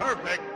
Perfect.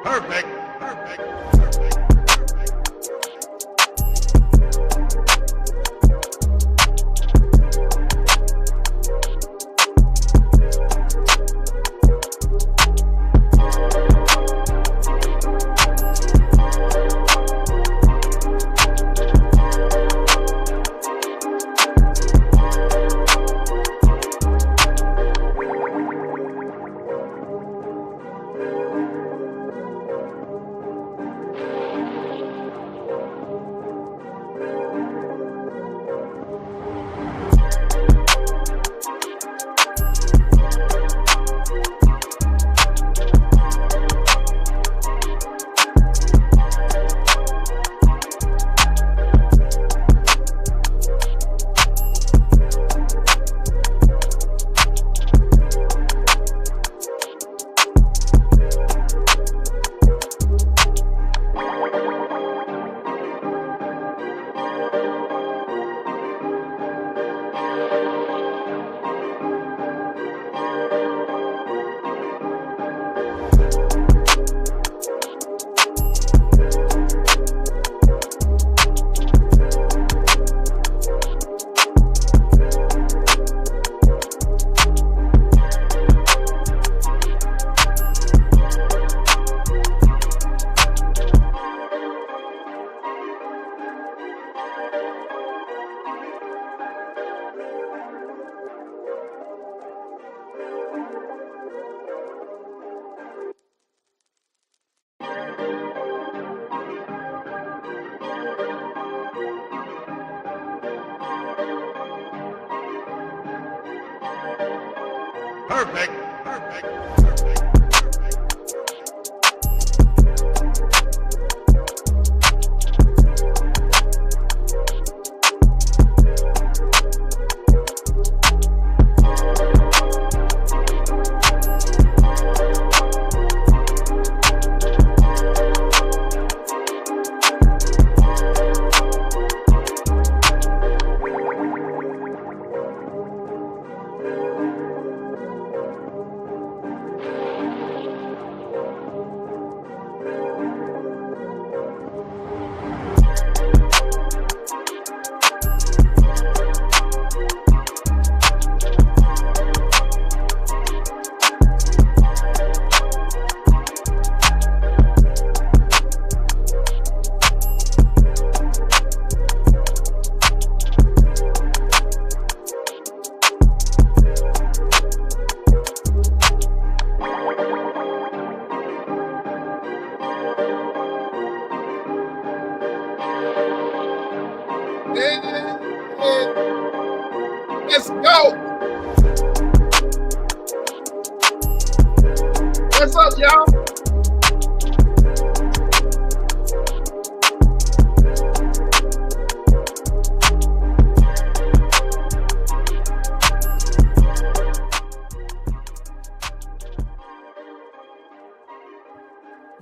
Perfect. What's up, y'all?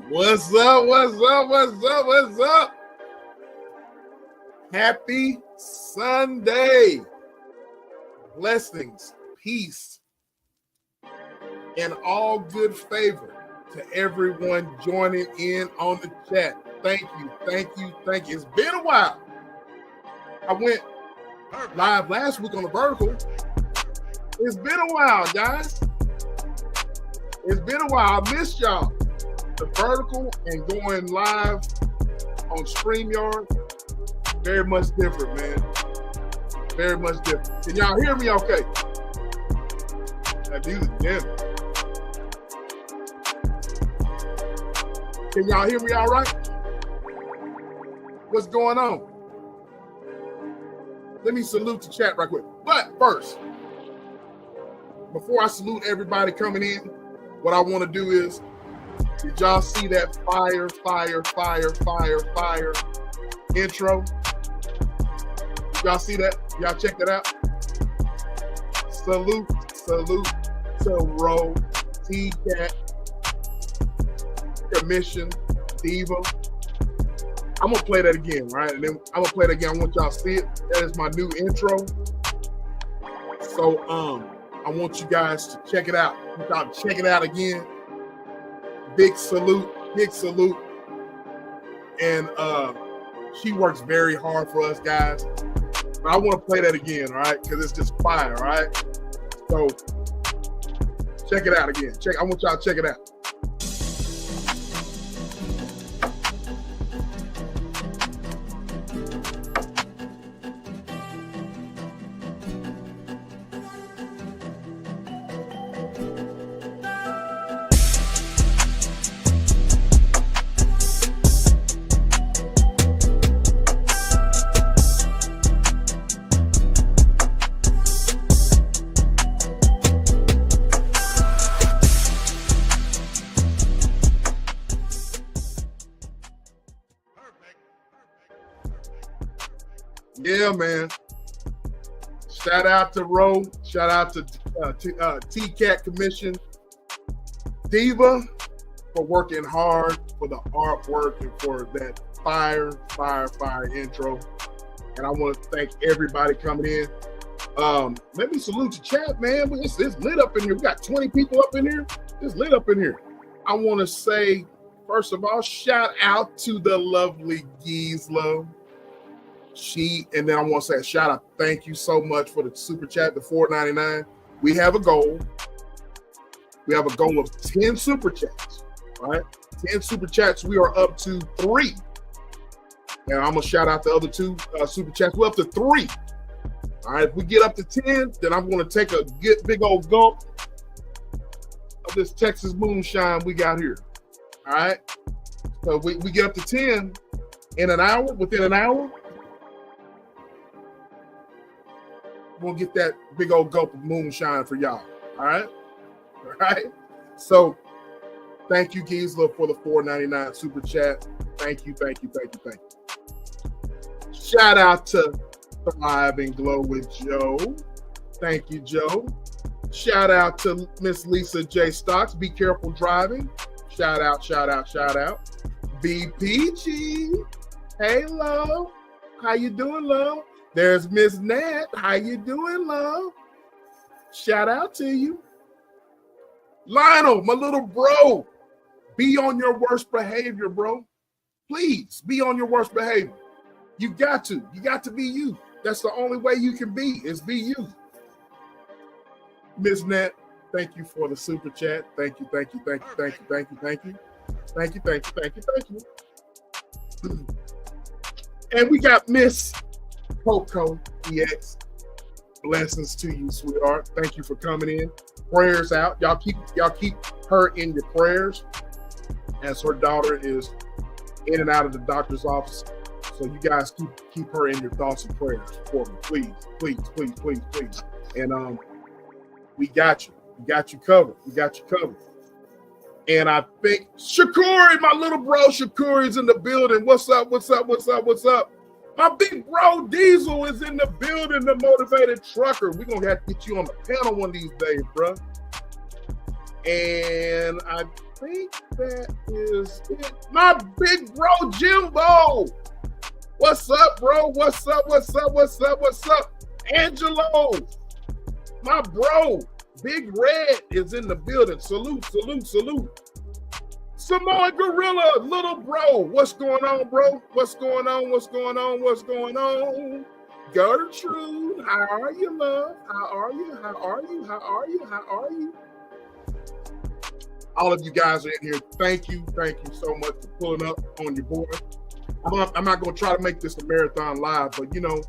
What's up? What's up? What's up? What's up? Happy Sunday. Blessings, peace, and all good favor to everyone joining in on the chat. Thank you, thank you, thank you. It's been a while. I went live last week on the Vertical. It's been a while, guys. It's been a while. I missed y'all. The Vertical and going live on StreamYard, very much different, man. Very much different. Can y'all hear me okay? These are dim. Can y'all hear me all right? What's going on? Let me salute the chat right quick. But first, before I salute everybody coming in, what I want to do is, did y'all see that fire intro? Did y'all see that? Y'all check that out? Salute to Roe, T-Cat, Commission, Diva. I'm going to play that again, right? And then I'm going to play it again. I want y'all to see it. That is my new intro. So I want you guys to check it out. I want y'all to check it out again. Big salute. And she works very hard for us, guys. But I want to play that again, all right? Because it's just fire, all right? So check it out again. I want y'all to check it out. Yeah, man. Shout out to Roe. Shout out to T-Cat Commission. Diva for working hard for the artwork and for that fire intro. And I want to thank everybody coming in. Let me salute the chat, man. It's lit up in here. We got 20 people up in here. It's lit up in here. I want to say, first of all, shout out to the lovely Gisela. And then I want to say a shout out. Thank you so much for the super chat, the $4.99. We have a goal. We have a goal of 10 super chats, right? 10 super chats. We are up to 3. And I'm going to shout out the other 2 super chats. We're up to 3. All right. If we get up to 10, then I'm going to take a big old gulp of this Texas moonshine we got here. All right. So we get up to 10 in an hour, within an hour. We'll get that big old gulp of moonshine for y'all. All right. So thank you, Gisela, for the $4.99 super chat. Thank you. Shout out to Thrive and Glow with Joe. Thank you, Joe. Shout out to Miss Lisa J. Stocks. Be careful driving. Shout out. Be peachy. Hey, love. How you doing, love? There's Miss Nat. How you doing, love? Shout out to you. Lionel, my little bro. Be on your worst behavior, bro. Please be on your worst behavior. You got to. You got to be you. That's the only way you can be, is be you. Miss Nat, thank you for the super chat. Thank you. And we got Miss Coco EX. Blessings to you, sweetheart. Thank you for coming in. Prayers out. Y'all keep her in your prayers as her daughter is in and out of the doctor's office. So you guys keep her in your thoughts and prayers for me, please. And we got you. We got you covered. And I think Shakuri, my little bro Shakuri, is in the building. What's up? What's up? What's up? What's up? My big bro Diesel is in the building, the motivated trucker. We're going to have to get you on the panel one of these days, bro. And I think that is it. My big bro Jimbo. What's up, bro? What's up? What's up? What's up? What's up? Angelo, my bro. Big Red is in the building. Salute, salute, salute. Samoan Gorilla, little bro. What's going on, bro? What's going on? What's going on? What's going on? Gertrude, how are you, love? How are you? How are you? How are you? How are you? All of you guys are in here. Thank you. Thank you so much for pulling up on your board. I'm not going to try to make this a marathon live, but, you know,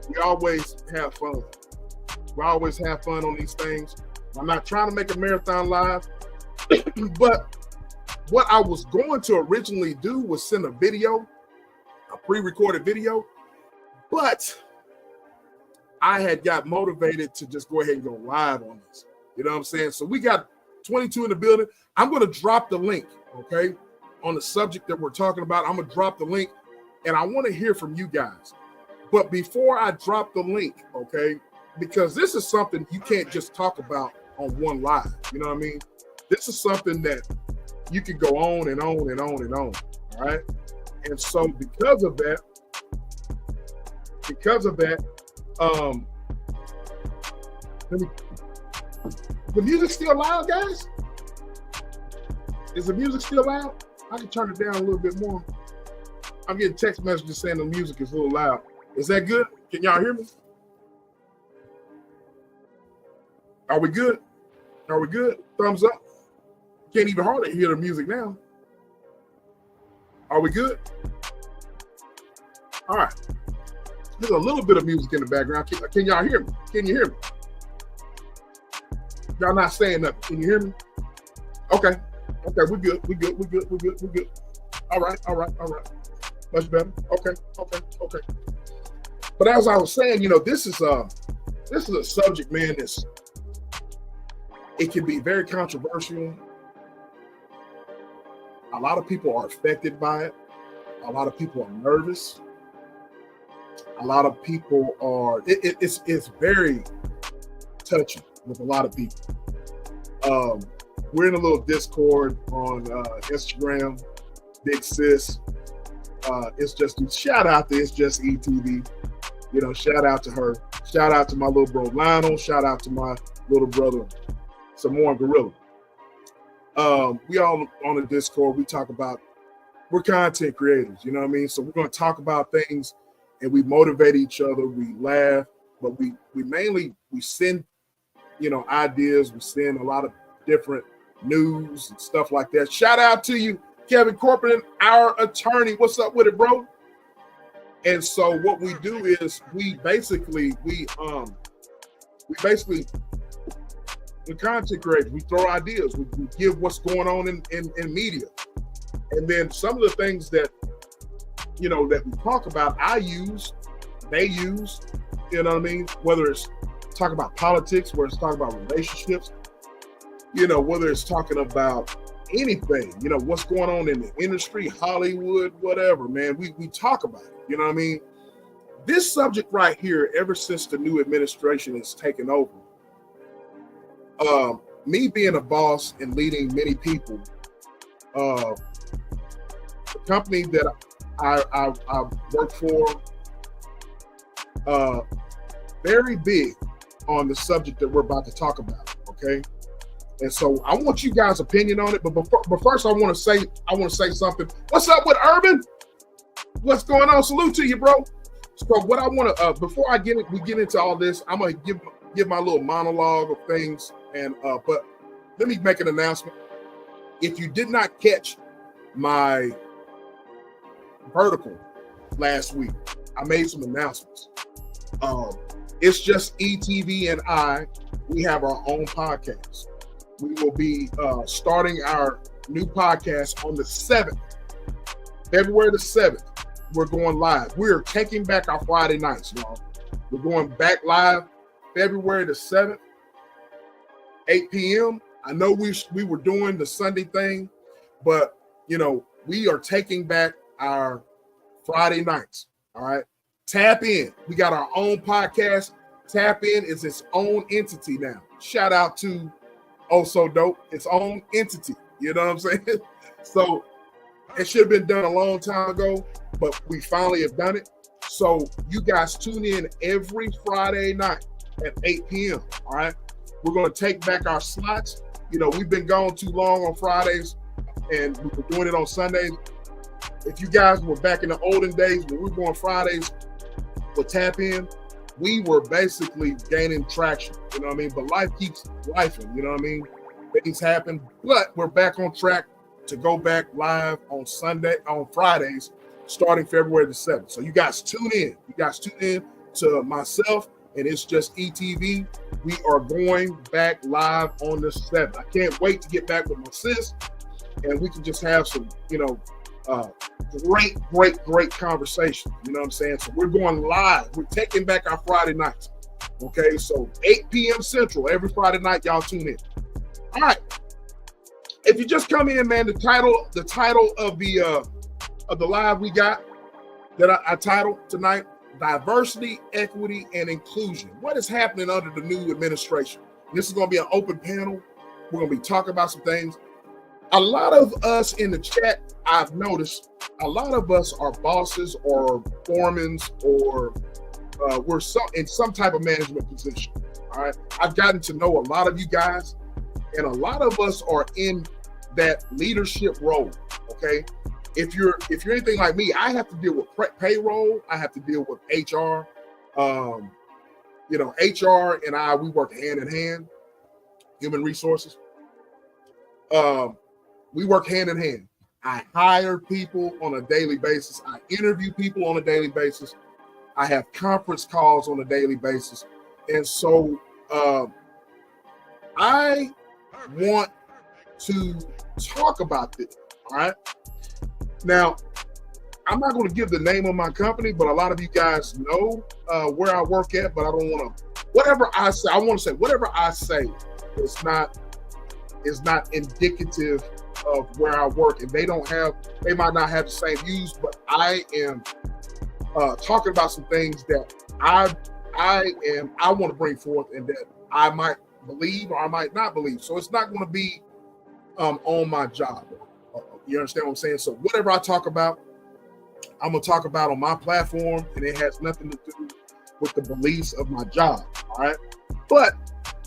we always have fun. We always have fun on these things. I'm not trying to make a marathon live, but what I was going to originally do was send a video, a pre-recorded video, but I had got motivated to just go ahead and go live on this. You know what I'm saying? So we got 22 in the building. I'm going to drop the link, okay, on the subject that we're talking about. I'm going to drop the link, and I want to hear from you guys. But before I drop the link, okay, because this is something you can't just talk about on one live. You know what I mean? This is something that you could go on and on and on and on. All right. And so because of that, the music still loud, guys? Is the music still loud? I can turn it down a little bit more. I'm getting text messages saying the music is a little loud. Is that good? Can y'all hear me? Are we good? Are we good? Thumbs up. Can't even hardly hear the music now. Are we good? All right. There's a little bit of music in the background. Can y'all hear me? Can you hear me? Y'all not saying nothing. Can you hear me? Okay. Okay, we're good. We're good. We're good. We're good. We're good. All right. All right. All right. Much better. Okay. Okay. Okay. But as I was saying, you know, this is a subject, man, it can be very controversial. A lot of people are affected by it. A lot of people are nervous. A lot of people are, it's very touchy with a lot of people. We're in a little Discord on Instagram, Big Sis. It's just, shout out to It's Just ETV. You know, shout out to her. Shout out to my little bro Lionel. Shout out to my little brother Samoan Gorilla. We all on the Discord, we talk about, we're content creators, you know what I mean? So we're going to talk about things and we motivate each other, we laugh, but we mainly, we send, you know, ideas, we send a lot of different news and stuff like that. Shout out to you, Kevin Corporan, our attorney. What's up with it, bro? And so what we do is we basically, we content creators, we throw ideas, we give what's going on in media. And then some of the things that, you know, that we talk about, I use, they use, you know what I mean? Whether it's talking about politics, whether it's talking about relationships, you know, whether it's talking about anything, you know, what's going on in the industry, Hollywood, whatever, man, we talk about it, you know what I mean? This subject right here, ever since the new administration has taken over, me being a boss and leading many people, the company that I work for, very big on the subject that we're about to talk about, okay? And so I want you guys' opinion on it, but first I want to say something. What's up with Urban? What's going on? Salute to you, bro. So what I want to before we get into all this, I'm gonna give my little monologue of things, and but let me make an announcement. If you did not catch my vertical last week, I made some announcements. It's Just ETV and I. We have our own podcast. We will be starting our new podcast on the 7th, February the 7th. We're going live. We're taking back our Friday nights, y'all. We're going back live February the 7th, 8 p.m. I know we were doing the Sunday thing, but we are taking back our Friday nights. All right. Tap In. We got our own podcast. Tap In is its own entity now. Shout out to Oh So Dope, its own entity. You know what I'm saying? So it should have been done a long time ago, but we finally have done it. So you guys tune in every Friday night at 8 p.m. All right. We're going to take back our slots. We've been gone too long on Fridays, and we were doing it on Sundays. If you guys were back in the olden days when we were going Fridays with Tap In, we were basically gaining traction. You know what I mean? But life keeps lifing. You know what I mean? Things happen, but we're back on track to go back live on Fridays, starting February the 7th. So you guys tune in. You guys tune in to myself, and it's just ETV. We are going back live on the 7th. I can't wait to get back with my sis, and we can just have some, great conversation. You know what I'm saying? So we're going live. We're taking back our Friday nights. Okay, so 8 p.m. Central every Friday night. Y'all tune in. All right. If you just come in, man, the title of the live we got that I titled tonight: Diversity, Equity, and Inclusion. What is happening under the new administration? This is going to be an open panel. We're going to be talking about some things. A lot of us in the chat, I've noticed, a lot of us are bosses or foremans or we're in some type of management position. All right. I've gotten to know a lot of you guys, and a lot of us are in that leadership role. Okay. If you're anything like me, I have to deal with payroll. I have to deal with HR. HR and I, we work hand in hand. Human resources. We work hand in hand. I hire people on a daily basis. I interview people on a daily basis. I have conference calls on a daily basis. And so I want to talk about this. All right. Now, I'm not going to give the name of my company, but a lot of you guys know where I work at, but I don't want to, whatever I say, I want to say whatever I say is not indicative of where I work. And they might not have the same views, but I am talking about some things that I want to bring forth and that I might believe or I might not believe. So it's not going to be on my job. You understand what I'm saying? So whatever I talk about, I'm going to talk about on my platform, and it has nothing to do with the beliefs of my job. All right. But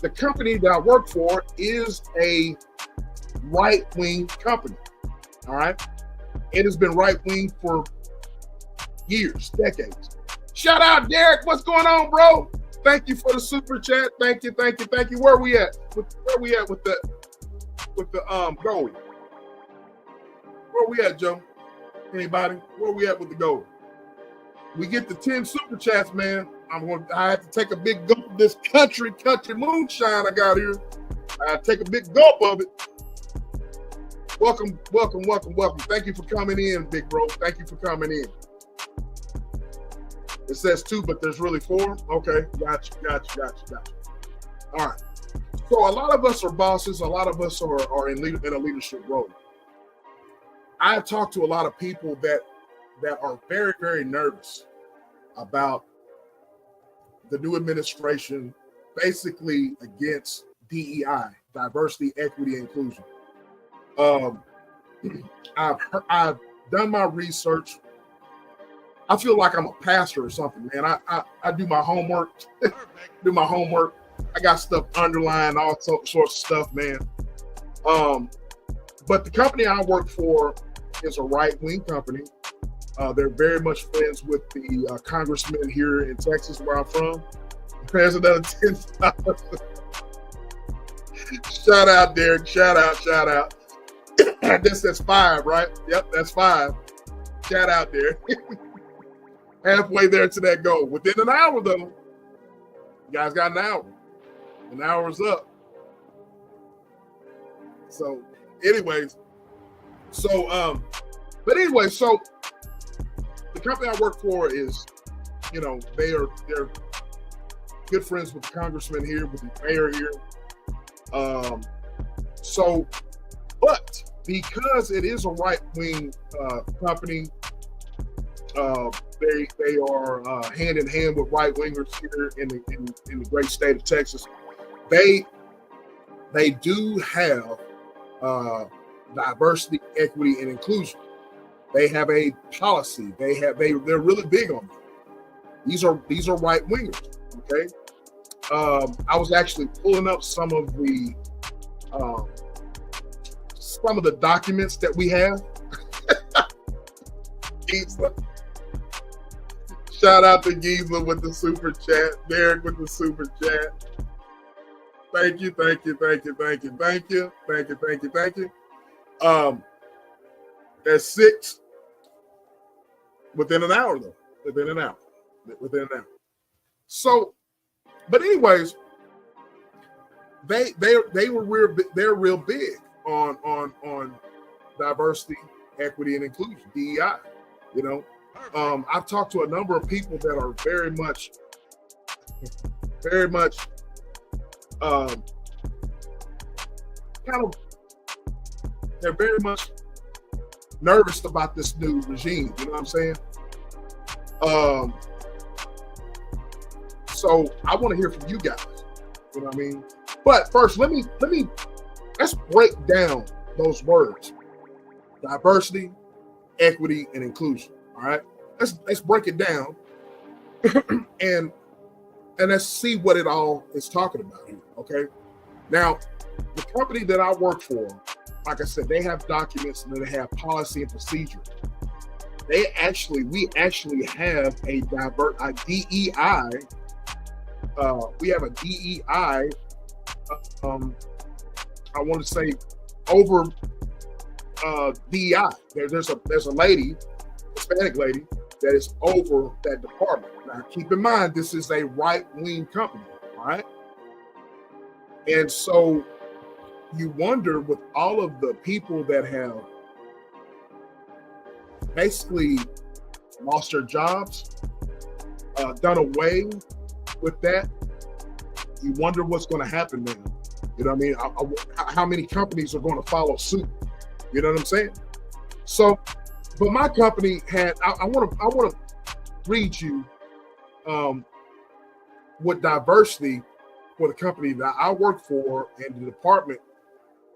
the company that I work for is a right-wing company. All right. It has been right-wing for years, decades. Shout out, Derek. What's going on, bro? Thank you for the super chat. Thank you. Where are we at? Where are we at with the goal? Where we at, Joe? Anybody? Where we at with the goal? We get the 10 super chats, man. I have to take a big gulp of this country moonshine I got here. I take a big gulp of it. Welcome. Thank you for coming in, big bro. Thank you for coming in. It says 2, but there's really 4. Okay, got you. All right. So a lot of us are bosses. A lot of us are in a leadership role. I've talked to a lot of people that are very, very nervous about the new administration, basically against DEI, diversity, equity, and inclusion. I've done my research. I feel like I'm a pastor or something, man. I do my homework. I got stuff underlined, all sorts of stuff, man. But the company I work for is a right-wing company. They're very much friends with the congressman here in Texas, where I'm from. President of 10,000. Shout out, Derek. Shout out. That's 5, right? Yep, that's 5. Shout out, Derek. Halfway there to that goal. Within an hour, though. You guys got an hour. An hour is up. So, anyways. So the company I work for is, they're good friends with the congressman here, with the mayor here. So, but because it is a right-wing company, they are hand in hand with right-wingers here in the great state of Texas. They do have diversity, equity, and inclusion. They have a policy. They're really big on it. These are right wingers. Okay. I was actually pulling up some of the documents that we have. Shout out to Giza with the super chat. Derek with the super chat. Thank you. That's 6 within an hour though. Within an hour. So, but anyways, they're real big on diversity, equity, and inclusion, DEI. You know, I've talked to a number of people that are very much they're very much nervous about this new regime. You know what I'm saying? So I want to hear from you guys. You know what I mean? But first, let's break down those words: diversity, equity, and inclusion. All right, let's break it down, and let's see what it all is talking about here. Okay, now the company that I work for, like I said, they have documents and they have policy and procedure. We actually have a DEI. We have a DEI. I want to say over DEI. There's a lady, Hispanic lady, that is over that department. Now, keep in mind, this is a right-wing company, all right? And so you wonder, with all of the people that have basically lost their jobs, done away with that, you wonder what's going to happen now. You know what I mean? How many companies are going to follow suit? You know what I'm saying? So, but my company had, I want to read you what diversity for the company that I work for and the department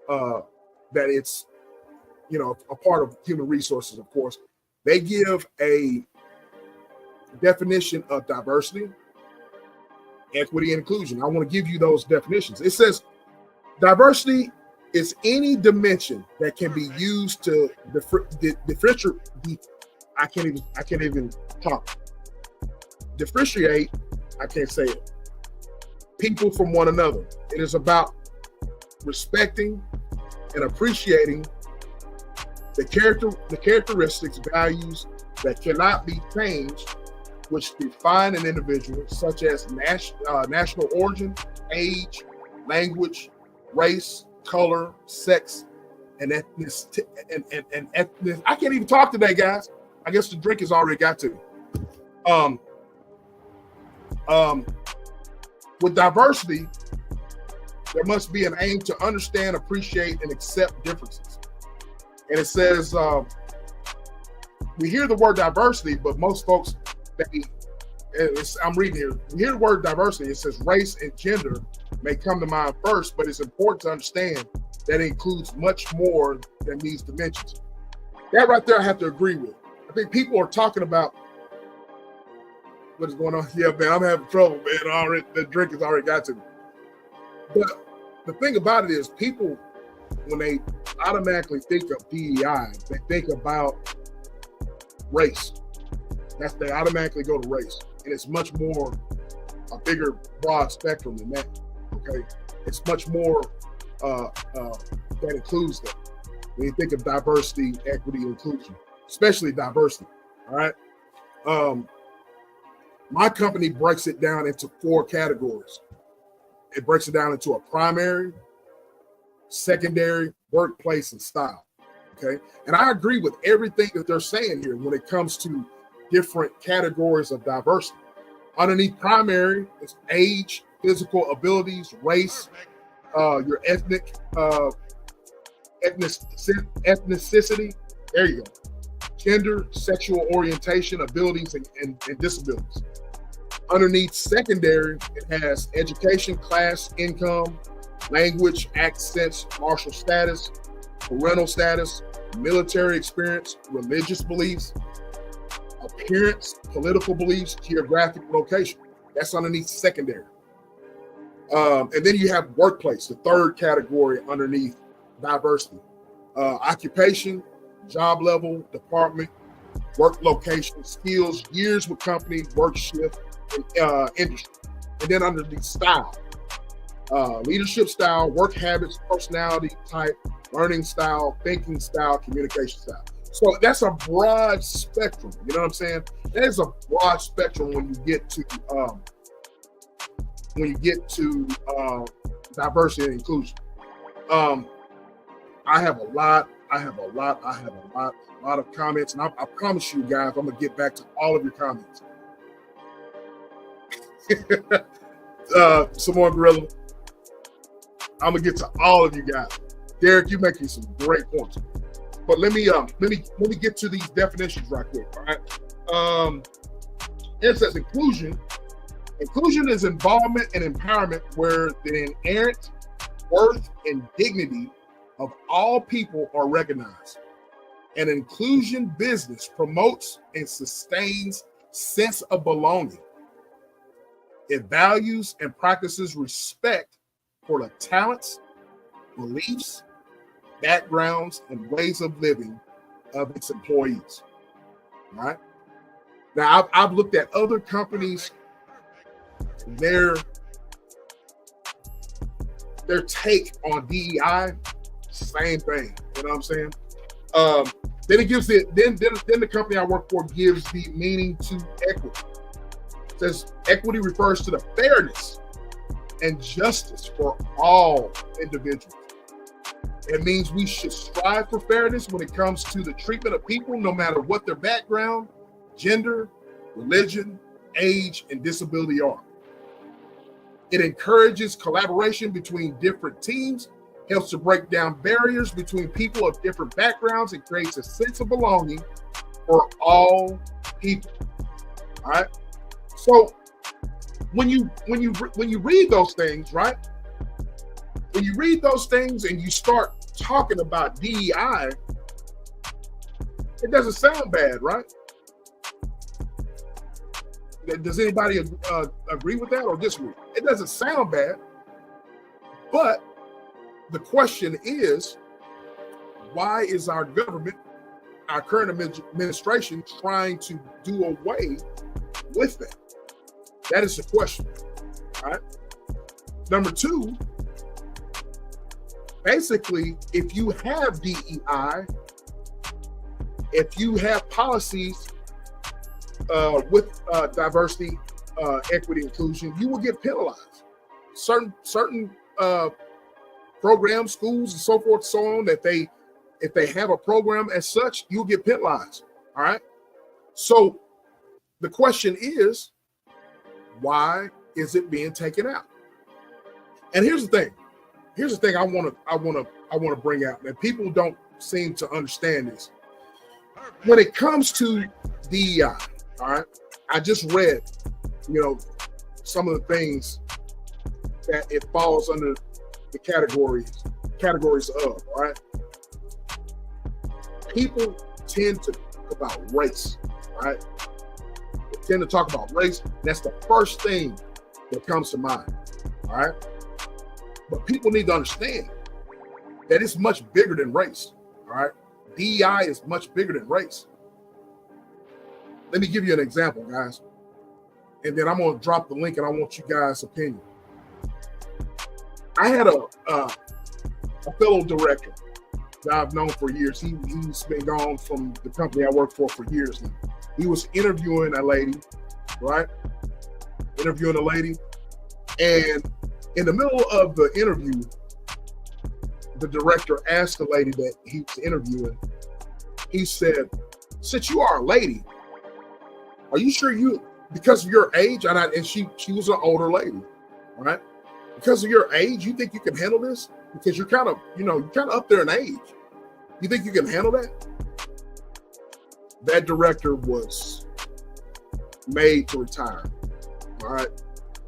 that it's, a part of human resources, of course. They give a definition of diversity, equity, and inclusion. I want to give you those definitions. It says diversity is any dimension that can be used to differentiate. I can't even talk. Differentiate. I can't say it. People from one another. It is about respecting and appreciating the characteristics, values that cannot be changed, which define an individual, such as national origin, age, language, race, color, sex, and ethnicity. And ethnic. I can't even talk today, guys. I guess the drink has already got to me. With diversity, there must be an aim to understand, appreciate, and accept differences. And it says, we hear the word diversity, but most folks, I'm reading here, we hear the word diversity, it says race and gender may come to mind first, but it's important to understand that it includes much more than these dimensions. That right there I have to agree with. I think people are talking about what is going on. Yeah, man, I'm having trouble, man. The drink has already got to me. But the thing about it is, people, when they automatically think of DEI, they think about race. They automatically go to race. And it's much more, a bigger, broad spectrum than that. Okay? It's much more that includes that. When you think of diversity, equity, inclusion, especially diversity. All right? My company breaks it down into 4 categories. It breaks it down into a primary, secondary, workplace, and style. Okay. And I agree with everything that they're saying here when it comes to different categories of diversity. Underneath primary is age, physical abilities, race, your ethnic ethnicity, there you go, gender, sexual orientation, abilities, and disabilities. Underneath secondary, it has education, class, income, language, accents, martial status, parental status, military experience, religious beliefs, appearance, political beliefs, geographic location. That's underneath secondary. And then you have workplace, the third category underneath diversity. Occupation, job level, department, work location, skills, years with company, work shift, and industry. And then underneath style, leadership style, work habits, personality type, learning style, thinking style, communication style. So that's a broad spectrum. You know what I'm saying? That is a broad spectrum when you get to diversity and inclusion. I have a lot of comments, and I promise you guys, I'm gonna get back to all of your comments. Some more Gorilla. I'm gonna get to all of you guys. Derek, you're making some great points. But let me get to these definitions right quick. All right. It says inclusion. Inclusion is involvement and empowerment where the inherent worth and dignity of all people are recognized. An inclusion business promotes and sustains sense of belonging. It values and practices respect for the talents, beliefs, backgrounds, and ways of living of its employees. All right. Now, I've looked at other companies, their take on DEI, same thing. You know what I'm saying? Then it gives it. Then the company I work for gives the meaning to equity. It says equity refers to the fairness and justice for all individuals. It means we should strive for fairness when it comes to the treatment of people, no matter what their background, gender, religion, age, and disability are. It encourages collaboration between different teams, helps to break down barriers between people of different backgrounds, and creates a sense of belonging for all people. All right. So when you read those things, right? When you read those things and you start talking about DEI, it doesn't sound bad, right? Does anybody agree with that or disagree? It doesn't sound bad, but the question is, why is our government, our current administration, trying to do away with that? That is the question. All right. Number two, basically, if you have DEI, if you have policies with diversity, equity, inclusion, you will get penalized. Certain programs, schools, and so forth, so on, that if they have a program as such, you'll get penalized. All right. So the question is, why is it being taken out? And here's the thing. Here's the thing I want to bring out, and people don't seem to understand this. When it comes to DEI, all right, I just read, some of the things that it falls under the categories of, all right. People tend to talk about race, right? They tend to talk about race. That's the first thing that comes to mind, all right? But people need to understand that it's much bigger than race, all right? DEI is much bigger than race. Let me give you an example, guys. And then I'm going to drop the link, and I want you guys' opinion. I had a fellow director that I've known for years. He's been gone from the company I work for years now. He was interviewing a lady, right? Interviewing a lady. And in the middle of the interview, the director asked the lady that he was interviewing, he said, "Since you are a lady, are you sure because of your age," and she was an older lady, right? "Because of your age, you think you can handle this?" because you're kind of up there in age. You think you can handle that? That director was made to retire. All right.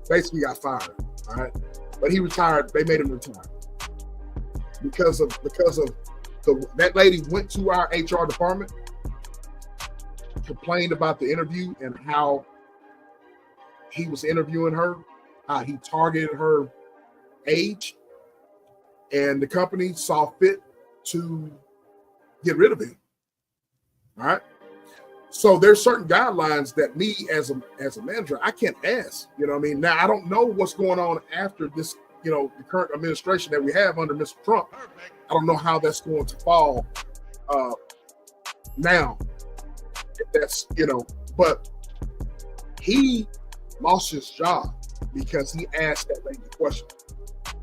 Basically got fired. All right. But he retired. They made him retire. Because of that lady went to our HR department, complained about the interview and how he was interviewing her, how he targeted her age, and the company saw fit to get rid of him. All right. So there's certain guidelines that me as a manager, I can't ask. You know what I mean? Now I don't know what's going on after this, the current administration that we have under Mr. Trump. I don't know how that's going to fall now. That's, but he lost his job because he asked that lady a question.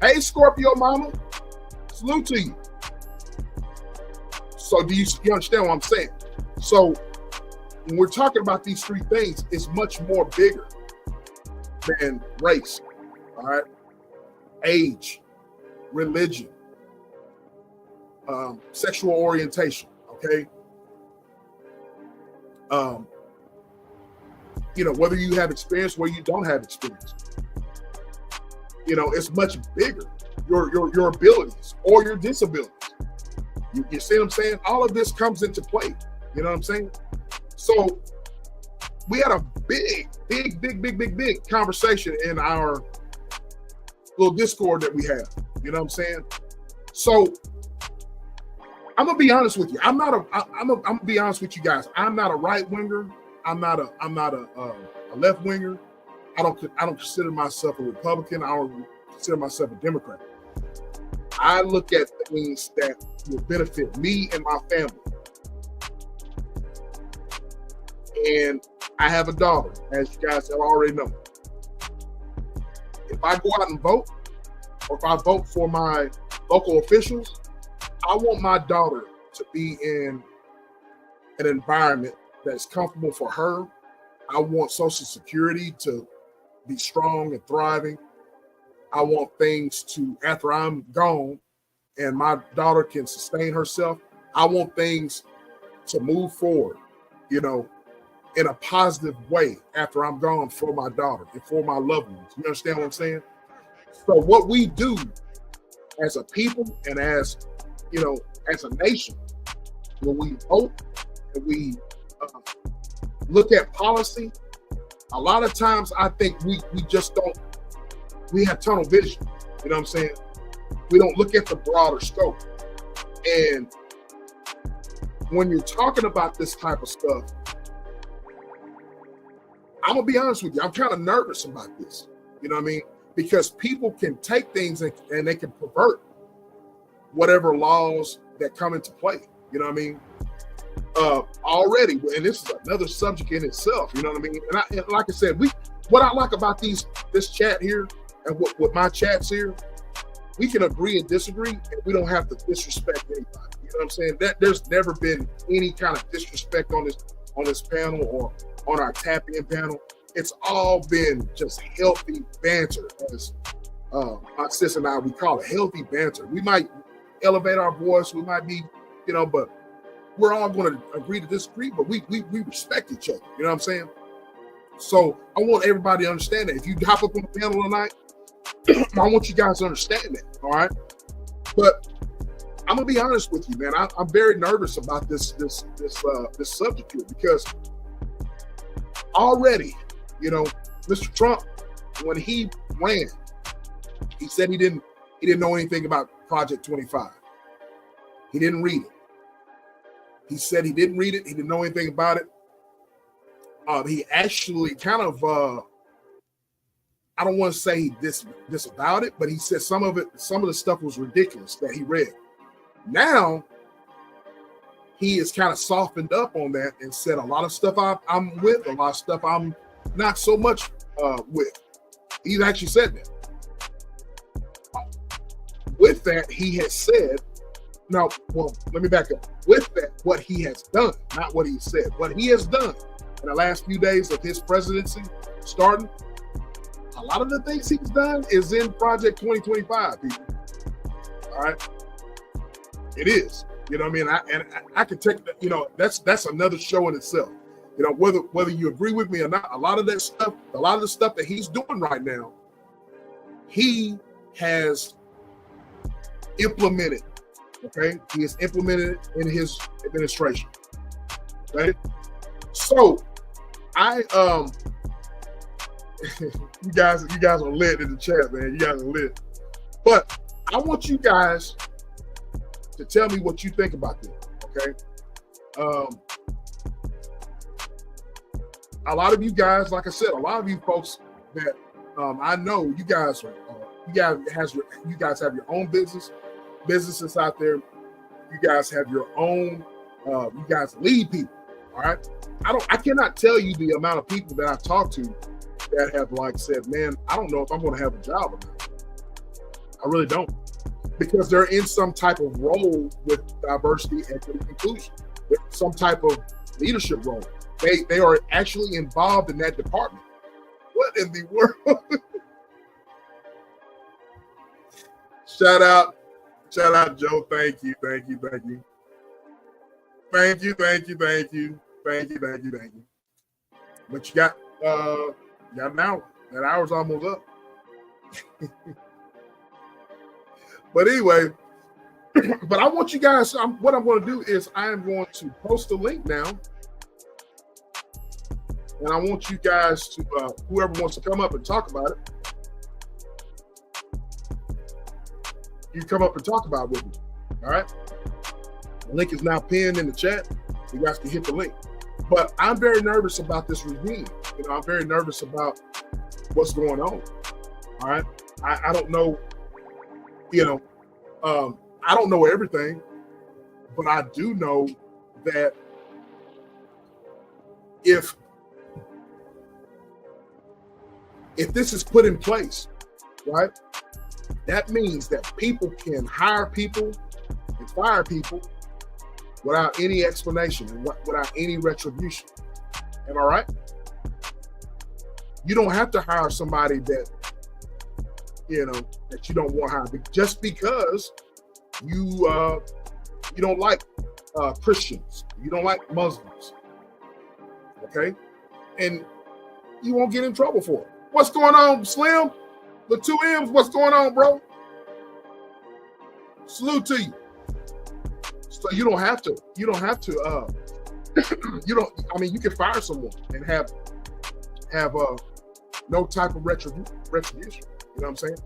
Hey, Scorpio mama, salute to you. So do you understand what I'm saying? So when we're talking about these three things, it's much more bigger than race, all right? Age, religion, sexual orientation, okay? Whether you have experience, whether you don't have experience. It's much bigger. Your abilities or your disabilities. You see what I'm saying? All of this comes into play. You know what I'm saying? So we had a big conversation in our little Discord that we have. You know what I'm saying? So I'm gonna be honest with you. I'm gonna be honest with you guys. I'm not a right winger. I'm not a left winger. I don't consider myself a Republican. I don't consider myself a Democrat. I look at things that will benefit me and my family. And I have a daughter, as you guys have already know. If I go out and vote, or if I vote for my local officials, I want my daughter to be in an environment that's comfortable for her. I want Social Security to be strong and thriving. I want things to, after I'm gone and my daughter can sustain herself, I want things to move forward, in a positive way after I'm gone for my daughter and for my loved ones. You understand what I'm saying? So what we do as a people and as a nation, when we vote and we look at policy, a lot of times I think we have tunnel vision. You know what I'm saying? We don't look at the broader scope. And when you're talking about this type of stuff, I'm gonna be honest with you, I'm kind of nervous about this. You know what I mean? Because people can take things and they can pervert whatever laws that come into play. You know what I mean? Already, and this is another subject in itself. You know what I mean? And like I said, what I like about this chat here and what my chats here, we can agree and disagree, and we don't have to disrespect anybody. You know what I'm saying? That there's never been any kind of disrespect on this panel or on our tap-in panel. It's all been just healthy banter, as my sis and I, we call it healthy banter. We might elevate our voice, we might be, but we're all going to agree to disagree, but we respect each other. You know what I'm saying? So I want everybody to understand that. If you hop up on the panel tonight, I want you guys to understand that. All right. But I'm gonna be honest with you, man. I'm very nervous about this subject here, because already, Mr. Trump, when he ran, he said he didn't know anything about Project 25. He didn't read it. He said he didn't read it. He didn't know anything about it. He actually kind of, I don't want to say disavowed it, but he said some of the stuff was ridiculous that he read. Now, he is kind of softened up on that and said a lot of stuff I'm with, a lot of stuff I'm not so much with. He's actually said that. With that, he has said, let me back up. With that, what he has done, not what he said, what he has done in the last few days of his presidency starting, a lot of the things he's done is in Project 2025, people. All All right, it is. You know what I mean? I can take that. You know, that's another show in itself. You know, whether you agree with me or not, a lot of the stuff that he's doing right now, he has implemented. Okay, he has implemented it in his administration. Okay, so I you guys are lit in the chat, man. You guys are lit. But I want you guys to tell me what you think about this. Okay. A lot of you guys, like I said, a lot of you folks that I know, you guys have your own businesses out there. You guys have your own. You guys lead people. All right. I cannot tell you the amount of people that I've talked to that have like said, man, I don't know if I'm going to have a job or not. I really don't, because they're in some type of role with diversity, equity, inclusion, some type of leadership role. They are actually involved in that department. What in the world? Shout out, Joe. Thank you. But you got an hour. That hour's almost up. But anyway, but I want you guys, what I'm going to do is I am going to post a link now. And I want you guys to, whoever wants to come up and talk about it, you come up and talk about it with me. All right. The link is now pinned in the chat. You guys can hit the link. But I'm very nervous about this regime. You know, I'm very nervous about what's going on. All right. I don't know, you know, I don't know everything, but I do know that if this is put in place, right, that means that people can hire people and fire people without any explanation and without any retribution. Am I right? You don't have to hire somebody that, you know, that you don't want to hire just because you don't like Christians, you don't like Muslims, okay? And you won't get in trouble for it. What's going on, Slim? The 2 M's, what's going on, bro? Salute to you. So you don't have to, you can fire someone and have no type of retribution. You know what I'm saying?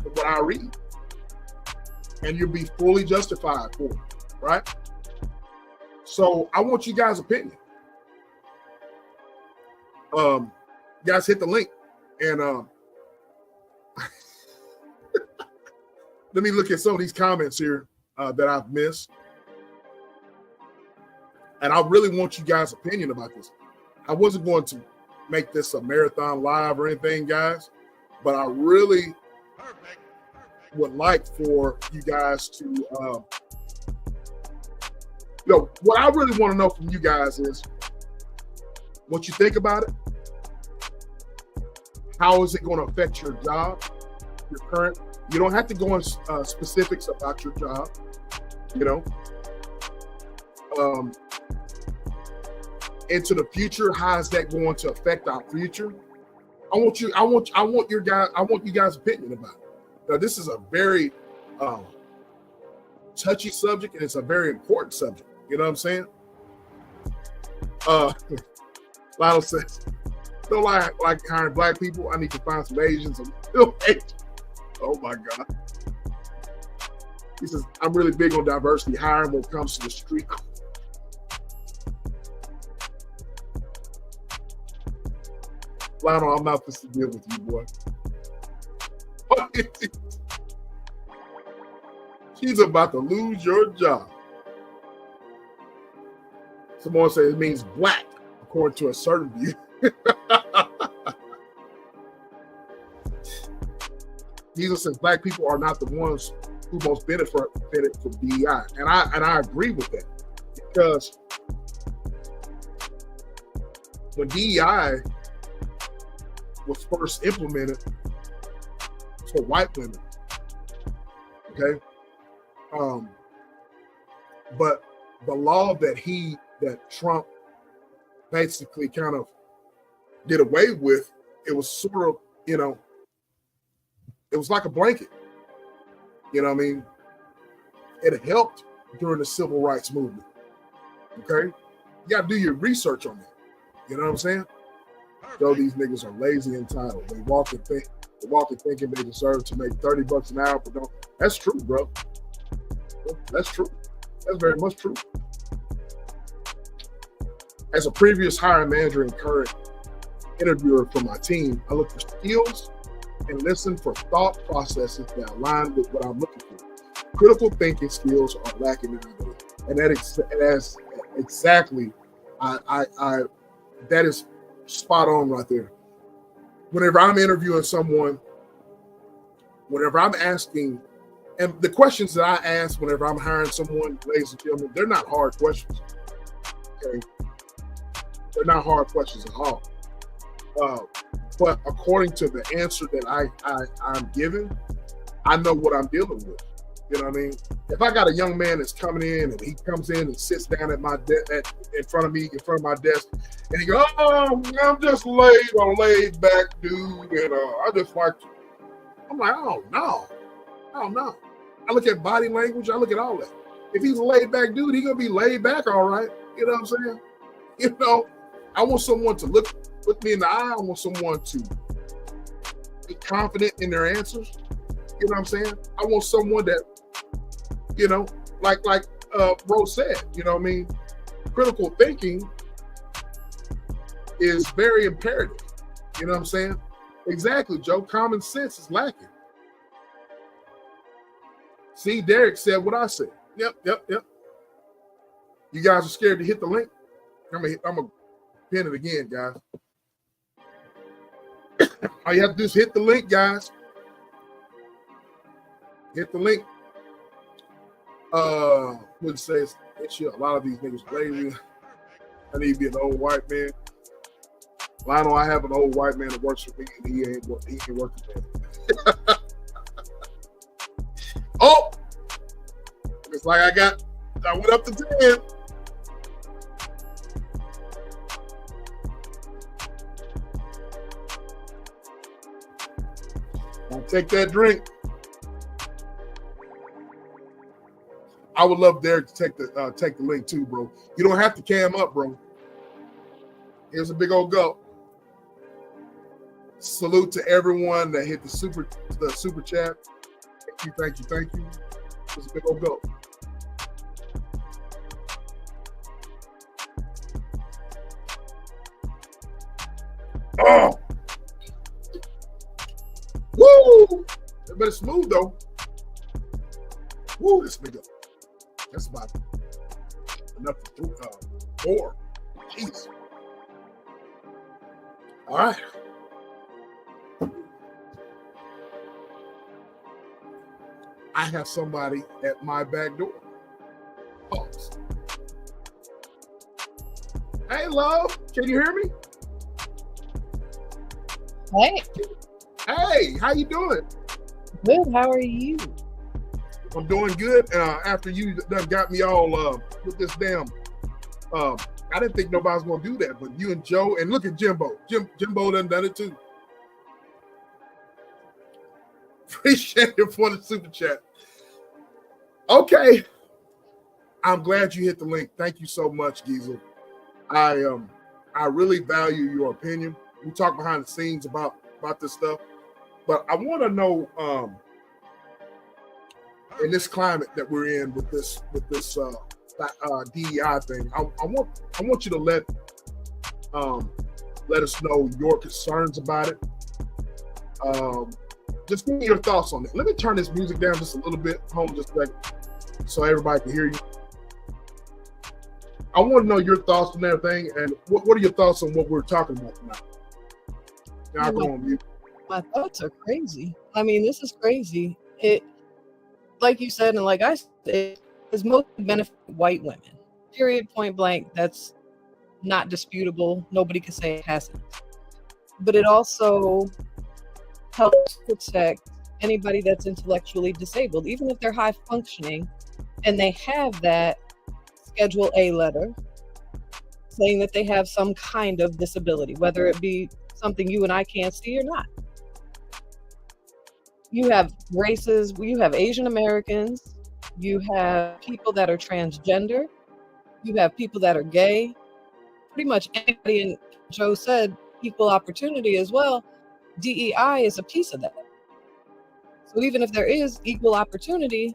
What I read. And you'll be fully justified for it, right? So I want you guys' opinion. Guys, hit the link and let me look at some of these comments here that I've missed. And I really want you guys' opinion about this. I wasn't going to make this a marathon live or anything, guys, but I really would like for you guys to, you know, what I really want to know from you guys is what you think about it. How is it going to affect your job, your current? You don't have to go in specifics about your job, you know. Into the future, how is that going to affect our future? I want you guys' opinion about it. Now, this is a very touchy subject, and it's a very important subject. You know what I'm saying? Lionel says, don't like hiring black people. I need to find some Asians and oh my God. He says, I'm really big on diversity, hiring when it comes to the street. Lionel, I'm not supposed to deal with you, boy. She's about to lose your job. Someone says it means black, according to a certain view. Jesus says black people are not the ones who most benefited from DEI, and I agree with that, because when DEI was first implemented for white women, Okay. But the law that Trump basically kind of did away with, it was sort of, it was like a blanket. You know what I mean? It helped during the civil rights movement. Okay? You got to do your research on that. You know what I'm saying? Though these niggas are lazy and entitled. They walk thinking they deserve to make $30 an hour, but don't. That's true, bro. That's true. That's very much true. As a previous hiring manager and current interviewer for my team, I look for skills and listen for thought processes that align with what I'm looking for. Critical thinking skills are lacking in ability, and that's exactly, that is spot on right there. Whenever I'm interviewing someone, whenever I'm asking, and the questions that I ask whenever I'm hiring someone, ladies and gentlemen, they're not hard questions. Okay, they're not hard questions at all. But according to the answer that I'm giving, I know what I'm dealing with. You know what I mean? If I got a young man that's coming in and he comes in and sits down at my in front of my desk, and he goes, "Oh, I'm just laid back dude, and I just like to." I'm like, "Oh no, I look at body language. I look at all that. If he's a laid back dude, he's gonna be laid back, all right. You know what I'm saying? You know, I want someone to look me in the eye. I want someone to be confident in their answers. You know what I'm saying? I want someone that, like Rose said, you know what I mean? Critical thinking is very imperative. You know what I'm saying? Exactly, Joe. Common sense is lacking. See, Derek said what I said. Yep. You guys are scared to hit the link? I'm gonna pin it again, guys. All you have to do is hit the link, guys. Hit the link. Would say a lot of these niggas lazy. I need to be an old white man. Lionel, I have an old white man that works for me, and he ain't working there. Oh, it's like I went up to 10. I'll take that drink. I would love Derek to take the link too, bro. You don't have to cam up, bro. Here's a big old go. Salute to everyone that hit the super chat. Thank you. Here's a big old go. Oh, woo! But it's smooth though. Woo, this nigga. That's about enough to four. Jeez. All right. I have somebody at my back door. Pause. Hey, love. Can you hear me? Hey, how you doing? Good. How are you? I'm doing good. After you done got me all with this damn, I didn't think nobody was gonna do that, but you and Joe, and look at Jimbo. Jimbo done it too. Appreciate it for the super chat. Okay, I'm glad you hit the link. Thank you so much, Giza. I really value your opinion. We talk behind the scenes about this stuff, but I want to know. In this climate that we're in with this DEI thing, I want you to let us know your concerns about it. Just give me your thoughts on it. Let me turn this music down just a little bit, just a second, so everybody can hear you. I want to know your thoughts on everything, and what are your thoughts on what we're talking about tonight? Now I'll go on mute. My thoughts are crazy. I mean, this is crazy. It, like you said, and like I said, it is mostly benefit white women. Period, point blank. That's not disputable. Nobody can say it hasn't. But it also helps protect anybody that's intellectually disabled, even if they're high functioning and they have that Schedule A letter saying that they have some kind of disability, whether it be something you and I can't see or not. You have races, you have Asian Americans, you have people that are transgender, you have people that are gay, pretty much anybody, and Joe said equal opportunity as well. DEI is a piece of that. So even if there is equal opportunity,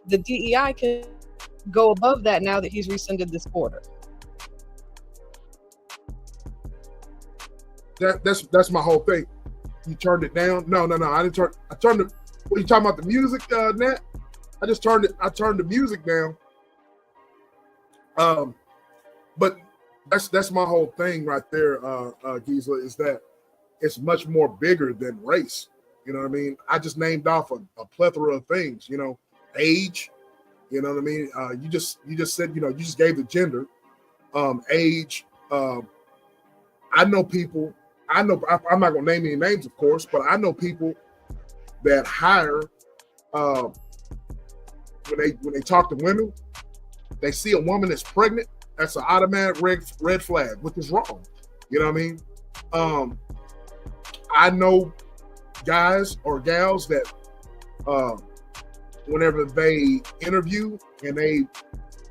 the DEI can go above that now that he's rescinded this order. That's my whole thing. You turned it down? No. I didn't turn. I turned it. What, you talking about the music, Nat? I just turned it. I turned the music down. But that's my whole thing right there, Gisela, is that it's much more bigger than race. You know what I mean? I just named off a plethora of things. You know, age. You know what I mean? You just said, you know, you just gave the gender, age. I know people. I'm not going to name any names, of course, but I know people that hire when they talk to women, they see a woman that's pregnant. That's an automatic red flag, which is wrong. You know what I mean? I know guys or gals that whenever they interview and they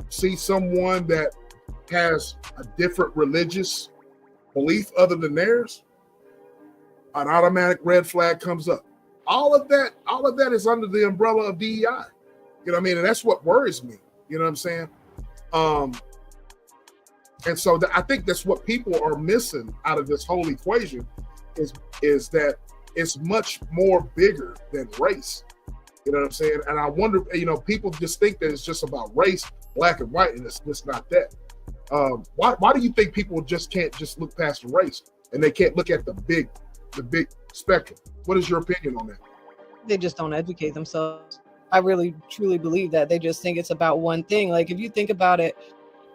see someone that has a different religious belief other than theirs, an automatic red flag comes up. All of that is under the umbrella of DEI. You know what I mean? And that's what worries me. You know what I'm saying? And so I think that's what people are missing out of this whole equation is that it's much more bigger than race. You know what I'm saying? And I wonder, you know, people just think that it's just about race, black and white, and it's just not that. Why do you think people just can't just look past the race and they can't look at the big spectrum? What is your opinion on that? They just don't educate themselves. I really truly believe that. They just think it's about one thing. Like, if you think about it,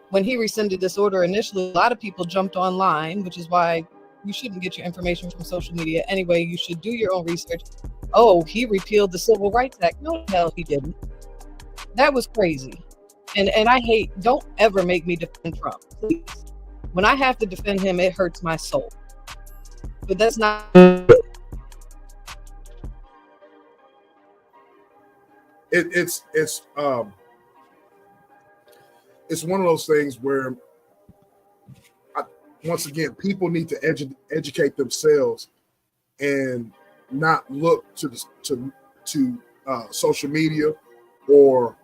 when he rescinded this order initially, a lot of people jumped online, which is why you shouldn't get your information from social media anyway. You should do your own research. Oh, he repealed the Civil Rights Act. No, hell, he didn't. That was crazy. And I hate, don't ever make me defend Trump, please. When I have to defend him, it hurts my soul. But that's not. It's one of those things where, once again, people need to educate themselves and not look to social media or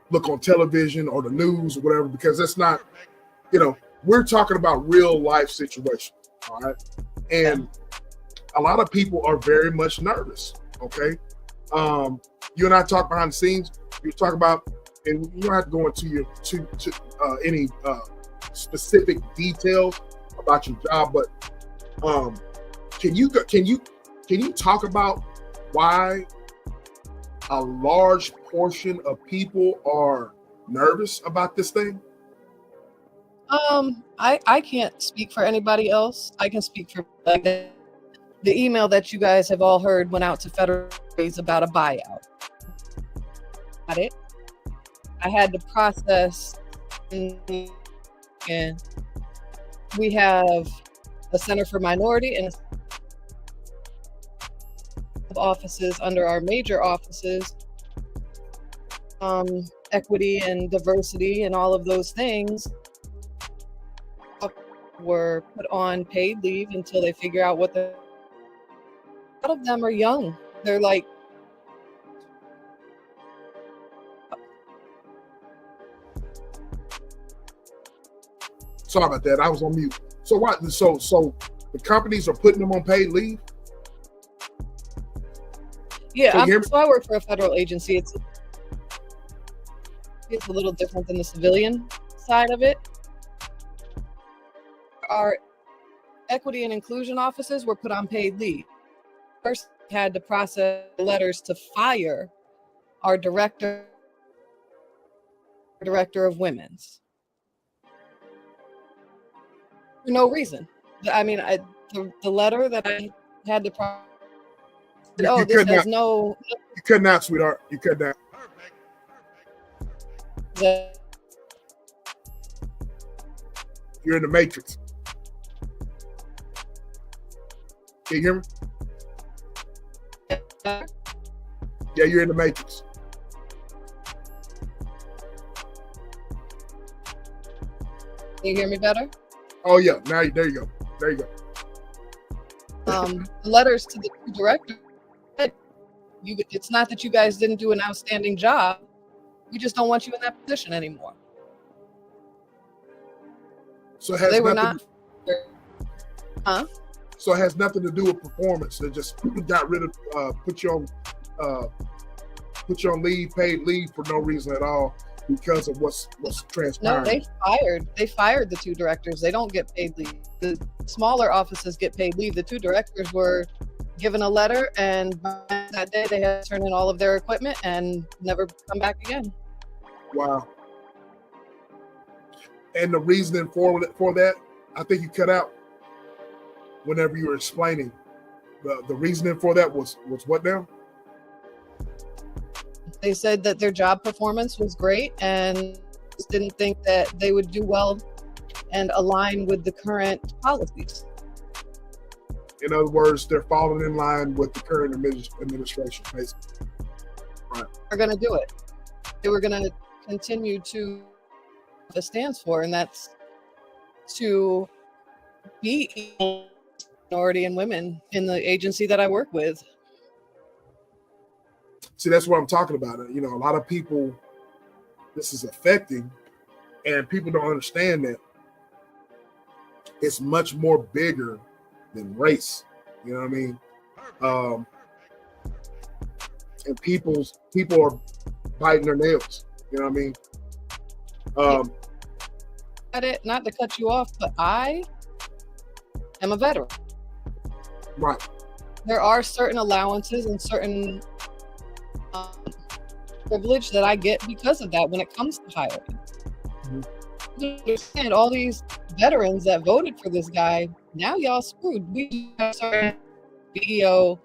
look on television or the news or whatever, because that's not, you know, we're talking about real life situations, all right? And a lot of people are very much nervous, okay? You and I talk behind the scenes. You talk about, and you don't have to go into any specific details about your job, but can you talk about why a large portion of people are nervous about this thing? I can't speak for anybody else. I can speak for the email that you guys have all heard went out to federal employees about a buyout. Got it. I had to process, and we have a Center for Minority and offices under our major offices, equity and diversity and all of those things were put on paid leave until they figure out what a lot of them are young. They're like, sorry about that. I was on mute. So what? So the companies are putting them on paid leave? Yeah, so I work for a federal agency. It's a little different than the civilian side of it. Our equity and inclusion offices were put on paid leave. First, we had to process letters to fire our director of women's. For no reason. I mean, the letter that I had the problem. You Oh, this couldn't has out. no. You couldn't out, sweetheart. You couldn't out. You're in the matrix. Can you hear me? Yeah, you're in the matrix. Can you hear me better? Oh yeah, now there you go. There you go. Letters to the two directors. It's not that you guys didn't do an outstanding job. We just don't want you in that position anymore. So it has They were nothing. not. So it has nothing to do with performance. They just got rid of, put you on leave, paid leave for no reason at all because of what's transpiring. No, they fired the two directors. They don't get paid leave. The smaller offices get paid leave. The two directors were given a letter, and by that day they had to turn in all of their equipment and never come back again. Wow. And the reasoning for that, I think you cut out whenever you were explaining. The reasoning for that was what now? They said that their job performance was great and just didn't think that they would do well and align with the current policies. In other words, they're falling in line with the current administration, basically. Right. They're going to do it. They were going to continue to what it stands for, and that's to be minority and women in the agency that I work with. See, that's what I'm talking about. You know, a lot of people, this is affecting, and people don't understand that it's much more bigger than race. You know what I mean? And people are biting their nails. You know what I mean? Not to cut you off, but I am a veteran. Right. There are certain allowances and certain privilege that I get because of that when it comes to hiring. Mm-hmm. You understand, all these veterans that voted for this guy, now y'all screwed. We have certain VEOA,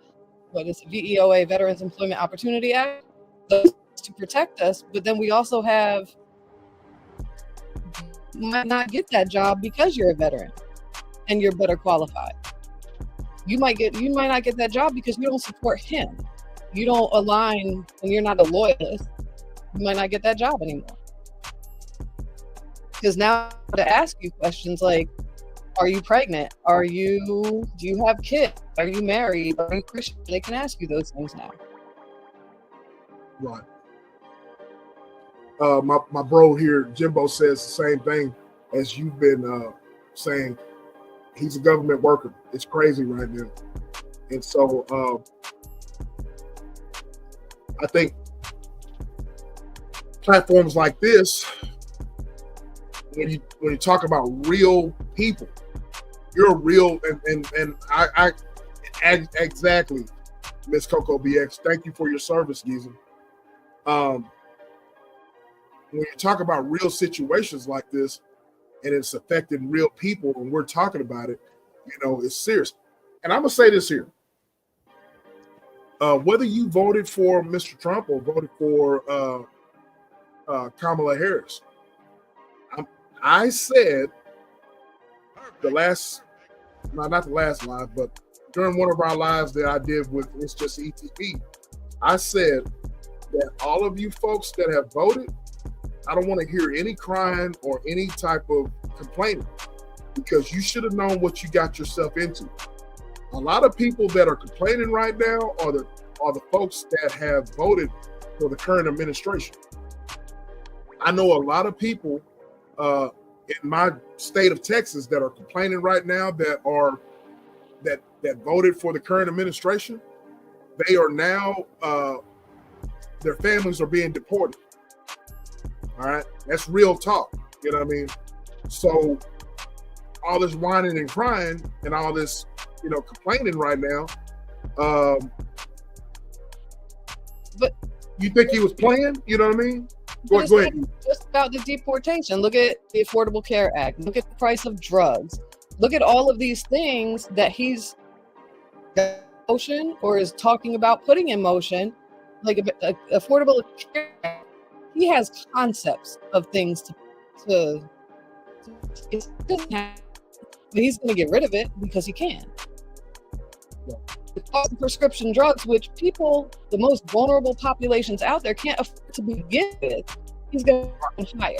Veterans Employment Opportunity Act, to protect us, but then we also have, you might not get that job because you're a veteran and you're better qualified. You might not get that job because you don't support him. You don't align and you're not a loyalist. You might not get that job anymore. Because now to ask you questions like, are you pregnant? Do you have kids? Are you married? Are you Christian? They can ask you those things now. Right. My bro here, Jimbo, says the same thing as you've been saying. He's a government worker. It's crazy right now. And so I think platforms like this, when you talk about real people, you're real, and I exactly, Miss Coco BX. Thank you for your service, Giza. When you talk about real situations like this, and it's affecting real people, and we're talking about it, you know, it's serious. And I'm gonna say this here: whether you voted for Mr. Trump or voted for Kamala Harris, I said not the last live, but during one of our lives that I did with It's Just ETP, I said that all of you folks that have voted, I don't want to hear any crying or any type of complaining, because you should have known what you got yourself into. A lot of people that are complaining right now are the folks that have voted for the current administration. I know a lot of people in my state of Texas that are complaining right now that voted for the current administration. They are now their families are being deported. All right, that's real talk. You know what I mean? So all this whining and crying and all this, you know, complaining right now. But you think he was playing? You know what I mean? Go ahead. Just about the deportation. Look at the Affordable Care Act. Look at the price of drugs. Look at all of these things that he's motion or is talking about putting in motion, like affordable care, he has concepts of things to but he's going to get rid of it because he can. The cost of prescription drugs, which people, the most vulnerable populations out there, can't afford to begin with, he's going to higher.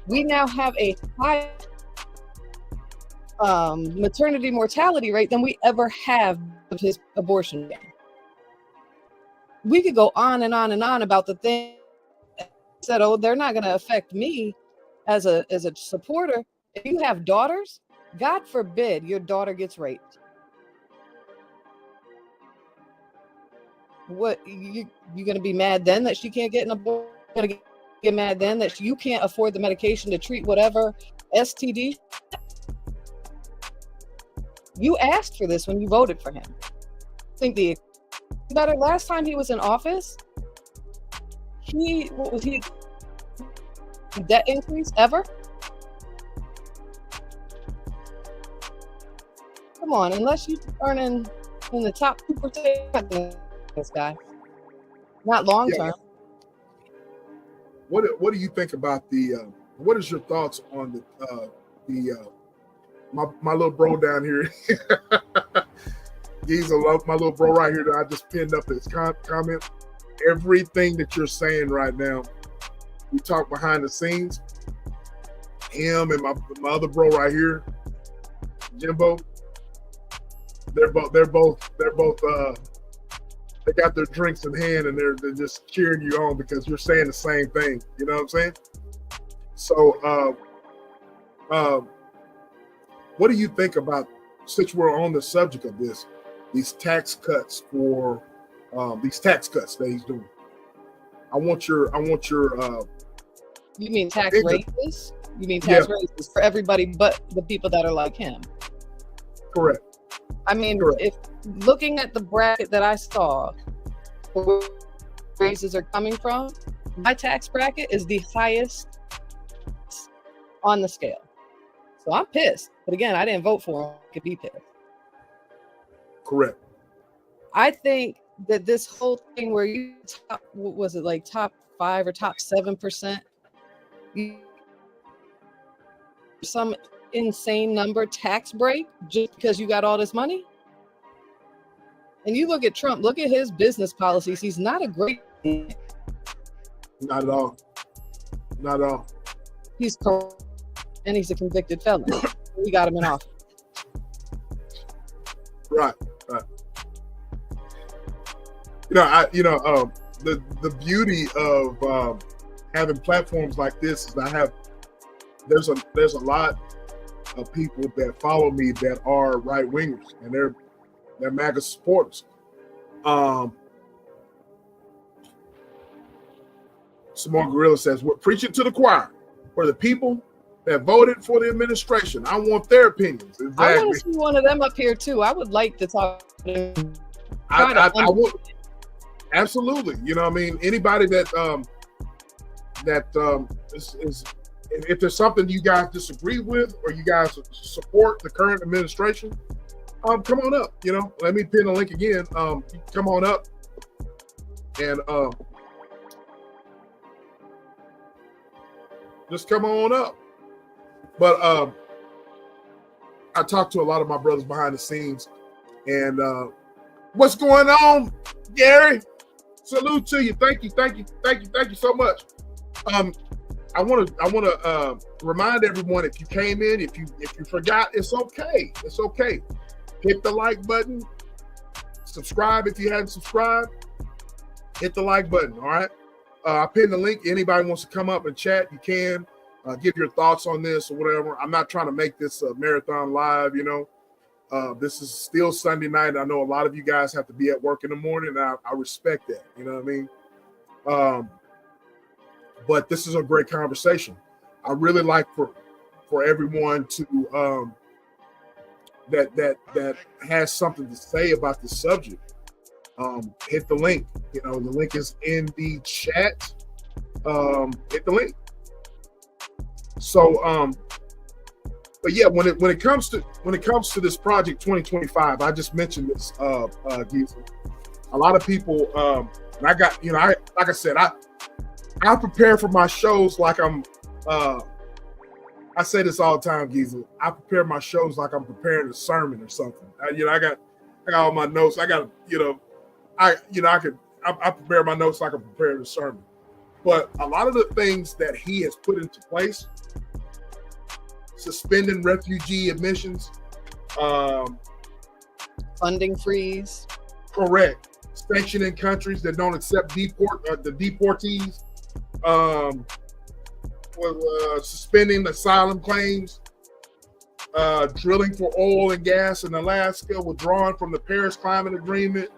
We now have a higher maternity mortality rate than we ever have of his abortion ban. We could go on and on and on about the thing that said, oh, they're not going to affect me as a supporter. If you have daughters, God forbid your daughter gets raped. What you going to be mad then that she can't get an abortion? Going to get mad then that you can't afford the medication to treat whatever STD? You asked for this when you voted for him. I think the better last time he was in office, what was he debt increase ever? Come on, unless you're earning in the top 2%, this guy, not long term. What do you think about the? What is your thoughts on my little bro down here? He's my little bro right here that I just pinned up his comment. Everything that you're saying right now, we talk behind the scenes. Him and my other bro right here, Jimbo. They're both. They got their drinks in hand and they're just cheering you on because you're saying the same thing. You know what I'm saying? So, what do you think about, since we're on the subject of this, these tax cuts that he's doing? I want your. You mean tax raises? You mean tax raises for everybody but the people that are like him? Correct. I mean, if looking at the bracket that I saw, where raises are coming from, my tax bracket is the highest on the scale. So I'm pissed. But again, I didn't vote for him. I could be pissed. Correct. I think that this whole thing where you top 5 or top 7%, some insane number tax break just because you got all this money. And you look at Trump, look at his business policies. He's not a great man. Not at all. Not at all. He's corrupt and he's a convicted felon. We got him in office. Right. The beauty of having platforms like this is there's a lot of people that follow me that are right wingers and they're MAGA supporters. Simone Gorilla says, we're preaching to the choir for the people that voted for the administration. I want their opinions. Exactly. I want to see one of them up here too. I would like to talk to them. I would. Absolutely. You know what I mean? Anybody that is if there's something you guys disagree with or you guys support the current administration, come on up. You know, let me pin the link again. Come on up and just come on up. But I talked to a lot of my brothers behind the scenes, and what's going on, Gary? Salute to you. Thank you so much. I want to remind everyone, if you came in, if you forgot, it's okay. It's okay. Hit the like button. Subscribe if you hadn't subscribed. Hit the like button. All right. I pinned the link. Anybody wants to come up and chat, you can. Give your thoughts on this or whatever. I'm not trying to make this a marathon live. You know, this is still Sunday night. I know a lot of you guys have to be at work in the morning. And I respect that. You know what I mean? But this is a great conversation. I really like for everyone to that has something to say about the subject. Hit the link. You know, the link is in the chat. Hit the link. So But yeah, when it comes to this project 2025, I just mentioned this, Giza. A lot of people, and I got, like I said, I prepare for my shows like I'm. I say this all the time, Giza. I prepare my shows like I'm preparing a sermon or something. I got all my notes. I prepare my notes like I'm preparing a sermon. But a lot of the things that he has put into place, suspending refugee admissions, funding freeze, correct, sanctioning countries that don't accept the deportees, suspending asylum claims, drilling for oil and gas in Alaska, withdrawing from the Paris Climate Agreement,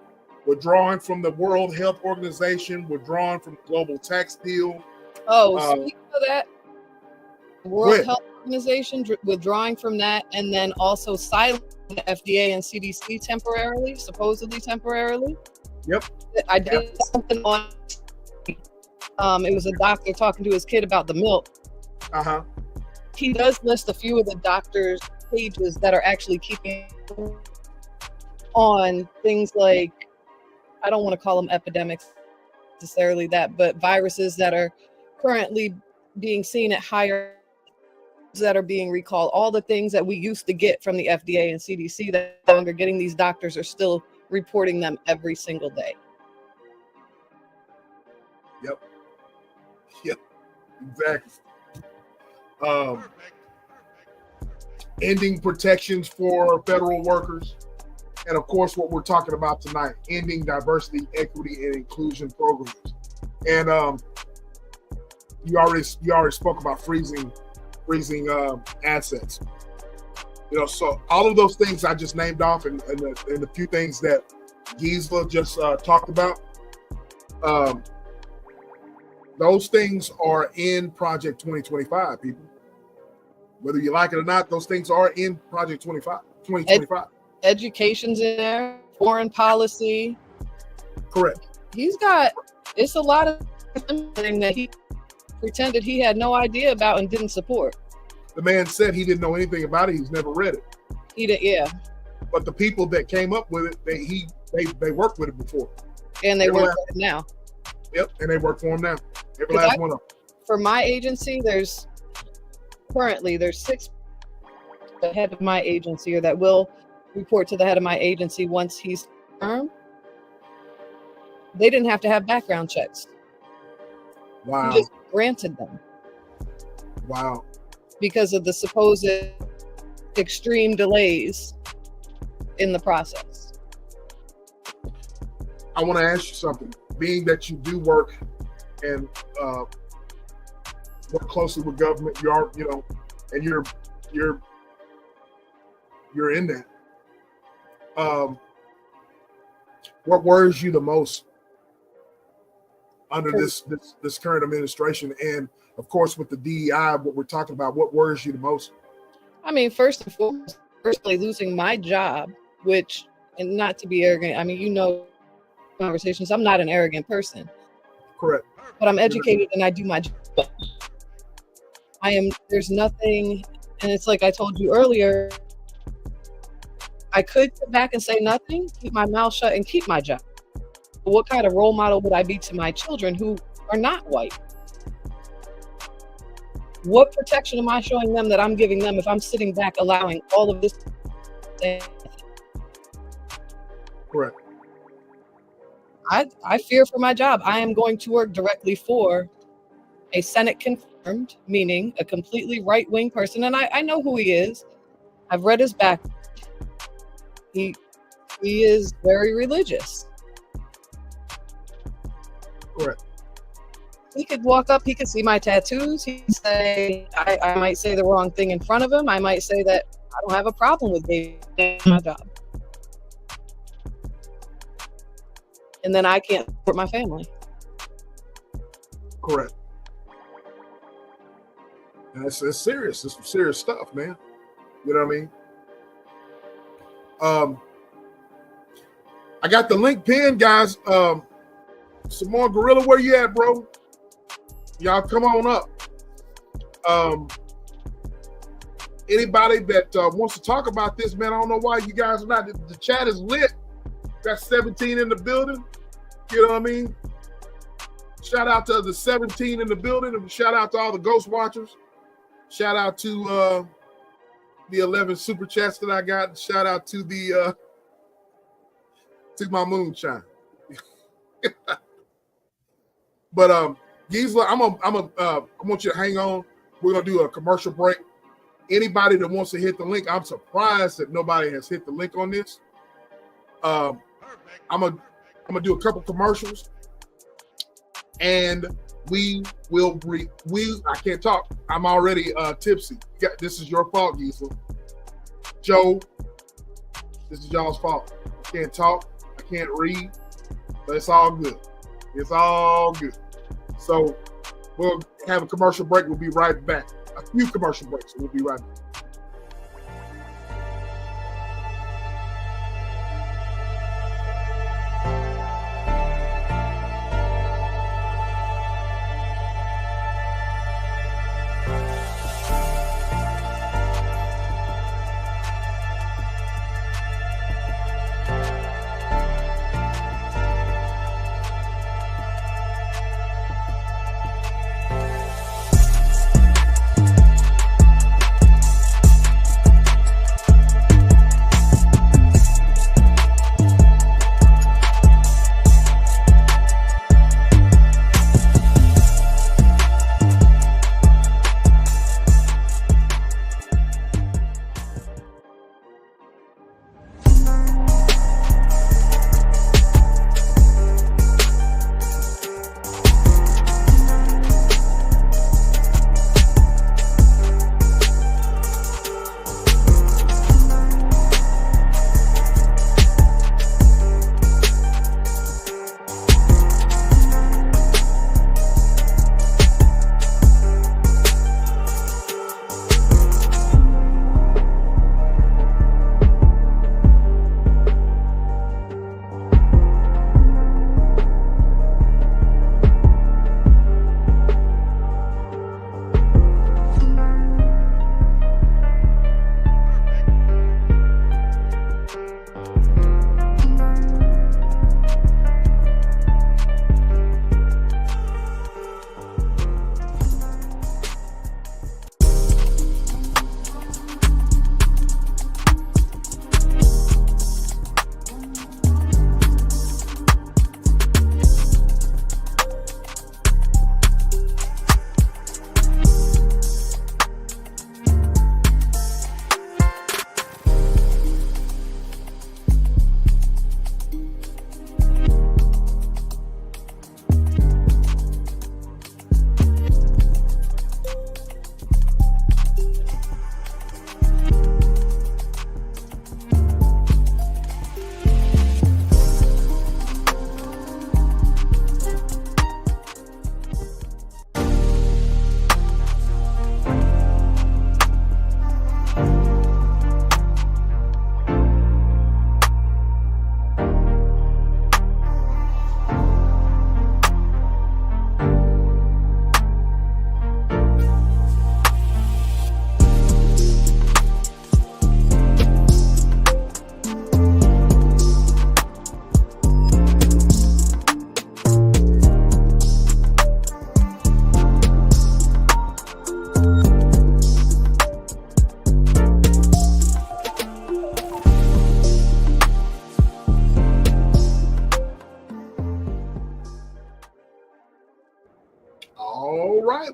withdrawing from the World Health Organization, withdrawing from the Global Tax Deal. Speaking of that, World Health Organization withdrawing from that, and then also silencing the FDA and CDC supposedly temporarily. Yep. I did something on. It was a doctor talking to his kid about the milk. Uh-huh. He does list a few of the doctor's pages that are actually keeping on things like, I don't want to call them epidemics necessarily but viruses that are currently being seen at higher, that are being recalled, all the things that we used to get from the FDA and CDC that no longer getting. These doctors are still reporting them every single day. Yep, exactly. Ending protections for federal workers, and of course, what we're talking about tonight: ending diversity, equity, and inclusion programs. And you already spoke about freezing assets. So all of those things I just named off, and the few things that Gisela just talked about. Those things are in Project 2025, people. Whether you like it or not, those things are in Project 2025. Education's in there, foreign policy. Correct. It's a lot of things that he pretended he had no idea about and didn't support. The man said he didn't know anything about it. He's never read it. He did, yeah. But the people that came up with it, they worked with it before. And they work with it now. Yep, and they work for him now. Every last one of them. For my agency, there's 6 the head of my agency, or that will report to the head of my agency once he's confirmed. They didn't have to have background checks. Wow. He just granted them. Wow. Because of the supposed extreme delays in the process. I want to ask you something. Being that you do work and work closely with government, and you're in that. What worries you the most under this current administration, and of course with the DEI, what we're talking about? What worries you the most? I mean, first and foremost, losing my job, which, and not to be arrogant, conversations. I'm not an arrogant person. Correct. But I'm educated and I do my job. There's nothing, and it's like I told you earlier, I could sit back and say nothing, keep my mouth shut and keep my job. But what kind of role model would I be to my children who are not white? What protection am I showing them that I'm giving them if I'm sitting back allowing all of this? Correct. I fear for my job. I am going to work directly for a Senate confirmed, meaning a completely right-wing person. And I know who he is. I've read his back. He is very religious. Correct. He could walk up, he could see my tattoos. He could say, I might say the wrong thing in front of him. I might say that I don't have a problem with being my job. And then I can't support my family. Correct. And it's serious. It's some serious stuff, man. You know what I mean? I got the link pinned, guys. Simone Gorilla, where you at, bro? Y'all come on up. Anybody that wants to talk about this, man, I don't know why you guys are not. The chat is lit. Got 17 in the building. You know what I mean? Shout out to the 17 in the building. And shout out to all the Ghost Watchers. Shout out to the 11 super chats that I got. Shout out to the to my moonshine. But Gisela, I want you to hang on. We're gonna do a commercial break. Anybody that wants to hit the link, I'm surprised that nobody has hit the link on this. I'm gonna do a couple commercials, and we will I can't talk. I'm already tipsy. This is your fault, Gisela. Joe, this is y'all's fault. I can't talk. I can't read, but it's all good. It's all good. So we'll have a commercial break. We'll be right back. A few commercial breaks. We'll be right back.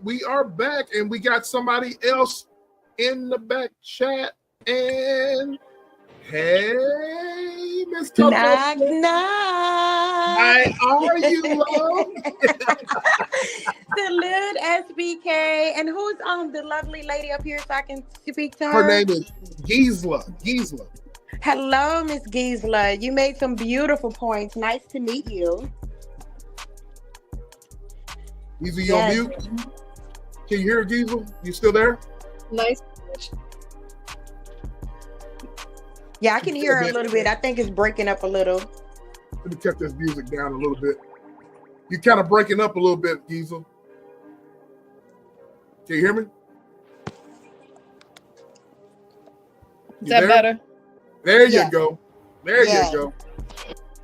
We are back, and we got somebody else in the back chat. And hey, Miss Coco. Knock, knock. How are you, love? Salute, SBK. And who's the lovely lady up here so I can speak to her? Her name is Gisela. Gisela. Hello, Miss Gisela. You made some beautiful points. Nice to meet you. Gisela, you on mute? Can you hear Gisela? You still there? Nice. Yeah, I can hear her a little bit. I think it's breaking up a little. Let me cut this music down a little bit. You're kind of breaking up a little bit, Gisela. Can you hear me? Is that better? There you Yes. go. There Yes. you go.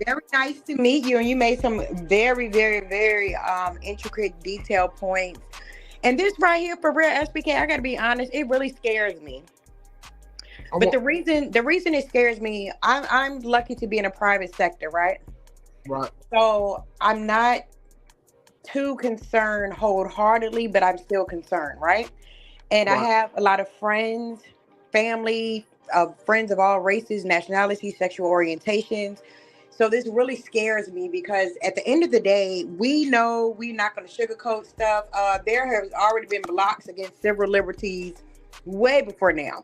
Very nice to meet you, and you made some very, very, very intricate, detailed points. And this right here, for real, SBK, I gotta be honest, it really scares me. But the reason it scares me, I'm lucky to be in a private sector, right? Right. So I'm not too concerned wholeheartedly, but I'm still concerned, right? And I Right. have a lot of friends, family, friends of all races, nationalities, sexual orientations. So this really scares me because at the end of the day, we know we're not going to sugarcoat stuff. There has already been blocks against civil liberties way before now.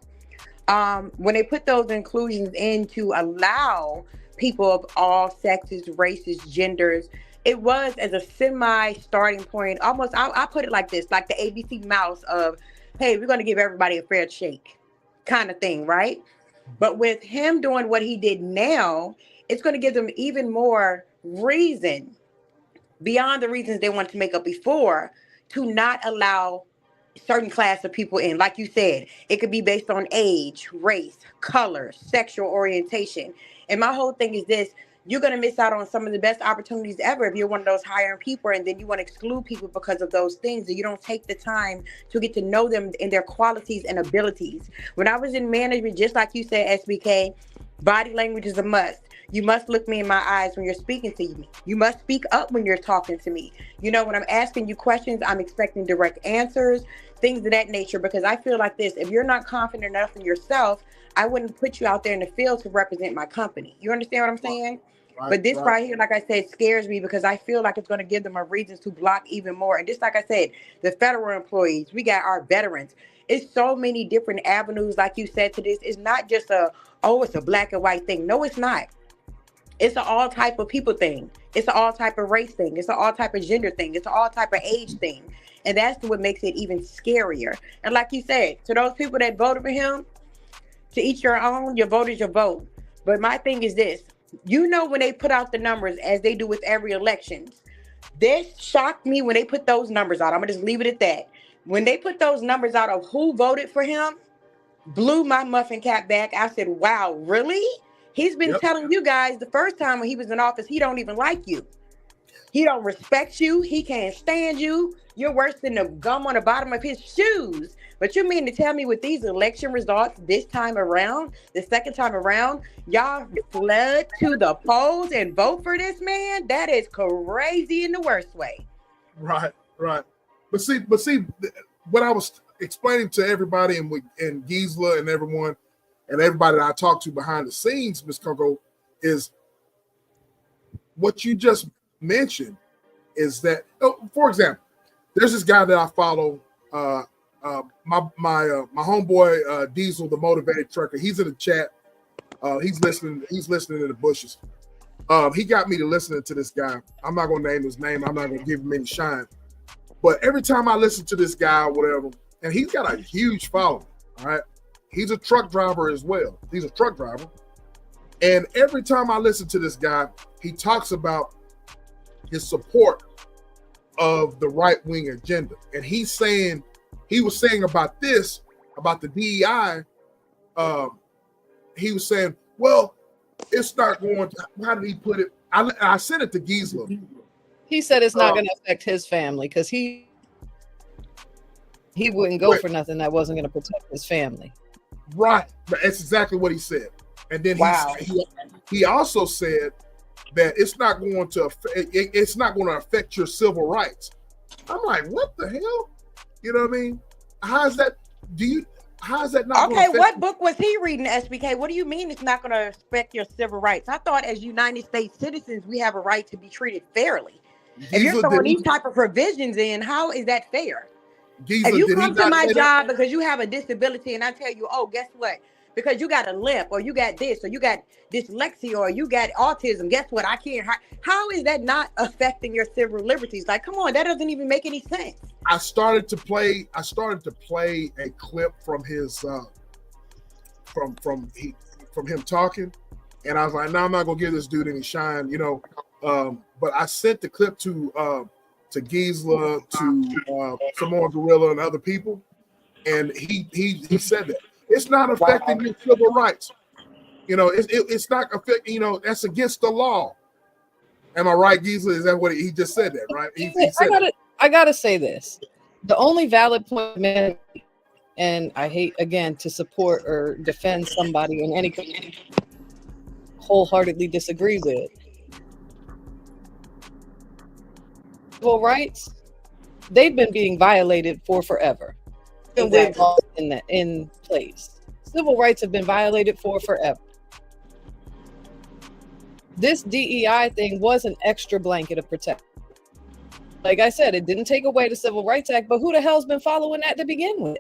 When they put those inclusions in to allow people of all sexes, races, genders, it was as a semi starting point. Almost, I put it like this, like the ABC mouse of, hey, we're going to give everybody a fair shake kind of thing, right? But with him doing what he did now, it's going to give them even more reason beyond the reasons they wanted to make up before to not allow certain class of people in. Like you said, it could be based on age, race, color, sexual orientation. And my whole thing is this: you're going to miss out on some of the best opportunities ever if you're one of those hiring people, and then you want to exclude people because of those things, and you don't take the time to get to know them and their qualities and abilities. When I was in management, just like you said, SBK, body language is a must. You must look me in my eyes when you're speaking to me. You must speak up when you're talking to me. You know, when I'm asking you questions, I'm expecting direct answers, things of that nature, because I feel like this: if you're not confident enough in yourself, I wouldn't put you out there in the field to represent my company. You understand what I'm saying? Right, But this right here, like I said, scares me because I feel like it's going to give them a reason to block even more. And just like I said, the federal employees, we got our veterans. It's so many different avenues, like you said, to this. It's not just it's a black and white thing. No, it's not. It's an all type of people thing. It's an all type of race thing. It's an all type of gender thing. It's an all type of age thing. And that's what makes it even scarier. And like you said, to those people that voted for him, to each your own, your vote is your vote. But my thing is this: you know, when they put out the numbers, as they do with every election, this shocked me when they put those numbers out. I'm gonna just leave it at that. When they put those numbers out of who voted for him, blew my muffin cap back. I said, wow, really? He's been telling you guys the first time when he was in office, he don't even like you. He don't respect you. He can't stand you. You're worse than the gum on the bottom of his shoes. But you mean to tell me with these election results this time around, the second time around, y'all flood to the polls and vote for this man? That is crazy in the worst way. Right. But see, what I was explaining to everybody and Gisela and everyone and everybody that I talked to behind the scenes, Ms. Coco, is what you just mentioned is that, for example, there's this guy that I follow, my homeboy Diesel, the motivated trucker. He's in the chat. He's listening in the bushes. He got me to listening to this guy. I'm not gonna name his name. I'm not gonna give him any shine. But every time I listen to this guy or whatever, and he's got a huge following, all right? He's a truck driver as well. He's a truck driver. And every time I listen to this guy, he talks about his support of the right-wing agenda. And he was saying about this, about the DEI, he was saying, well, it's not going to, how did he put it? I sent it to Gisela. He said it's not going to affect his family because he wouldn't go for nothing that wasn't going to protect his family. Right. That's exactly what he said. And then he also said that it's not going to affect your civil rights. I'm like, what the hell? You know what I mean? How is that not okay? What book was he reading, SBK? What do you mean it's not going to affect your civil rights? I thought as United States citizens we have a right to be treated fairly. If you're throwing these type of provisions in, how is that fair? If you come to my job because you have a disability and I tell you, oh, guess what? Because you got a limp or you got this or you got dyslexia or you got autism, guess what? I can't. How is that not affecting your civil liberties? Like, come on, that doesn't even make any sense. I started to play a clip from his from him talking, and I was like, no, I'm not gonna give this dude any shine, you know. But I sent the clip to Gisela, to Samoa Gorilla, and other people, and he said that It's not affecting your civil rights. You know, it's not affecting. You know, that's against the law. Am I right, Gisela? Is that what he just said? That right? He said I gotta say this. The only valid point, man, and I hate again to support or defend somebody in any wholeheartedly disagree with. Civil rights, they've been being violated for forever. Exactly. In place. Civil rights have been violated for forever. This DEI thing was an extra blanket of protection. Like I said, it didn't take away the Civil Rights Act, but who the hell's been following that to begin with?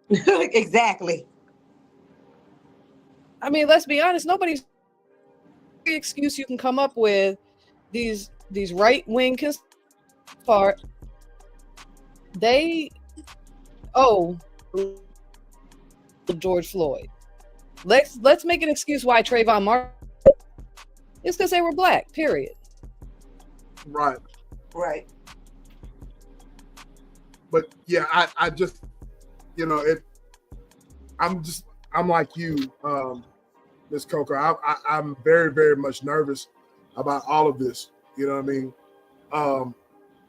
Exactly. I mean, let's be honest. Nobody's excuse you can come up with these right-wing part. They George Floyd. Let's make an excuse why Trayvon Martin. It's because they were black. Period. right. Right. But yeah, I just, you know, I'm like you, Ms. Coco. I'm very, very much nervous about all of this. You know what I mean?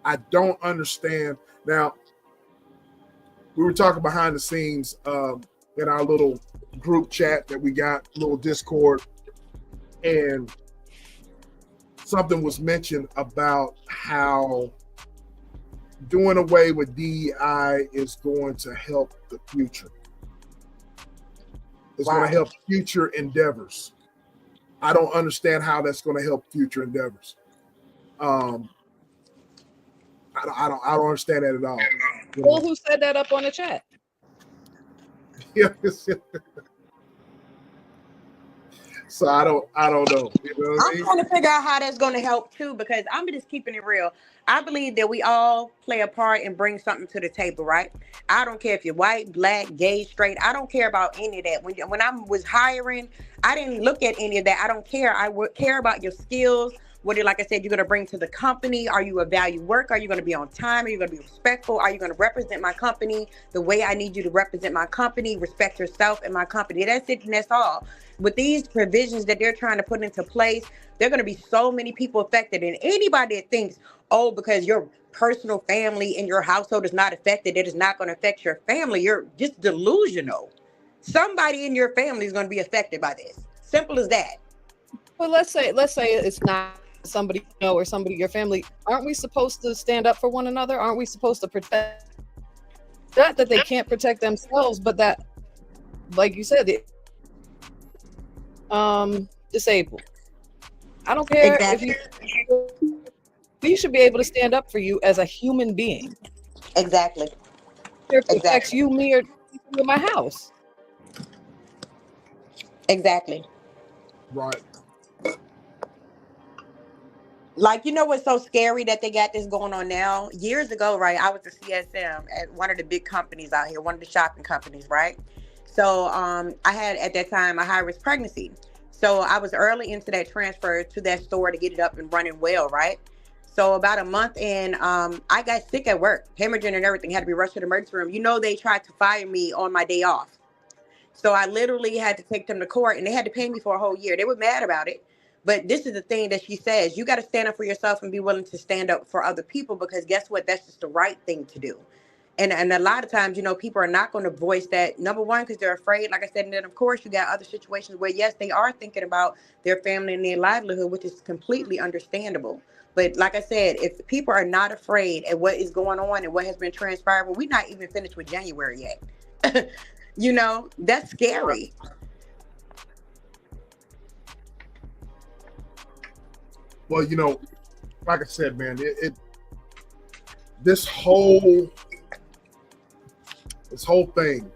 I don't understand. Now, we were talking behind the scenes in our little group chat that we got, little Discord, and something was mentioned about how doing away with DEI is going to help the future. It's going to help future endeavors. I don't understand how that's going to help future endeavors. I don't understand that at all. Well, who said that up on the chat? Yeah. So I don't know. You know what I mean? I'm trying to figure out how that's going to help too, because I'm just keeping it real. I believe that we all play a part and bring something to the table, right? I don't care if you're white, black, gay, straight. I don't care about any of that. When I was hiring, I didn't look at any of that. I don't care. I would care about your skills. What, like I said, you're going to bring to the company. Are you a value worker? Are you going to be on time? Are you going to be respectful? Are you going to represent my company the way I need you to represent my company? Respect yourself and my company. That's it, and that's all. With these provisions that they're trying to put into place, there are going to be so many people affected. And anybody that thinks, oh, because your personal family and your household is not affected, it is not going to affect your family, you're just delusional. Somebody in your family is going to be affected by this. Simple as that. Well, let's say it's not somebody you know or somebody your family. Aren't we supposed to stand up for one another? Aren't we supposed to protect? Not that they can't protect themselves, but that, like you said, disabled. I don't care Exactly. if you should be able to stand up for you as a human being. Exactly. If it affects you, me, or in my house. Exactly. Right. Like, you know what's so scary that they got this going on now? Years ago, right, I was a CSM at one of the big companies out here, one of the shopping companies, right? So I had, at that time, a high-risk pregnancy. So I was early into that transfer to that store to get it up and running well, right? So about a month in, I got sick at work, hemorrhaging and everything, had to be rushed to the emergency room. You know, they tried to fire me on my day off. So I literally had to take them to court, and they had to pay me for a whole year. They were mad about it. But this is the thing that she says, you got to stand up for yourself and be willing to stand up for other people, because guess what? That's just the right thing to do. And a lot of times, you know, people are not going to voice that, number one, because they're afraid, like I said. And then, of course, you got other situations where, yes, they are thinking about their family and their livelihood, which is completely understandable. But like I said, if people are not afraid at what is going on and what has been transpired, well, we're not even finished with January yet. You know, that's scary. Well, you know, like I said, man, this whole thing.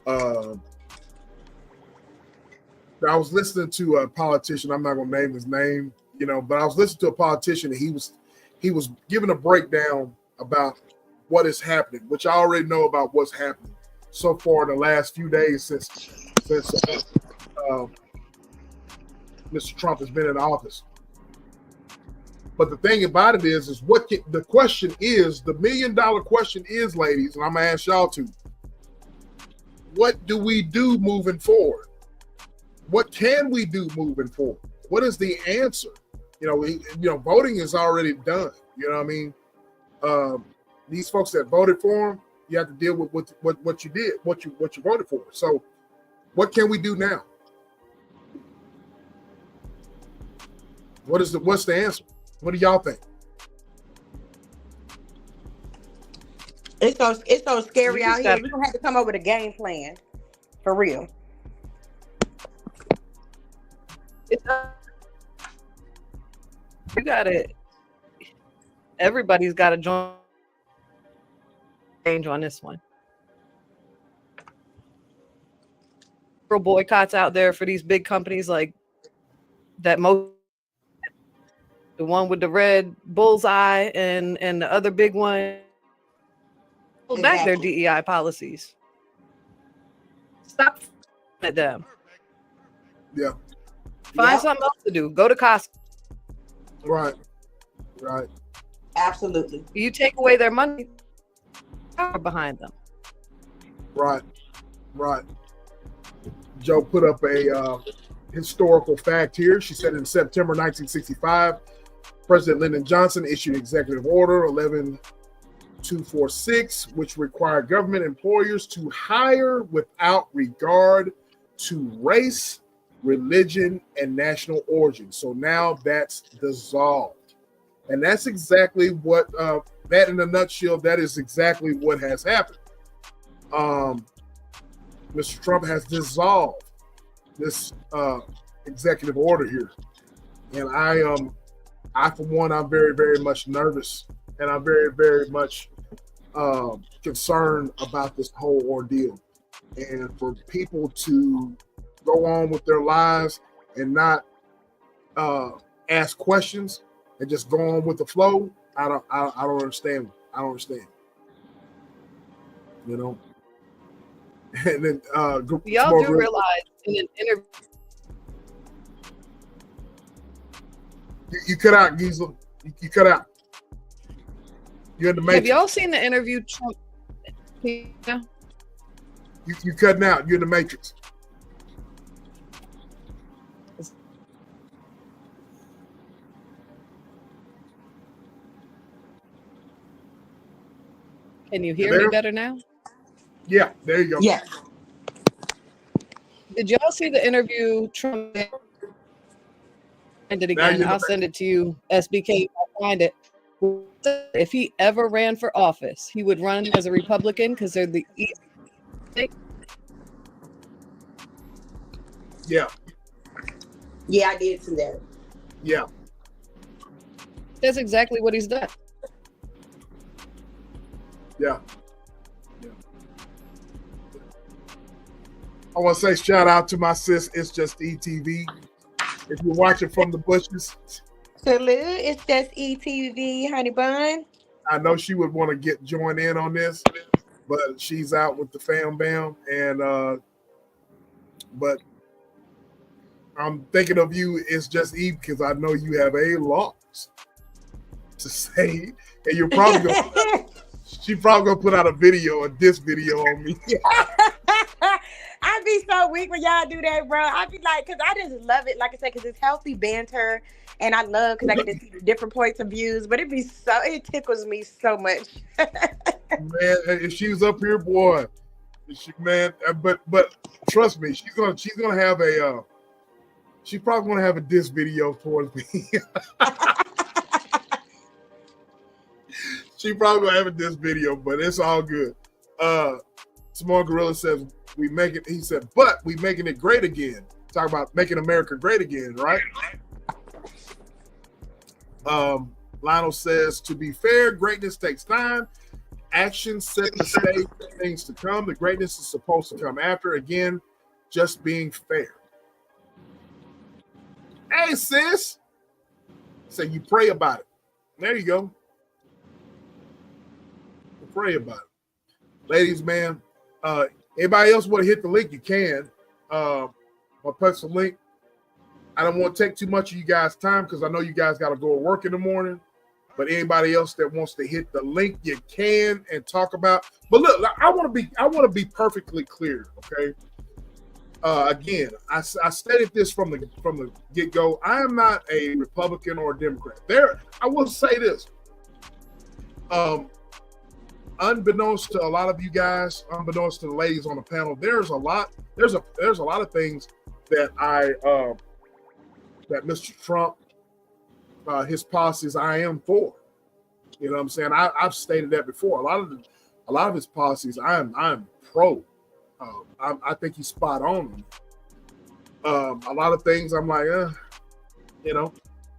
I was listening to a politician. I'm not going to name his name, you know, but I was listening to a politician, and he was giving a breakdown about what is happening, which I already know about what's happening so far in the last few days since Mr. Trump has been in office. But the thing about it is the question is, the $1 million question is, ladies, and I'm gonna ask y'all to, what do we do moving forward? What can we do moving forward? What is the answer? Voting is already done. You know what I mean? These folks that voted for him, you have to deal with what you did, what you voted for. So, what can we do now? What's the answer? What do y'all think? It's so scary out here. We're gonna have to come up with a game plan. For real. Everybody's got to join change on this one. Boycotts out there for these big companies like that. The one with the red bullseye and the other big one pull back their DEI policies. Stop at them. Yeah. Find something else to do. Go to Costco. Right. Absolutely. You take away their money, power behind them. Right. Joe put up a historical fact here. She said in September 1965, President Lyndon Johnson issued Executive Order 11246, which required government employers to hire without regard to race, religion, and national origin. So now that's dissolved. And that's exactly what, that in a nutshell, that is exactly what has happened. Mr. Trump has dissolved this executive order here. And I for one, I'm very, very much nervous. And I'm very, very much concerned about this whole ordeal. And for people to go on with their lives and not ask questions and just go on with the flow, I don't understand. I don't understand. You know. And then y'all do realize in an interview. You cut out, Giesel. You cut out. You're in the matrix. Have y'all seen the interview Trump? Yeah. You cutting out. You're in the matrix. Can you hear me better now? Yeah, there you go. Yeah. Did y'all see the interview Trump? And it again. I'll send it to you, SBK. I'll find it. If he ever ran for office, he would run as a Republican because they're the easy thing. Yeah. Yeah, I did see that. Yeah. That's exactly what he's done. Yeah. I want to say shout out to my sis. It's just ETV. If you're watching from the bushes. Salute. It's just ETV, honey bun. I know she would want to join in on this, but she's out with the fam bam. And but I'm thinking of you. It's just Eve because I know you have a lot to say, and you're probably gonna. She's probably gonna put out a diss video on me. I'd be so weak when y'all do that, bro. I'd be like, because I just love it, like I said, because it's healthy banter, and I love because I get to see different points of views. But it tickles me so much. Man, if she was up here, boy, but trust me, she's gonna have she's probably gonna have a diss video towards me. She probably gonna have a diss video, but it's all good. Small Gorilla says he said, but we making it great again. Talk about making America great again, right? Lionel says, to be fair, greatness takes time. Action set the stage for things to come. The greatness is supposed to come after. Again, just being fair. Hey, sis. So you pray about it. There you go. Pray about it. Ladies, man, anybody else want to hit the link, you can. I'll post the link. I don't want to take too much of you guys' time because I know you guys got to go to work in the morning. But anybody else that wants to hit the link, you can and talk about. But look, I want to be perfectly clear, okay? Again, I stated this from the get-go. I am not a Republican or a Democrat. I will say this. Unbeknownst to a lot of you guys, unbeknownst to the ladies on the panel, there's a lot of things that that Mr. Trump, his policies, I am for. You know what I'm saying? I've stated that before. A lot of his policies, I'm pro. I think he's spot on. A lot of things I'm like, you know,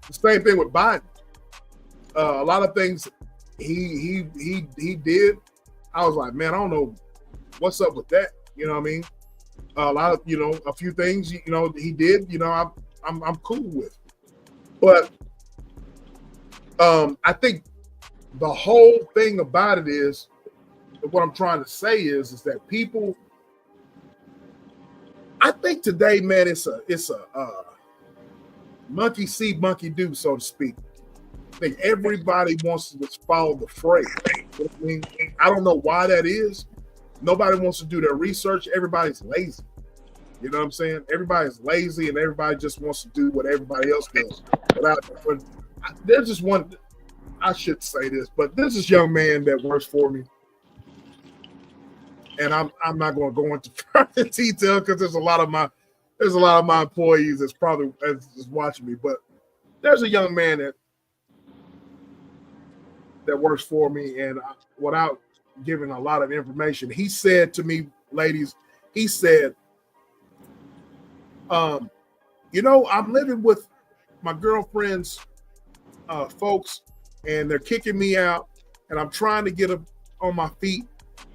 the same thing with Biden. A lot of things he did. I was like, man, I don't know what's up with that. You know what I mean? A lot of, you know, a few things, you know, he did, you know, I'm cool with. But I think the whole thing about it is, what I'm trying to say is that people, I think today, man, it's a monkey see, monkey do, so to speak. I think everybody wants to just follow the fray. You know what I mean? I don't know why that is. Nobody wants to do their research. Everybody's lazy. You know what I'm saying? Everybody's lazy and everybody just wants to do what everybody else does. But there's just one, I should say this, but there's this young man that works for me. And I'm not going to go into further detail because there's a lot of my employees that's probably is watching me. But there's a young man that works for me, and without giving a lot of information, he said to me, ladies, he said, you know, I'm living with my girlfriend's folks, and they're kicking me out, and I'm trying to get them on my feet.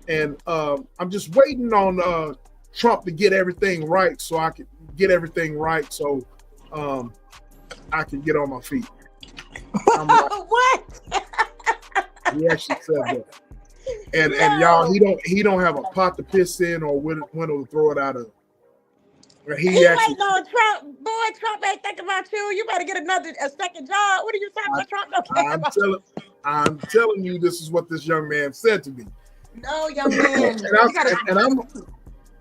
And I'm just waiting on Trump to get everything right so I can get everything right so I can get on my feet. I'm like, What? He actually said that. And y'all, he don't have a pot to piss in or window to throw it out of. He ain't no Trump. Boy, Trump ain't thinking about you. You better get a second job. What are you talking about? Trump don't care about you. I'm telling you, this is what this young man said to me. No, young man.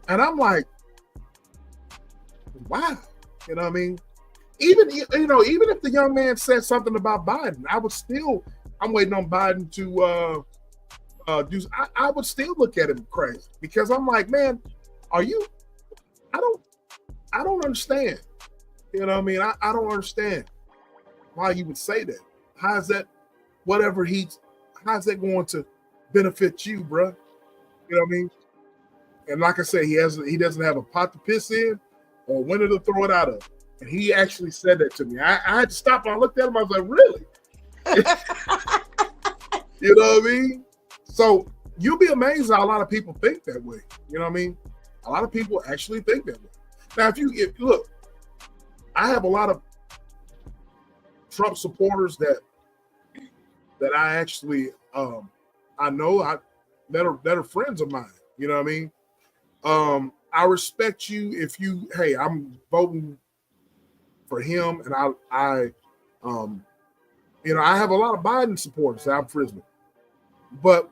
And I'm like, wow. You know what I mean? Even if the young man said something about Biden, I'm waiting on Biden to do. I would still look at him crazy because I'm like, man, I don't understand. You know what I mean? I don't understand why you would say that. How's that going to benefit you, bro? You know what I mean? And like I said, he doesn't have a pot to piss in or window to throw it out of. And he actually said that to me. I had to stop and I looked at him. I was like, really? You know what I mean? So you'll be amazed how a lot of people think that way. You know what I mean? A lot of people actually think that way. Now, if look, I have a lot of Trump supporters that I actually I know that are friends of mine. You know what I mean? I respect you if I'm voting for him, and I have a lot of Biden supporters that I'm friends with. But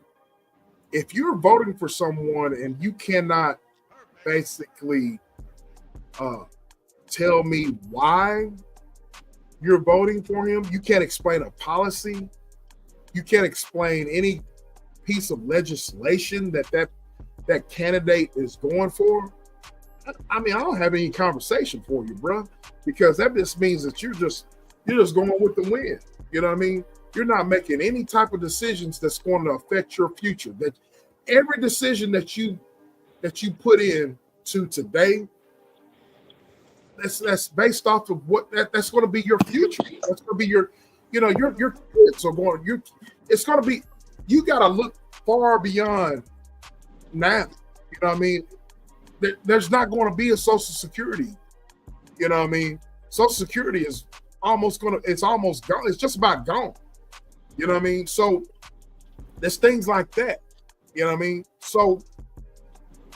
if you're voting for someone and you cannot basically tell me why you're voting for him, you can't explain a policy, you can't explain any piece of legislation that candidate is going for, I mean, I don't have any conversation for you, bro, because that just means that you're just going with the wind. You know what I mean? You're not making any type of decisions that's going to affect your future. That every decision that you put in to today, that's based off of that's going to be your future. That's going to be your kids are going. It's going to be. You got to look far beyond now. You know what I mean? There's not going to be a Social Security. You know what I mean? Social Security is almost gone. It's just about gone. You know what I mean? So there's things like that. You know what I mean? So,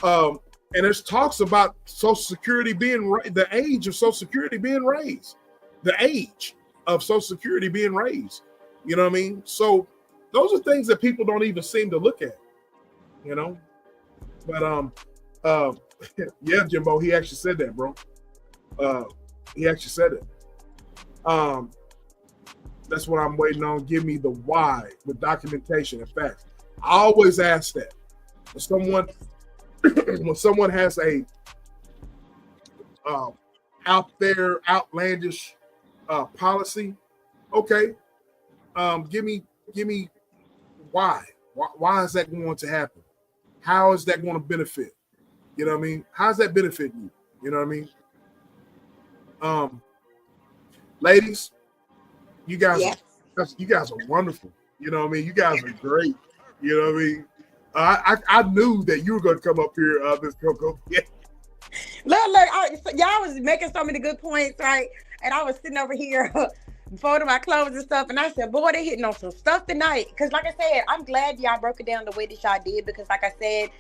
and there's talks about Social Security the age of Social Security being raised. The age of Social Security being raised. You know what I mean? So those are things that people don't even seem to look at, you know. But yeah, Jimbo, he actually said that, bro. He actually said it. That's what I'm waiting on. Give me the why with documentation and facts. I always ask that. When someone has a out there outlandish policy, okay, give me why. Why is that going to happen? How is that going to benefit? You know what I mean? How's that benefit you? You know what I mean? Ladies, you guys are wonderful. You know what I mean? You guys are great. You know what I mean? I knew that you were going to come up here, Miss Coco. Yeah. Look, y'all was making so many good points, right? And I was sitting over here folding my clothes and stuff, and I said, boy, they hitting on some stuff tonight. Because like I said, I'm glad y'all broke it down the way that y'all did, because like I said,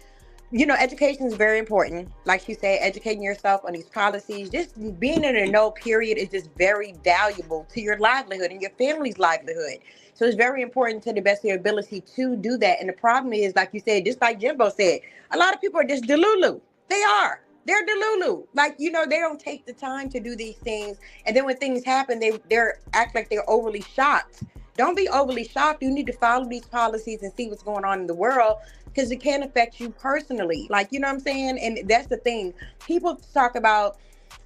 you know, education is very important. Like she said, educating yourself on these policies, just being in a know period is just very valuable to your livelihood and your family's livelihood. So it's very important to the best of your ability to do that. And the problem is, like you said, just like Jimbo said, a lot of people are just delulu. They are. They're delulu. Like, you know, they don't take the time to do these things. And then when things happen, they're act like they're overly shocked. Don't be overly shocked. You need to follow these policies and see what's going on in the world, because it can affect you personally. Like, you know what I'm saying? And that's the thing. People talk about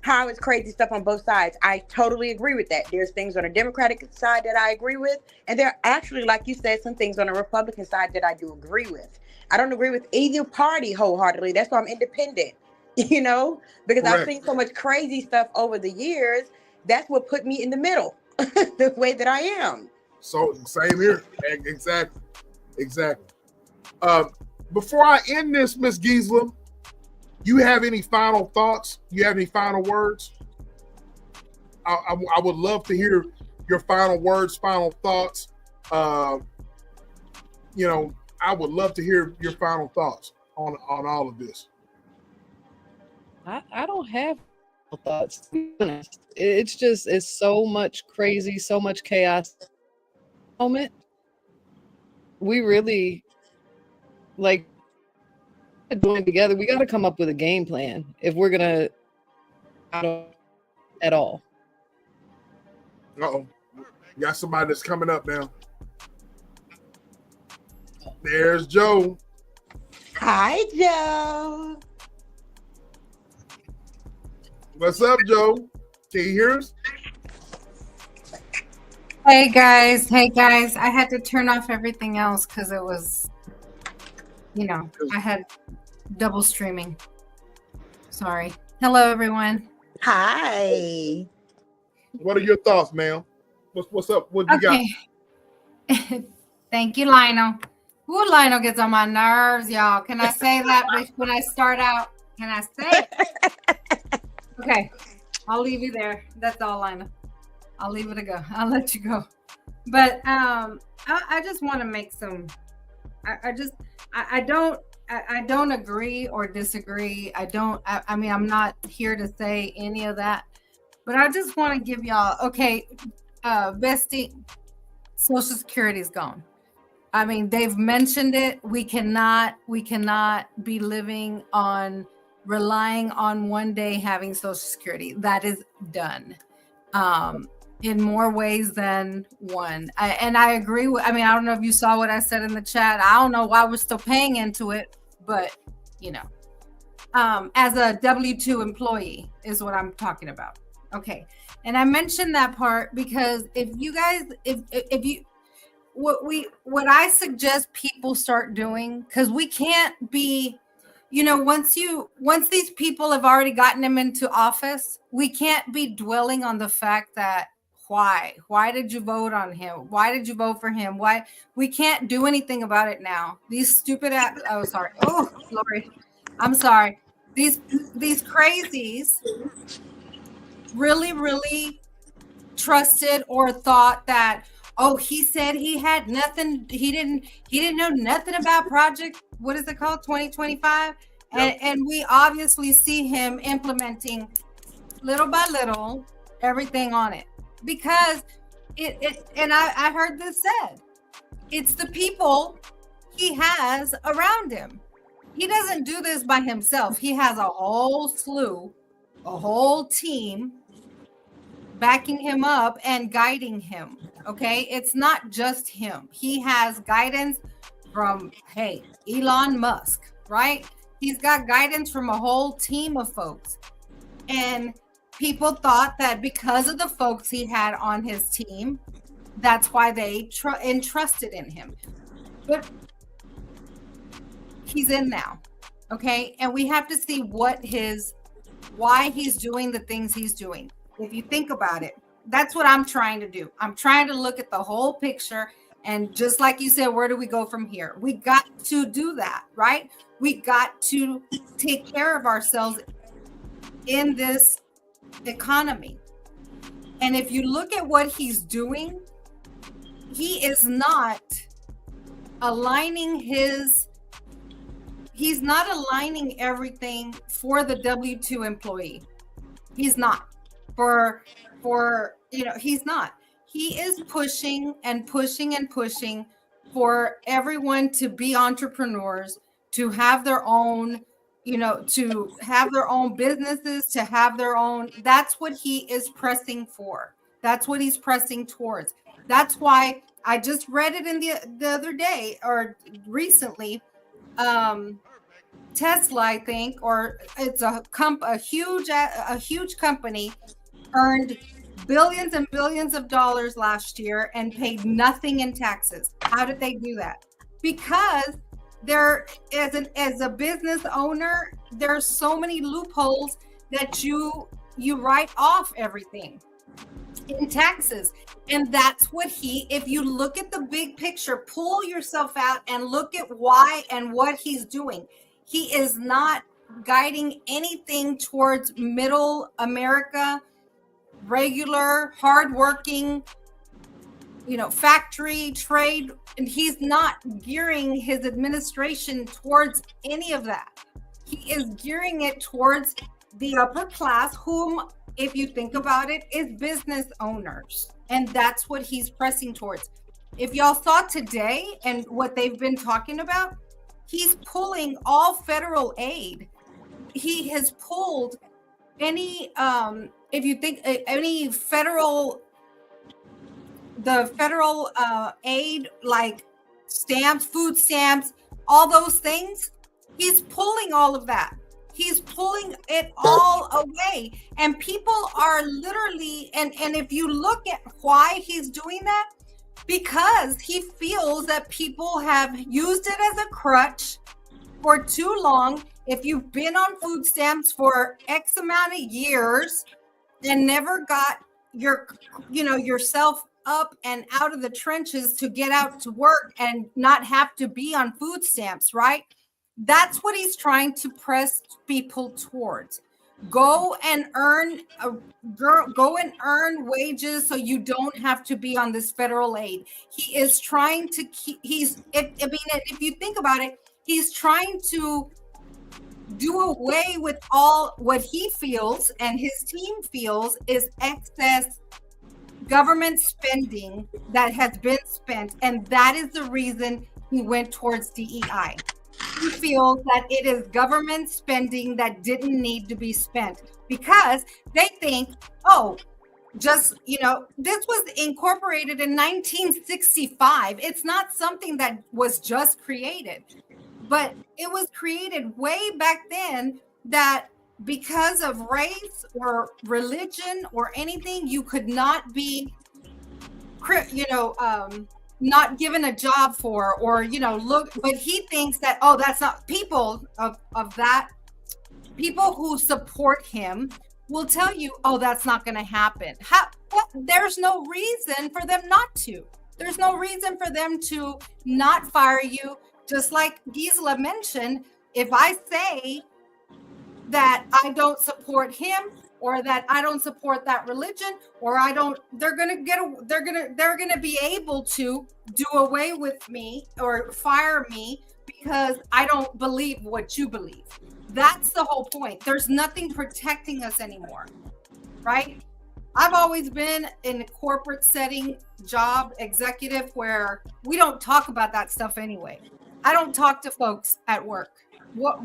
how it's crazy stuff on both sides. I totally agree with that. There's things on the Democratic side that I agree with. And there are actually, like you said, some things on the Republican side that I do agree with. I don't agree with either party wholeheartedly. That's why I'm independent, you know, because Correct. I've seen so much crazy stuff over the years. That's what put me in the middle, the way that I am. So same here. Exactly. Before I end this, Miss Gisela, you have any final thoughts? You have any final words? I would love to hear your final words, final thoughts. You know, I would love to hear your final thoughts on all of this. I don't have thoughts, to be honest. It's so much crazy, so much chaos. Moment, we really doing together. We got to come up with a game plan if we're gonna at all. Uh-oh. You got somebody that's coming up now. There's Joe. Hi, Joe. What's up, Joe? Can you hear us? Hey guys. I had to turn off everything else because it was, you know, I had double streaming. Sorry. Hello, everyone. Hi. What are your thoughts, ma'am? What's up? What you got? Thank you, Lionel. Ooh, Lionel gets on my nerves, y'all. Can I say that when I start out? Can I say it? Okay. I'll leave you there. That's all, Lionel. I'll leave it a go. I'll let you go. But I just want to make some. I don't agree or disagree. I mean, I'm not here to say any of that. But I just want to give y'all. Okay, Bestie, Social Security is gone. I mean, they've mentioned it. We cannot be relying on one day having Social Security. That is done. In more ways than one. I agree with, I mean, I don't know if you saw what I said in the chat. I don't know why we're still paying into it, but you know, as a W-2 employee is what I'm talking about. Okay. And I mentioned that part because if you guys, if you, what I suggest people start doing, because we can't be, you know, once these people have already gotten him into office, we can't be dwelling on the fact that why did you vote on him? Why did you vote for him? Why? We can't do anything about it now. These stupid sorry. Oh, Lori. I'm sorry. These crazies really trusted or thought that, oh, he said he had nothing, he didn't know nothing about project, what is it called, 2025? Yep. And we obviously see him implementing little by little everything on it. Because and I heard this said. It's the people he has around him. He doesn't do this by himself. He has a whole slew, a whole team backing him up and guiding him. Okay. It's not just him. He has guidance from, hey, Elon Musk, right? He's got guidance from a whole team of folks. And people thought that because of the folks he had on his team, that's why they entrusted in him. But he's in now. Okay. And we have to see why he's doing the things he's doing. If you think about it, that's what I'm trying to do. I'm trying to look at the whole picture. And just like you said, where do we go from here? We got to do that, right? We got to take care of ourselves in this economy. And if you look at what he's doing, he is not aligning he's not aligning everything for the W-2 employee. He's not. He's not. He is pushing and pushing and pushing for everyone to be entrepreneurs, to have their own, to have their own businesses, to have their own. That's what he is pressing for. That's what he's pressing towards. That's why I just read it in the other day or recently. Tesla, I think, or it's a huge company, earned billions and billions of dollars last year and paid nothing in taxes. How did they do that? Because there, as a business owner, there's so many loopholes that you write off everything in taxes. And that's what if you look at the big picture, pull yourself out and look at why and what he's doing. He is not guiding anything towards middle America, regular, hardworking, factory trade. And he's not gearing his administration towards any of that. He is gearing it towards the upper class, whom, if you think about it, is business owners. And that's what he's pressing towards. If y'all saw today and what they've been talking about, he's pulling all federal aid. He has pulled any, if you think any federal aid, like stamps, food stamps, all those things, he's pulling all of that. He's pulling it all away. And people are literally, and if you look at why he's doing that, because he feels that people have used it as a crutch for too long. If you've been on food stamps for X amount of years and never got yourself up and out of the trenches to get out to work and not have to be on food stamps, right? That's what he's trying to press people towards. Go and earn wages so you don't have to be on this federal aid. He is trying to keep, if you think about it, he's trying to do away with all what he feels and his team feels is excess government spending that has been spent. And that is the reason he went towards DEI. He feels that it is government spending that didn't need to be spent because they think, this was incorporated in 1965. It's not something that was just created, but it was created way back then that because of race or religion or anything, you could not be, not given a job for, or, but he thinks that, that's not people of that. People who support him will tell you, that's not going to happen. There's no reason for them not to. There's no reason for them to not fire you. Just like Gisela mentioned, if I say that I don't support him, or that I don't support that religion, or they're going to be able to do away with me or fire me because I don't believe what you believe. That's the whole point. There's nothing protecting us anymore, right? I've always been in a corporate setting, job executive, where we don't talk about that stuff anyway. I don't talk to folks at work. What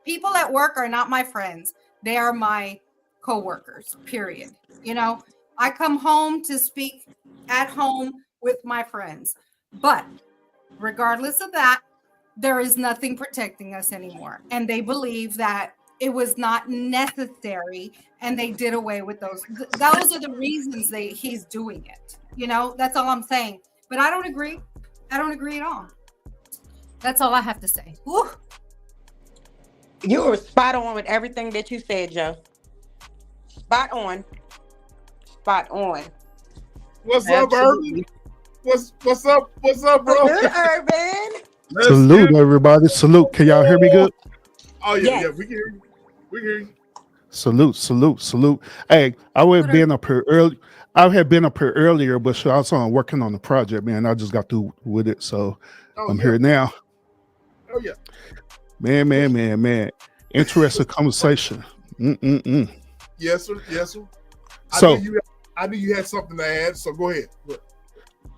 people at work are not my friends. They are my coworkers, period. You know, I come home to speak at home with my friends. But regardless of that, there is nothing protecting us anymore. And they believe that it was not necessary and they did away with those. Those are the reasons he's doing it. You know, that's all I'm saying. But I don't agree. I don't agree at all. That's all I have to say. Woo. You were spot on with everything that you said, Joe. Spot on. Spot on. What's up, Urban? What's up? What's up, bro? Good, Urban. Salute, everybody. Salute. Can y'all hear me good? Oh yeah, Yes. yeah, we can hear you. We can hear you. Salute. Hey, I would have been up here early. I had been up here earlier, but I was on working on the project, man. I just got through with it, so I'm here now. Oh yeah. Man. Interesting conversation. Yes, sir. Yes, sir. So I knew you had something to add, so go ahead.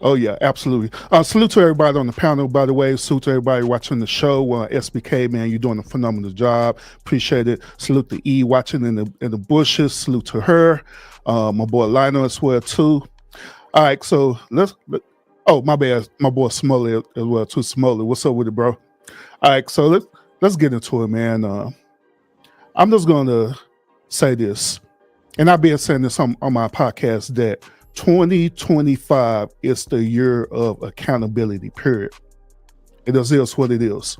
oh yeah, absolutely. Salute to everybody on the panel, by the way. Salute to everybody watching the show. SBK, man, you're doing a phenomenal job. Appreciate it. Salute to E watching in the bushes. Salute to her. My boy Lionel as well too. All right, so oh my bad, my boy Smoley as well too. Smoley, what's up with it, bro? All right, so let's get into it, man. I'm just gonna say this, and I've been saying this on my podcast that 2025 is the year of accountability, period. It is what it is.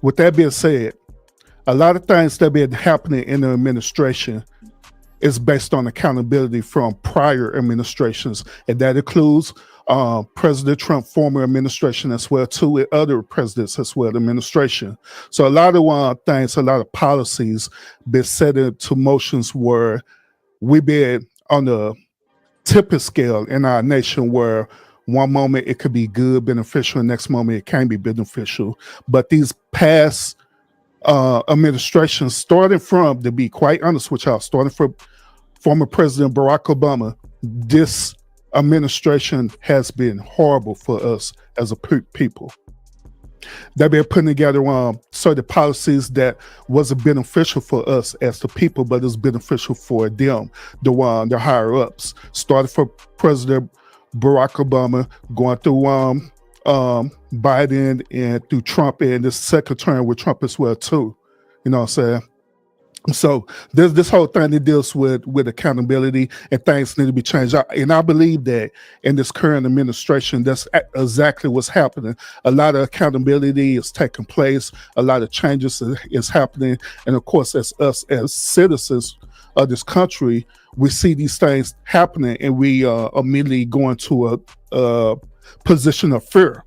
With that being said, a lot of things that have been happening in the administration is based on accountability from prior administrations, and that includes President Trump, former administration as well too, and other presidents as well, administration. So a lot of things, a lot of policies been set into motions where we've been on the tipping scale in our nation where one moment it could be good, beneficial, and next moment it can be beneficial. But these past administrations, starting from, to be quite honest with y'all, starting from former President Barack Obama, this administration has been horrible for us as a people. They've been putting together certain policies that wasn't beneficial for us as the people, but it's beneficial for them, the higher ups. Started from President Barack Obama, going through Biden and through Trump, and this second term with Trump as well too. You know what I'm saying? So there's this whole thing that deals with accountability, and things need to be changed. And I believe that in this current administration, that's exactly what's happening. A lot of accountability is taking place. A lot of changes is happening. And of course, as us as citizens of this country, we see these things happening, and we immediately go into a position of fear,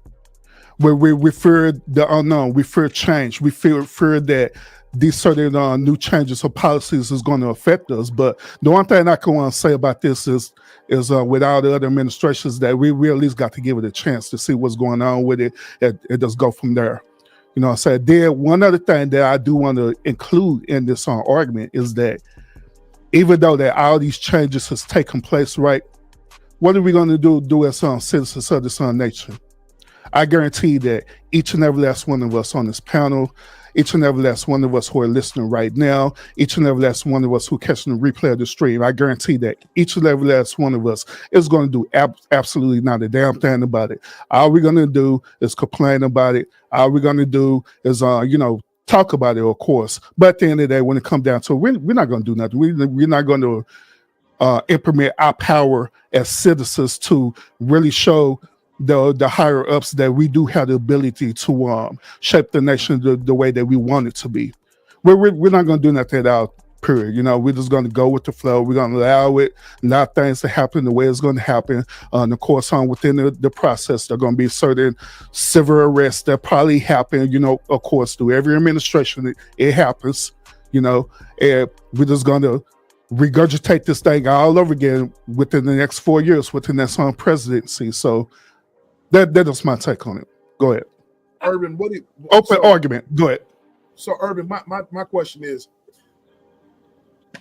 where we fear the unknown, we fear change, we fear that these certain new changes or policies is going to affect us. But the one thing I can want to say about this is with all the other administrations, that we at least got to give it a chance to see what's going on with it, and just go from there. You know what I'm saying? Then one other thing that I do want to include in this argument is that even though that all these changes has taken place, right, what are we going to do as citizens of this nation? I guarantee that each and every last one of us on this panel, each and every last one of us who are listening right now, each and every last one of us who are catching the replay of the stream, I guarantee that each and every last one of us is going to do absolutely not a damn thing about it. All we're going to do is complain about it. All we're going to do is, talk about it, of course. But at the end of the day, when it comes down to it, we're not going to do nothing. We're not going to implement our power as citizens to really show the higher ups that we do have the ability to shape the nation the way that we want it to be. We're not going to do nothing out, period. You know, we're just going to go with the flow. We're going to allow things to happen the way it's going to happen. And of course, within the process, there are going to be certain civil arrests that probably happen, of course, through every administration. It happens, and we're just going to regurgitate this thing all over again within the next 4 years, within that presidency. So that is my take on it. Go ahead. Urban, argument. Go ahead. So Urban, my question is,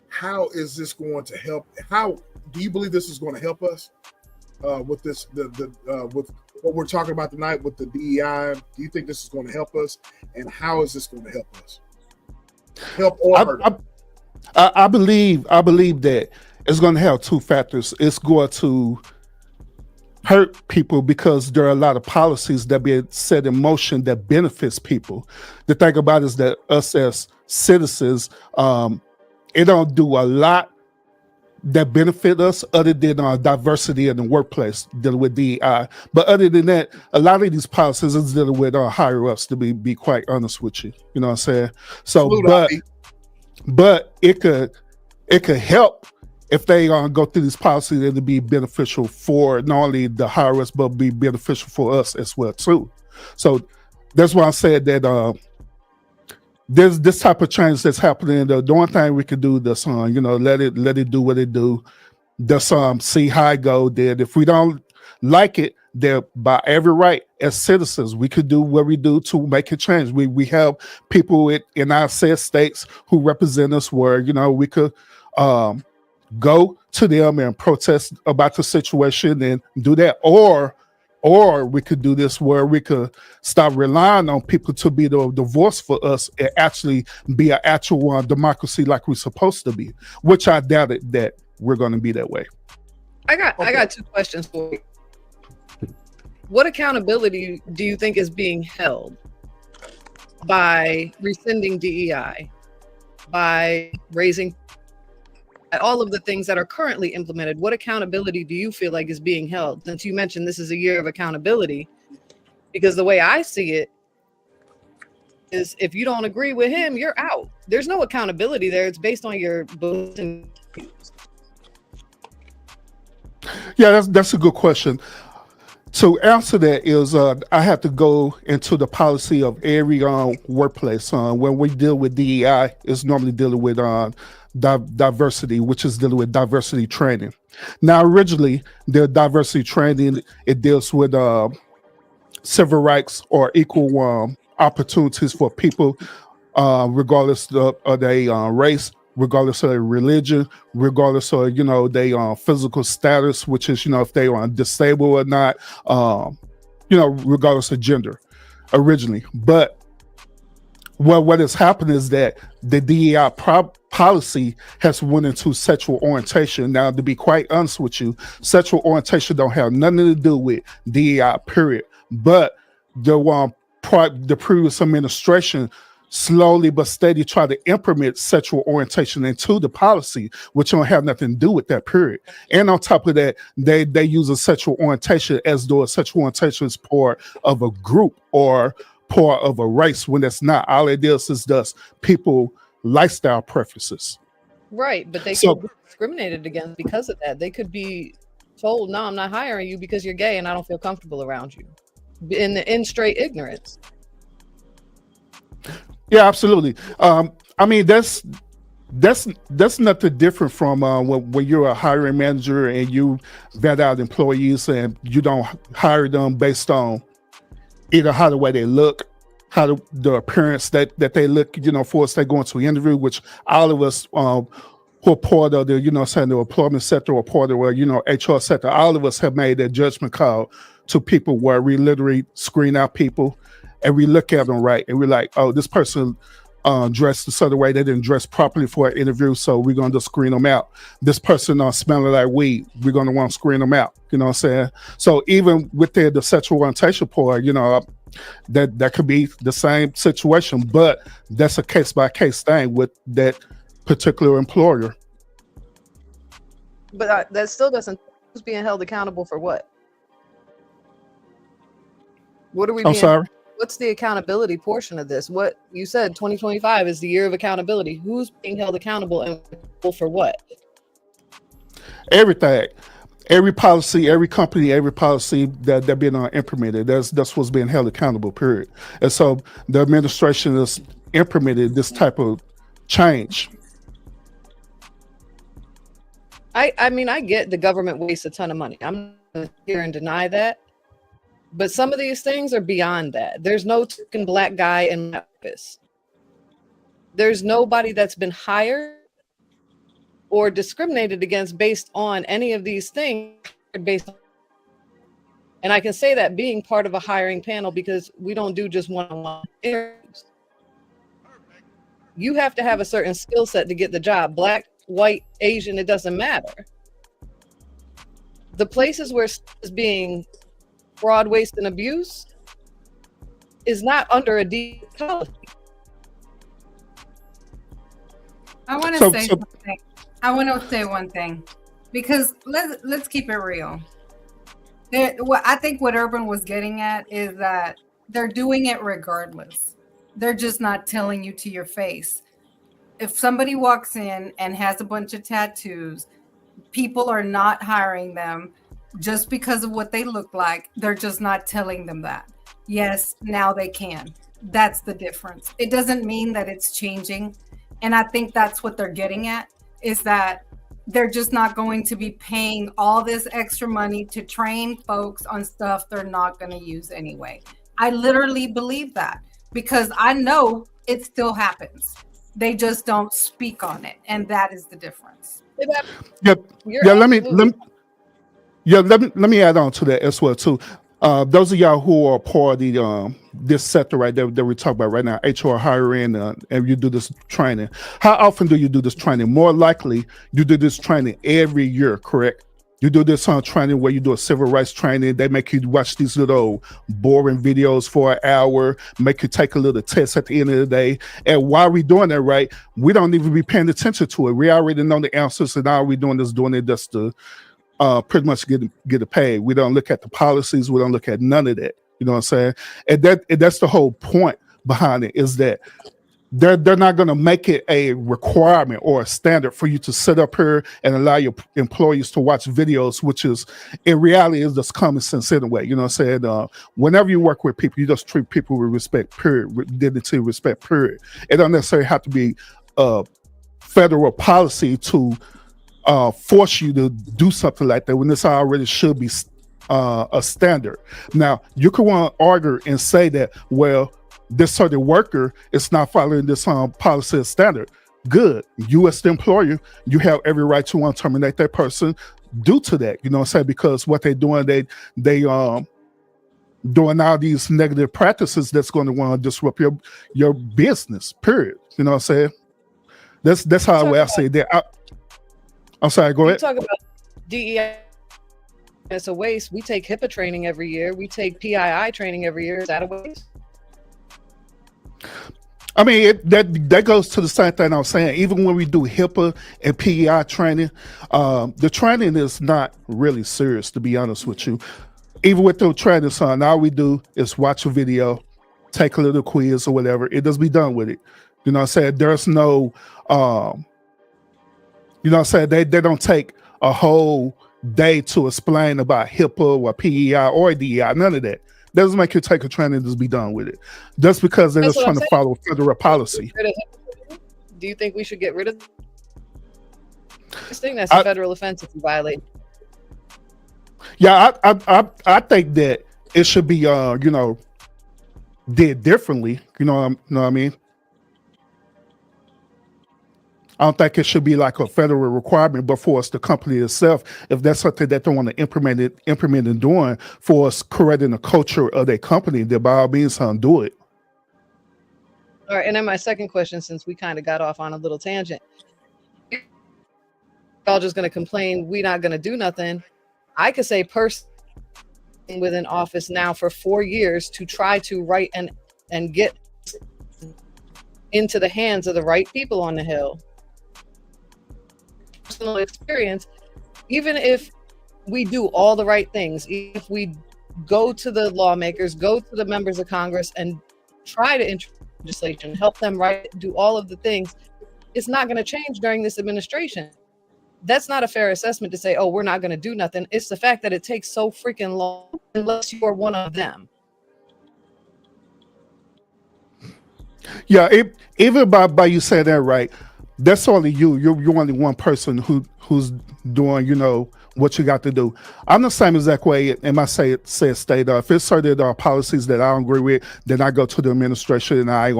how is this going to help? How do you believe this is going to help us with this with what we're talking about tonight with the DEI? Do you think this is going to help us, and how is this going to help us? Help or hurt us? I believe that it's going to have two factors. It's going to hurt people because there are a lot of policies that being set in motion that benefits people. The thing about it is that us as citizens, it don't do a lot that benefit us other than diversity in the workplace, dealing with DEI. But other than that, a lot of these policies is dealing with higher ups, to be quite honest with you. You know what I'm saying? So, but it could help if they go through these policies, it'll be beneficial for not only the higher ups, but be beneficial for us as well too. So that's why I said that there's this type of change that's happening. The only thing we can do is let it do what it do. Just see how it go. Then if we don't like it, then by every right as citizens, we could do what we do to make it change. We have people in our said states who represent us where we could go to them and protest about the situation and do that, or we could do this where we could stop relying on people to be the voice for us and actually be an actual democracy like we're supposed to be, which I doubted that we're going to be that way. I got two questions for you. What accountability do you think is being held by rescinding DEI, by raising all of the things that are currently implemented? What accountability do you feel like is being held? Since you mentioned this is a year of accountability, because the way I see it is if you don't agree with him, you're out. There's no accountability there. It's based on your beliefs and views. Yeah, that's a good question. To answer that is I have to go into the policy of every workplace. When we deal with DEI, it's normally dealing with diversity, which is dealing with diversity training. Now, originally, the diversity training, it deals with civil rights or equal opportunities for people, regardless of their race, regardless of their religion, regardless of their physical status, which is if they are disabled or not, regardless of gender originally. But what has happened is that the DEI policy has went into sexual orientation. Now, to be quite honest with you, sexual orientation don't have nothing to do with DEI, period. But the previous administration slowly but steady try to implement sexual orientation into the policy, which don't have nothing to do with that, period. And on top of that, they use a sexual orientation as though a sexual orientation is part of a group or part of a race, when it's not. All it is just people lifestyle preferences. Right, but they could be discriminated against because of that. They could be told, no, I'm not hiring you because you're gay and I don't feel comfortable around you. In straight ignorance. Yeah, absolutely. I mean, that's nothing different from when you're a hiring manager and you vet out employees and you don't hire them based on either how the way they look, how the appearance that they look, for us they go into an interview, which all of us who are part of the, the employment sector or part of HR sector, all of us have made that judgment call to people where we literally screen out people and we look at them right and we're like, oh, this person dressed a certain way, they didn't dress properly for an interview, so we're going to screen them out. This person smelling like weed, we're going to want to screen them out. You know what I'm saying? So even with the sexual orientation part, that could be the same situation, but that's a case-by-case thing with that particular employer. But that still doesn't, who's being held accountable for what? What are we sorry? What's the accountability portion of this? What you said 2025 is the year of accountability. Who's being held accountable and for what? Everything. Every policy, every company, every policy that being implemented, that's what's being held accountable, period. And so the administration has implemented this type of change. I mean, I get the government wastes a ton of money. I'm not here and deny that. But some of these things are beyond that. There's no token black guy in my office. There's nobody that's been hired or discriminated against based on any of these things. And I can say that being part of a hiring panel, because we don't do just one-on-one interviews. You have to have a certain skill set to get the job. Black, white, Asian, it doesn't matter. The places where it's being fraud, waste, and abuse is not under a D policy. I want to say something. I want to say one thing, because let's keep it real. I think what Urban was getting at is that they're doing it regardless. They're just not telling you to your face. If somebody walks in and has a bunch of tattoos, people are not hiring them just because of what they look like. They're just not telling them that. Yes, now they can. That's the difference. It doesn't mean that it's changing. And I think that's what they're getting at, is that they're just not going to be paying all this extra money to train folks on stuff they're not going to use anyway. I literally believe that, because I know it still happens. They just don't speak on it, and that is the difference. Let me add on to that as well too. Those of y'all who are part of the this sector right there that we're talking about right now, HR hiring, and you do this training. How often do you do this training? More likely, you do this training every year, correct? You do this training where you do a civil rights training. They make you watch these little boring videos for an hour, make you take a little test at the end of the day. And while we're doing that, right, we don't even be paying attention to it. We already know the answers, and all we're doing it just to pretty much get it paid. We don't look at the policies. We don't look at none of that. You know what I'm saying? And that's the whole point behind it, is that they're not going to make it a requirement or a standard for you to sit up here and allow your employees to watch videos, which is in reality is just common sense anyway. You know what I'm saying? Whenever you work with people, you just treat people with respect, period, with dignity, respect, period. It don't necessarily have to be federal policy to force you to do something like that when this already should be a standard. Now, you can want to argue and say that, well, this certain worker is not following this policy and standard. Good. You as the employer, you have every right to want to terminate that person due to that. You know what I'm saying? Because what they're doing, they doing all these negative practices that's going to want to disrupt your business, period. You know what I'm saying? That's how I say that. I'm sorry, go ahead. Talk about DEI as a waste. We take HIPAA training every year. We take PII training every year. Is that a waste? I mean, that goes to the same thing I was saying. Even when we do HIPAA and PEI training, the training is not really serious, to be honest with you. Even with the training, son, all we do is watch a video, take a little quiz or whatever. It does be done with it. You know what I'm saying? There's no, you know what I'm saying? They don't take a whole day to explain about HIPAA or PEI or DEI, none of that. Doesn't make you take a training, just be done with it. Just because they're just trying to follow federal policy. Do you think we should get rid of this thing? That's a federal offense if you violate. Yeah, I think that it should be you know, did differently. You know what I mean? I don't think it should be like a federal requirement, but for us, the company itself, if that's something that they want to implement and doing for us, creating a culture of their company, then by all means, do it. All right, and then my second question, since we kind of got off on a little tangent, y'all just going to complain we're not going to do nothing. I could say personally within office now for 4 years to try to write and get into the hands of the right people on the Hill. Personal experience, even if we do all the right things, if we go to the lawmakers, go to the members of Congress and try to introduce legislation, help them do all of the things, it's not going to change during this administration. That's not a fair assessment to say, oh, we're not going to do nothing. It's the fact that it takes so freaking long unless you're one of them. Yeah, even by you saying that, right, that's only you. You're only one person who's doing, you know, what you got to do. I'm the same exact way. And my state, if it's certain policies that I don't agree with, then I go to the administration and I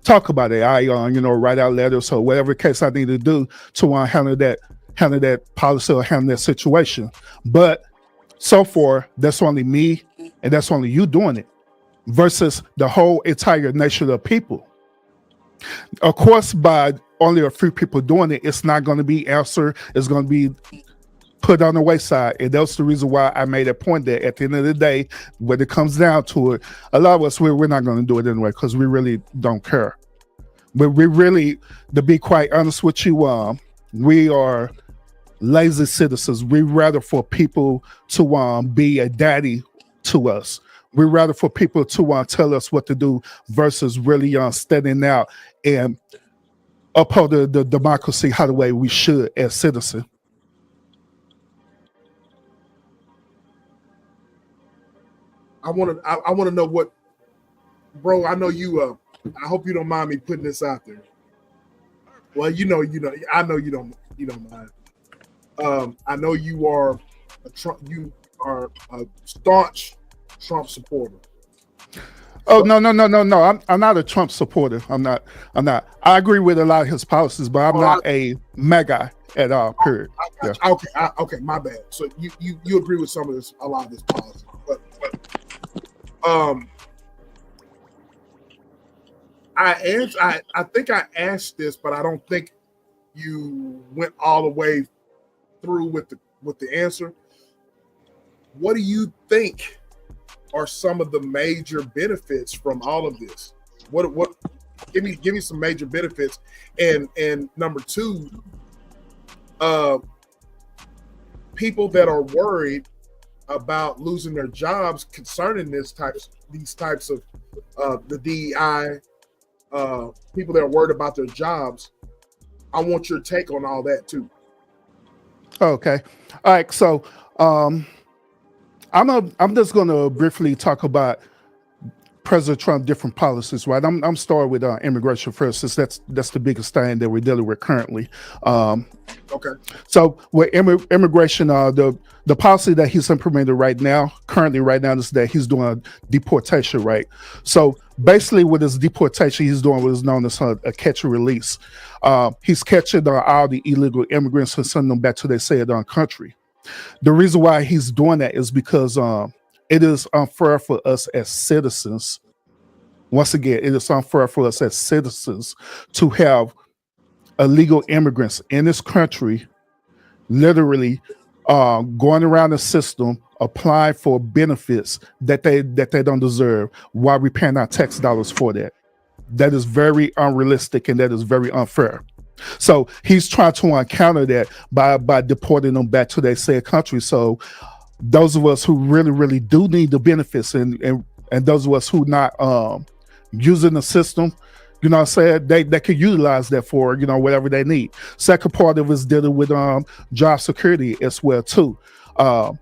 talk about it. I write out letters or whatever case I need to do to handle that policy or handle that situation. But so far, that's only me and that's only you doing it versus the whole entire nation of people. Of course, by only a few people doing it, it's not going to be answered. It's going to be put on the wayside. And that's the reason why I made a point that at the end of the day, when it comes down to it, a lot of us, we're not going to do it anyway because we really don't care. But we really, to be quite honest with you, we are lazy citizens. We rather for people to be a daddy to us. We rather for people to tell us what to do versus really standing out and uphold the democracy how the way we should as citizens. I want to know what, bro. I know you. I hope you don't mind me putting this out there. Well, you know. I know you don't mind. I know you are a staunch Trump supporter. Oh, no. I'm not a Trump supporter. I'm not. I agree with a lot of his policies, but I'm not a MAGA at all, period. Yeah. Okay, my bad. So you agree with a lot of this policy. But I think I asked this, but I don't think you went all the way through with the answer. What do you think are some of the major benefits from all of this? What give me some major benefits. And number two, people that are worried about losing their jobs concerning these types of the DEI, people that are worried about their jobs. I want your take on all that too. Okay. All right. So I'm just going to briefly talk about President Trump different policies, right? I'm starting with immigration first, since that's the biggest thing that we're dealing with currently. Okay. So with immigration, the policy that he's implemented currently right now is that he's doing a deportation, right? So basically with his deportation, he's doing what is known as a catch and release. He's catching all the illegal immigrants and sending them back to their said country. The reason why he's doing that is because it is unfair for us as citizens. Once again, it is unfair for us as citizens to have illegal immigrants in this country literally going around the system, applying for benefits that they don't deserve while we're paying our tax dollars for that. That is very unrealistic and that is very unfair. So he's trying to counter that by deporting them back to their said country. So those of us who really, really do need the benefits and those of us who not using the system, you know what I'm saying, they can utilize that for, whatever they need. Second part of it is dealing with job security as well too. There are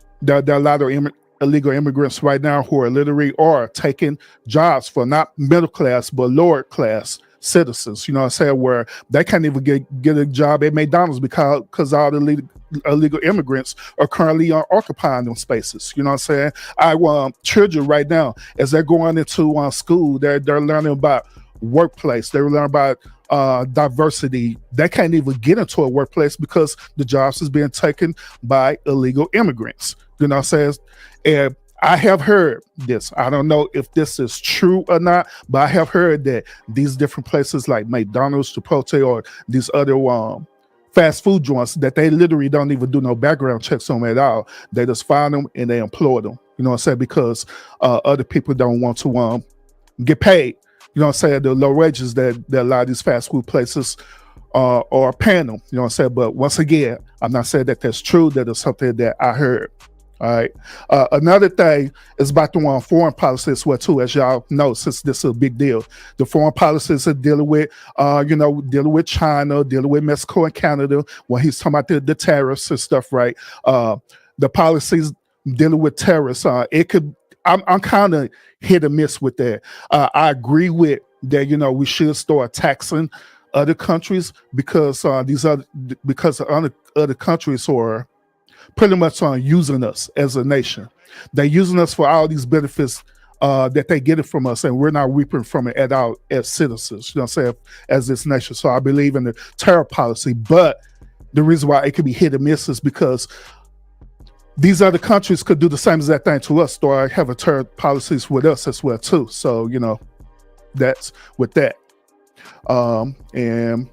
a lot of illegal immigrants right now who are literally taking jobs for not middle class but lower class citizens, you know what I'm saying, where they can't even get a job at McDonald's because all the illegal immigrants are currently occupying them spaces. You know what I'm saying? I want children right now, as they're going into school, they're learning about workplace, they're learning about diversity. They can't even get into a workplace because the jobs is being taken by illegal immigrants. You know what I'm saying? And I have heard this. I don't know if this is true or not, but I have heard that these different places like McDonald's, Chipotle, or these other fast food joints, that they literally don't even do no background checks on them at all. They just find them and they employ them. You know what I'm saying? Because other people don't want to get paid. You know what I'm saying? The low wages that a lot of these fast food places are paying them. You know what I'm saying? But once again, I'm not saying that that's true. That is something that I heard. All right. Another thing is about the foreign policy as well too, as y'all know, since this is a big deal. The foreign policies are dealing with, dealing with China, dealing with Mexico and Canada. When he's talking about the tariffs and stuff, right? The policies dealing with terrorists. I'm kind of hit or miss with that. I agree with that. We should start taxing other countries because other countries are pretty much using us as a nation. They're using us for all these benefits that they get it from us, and we're not reaping from it at all as citizens, you know what I'm saying, as this nation. So I believe in the tariff policy, but the reason why it could be hit and miss is because these other countries could do the same exact thing to us, or have a tariff policies with us as well too. So, you know, that's with that. And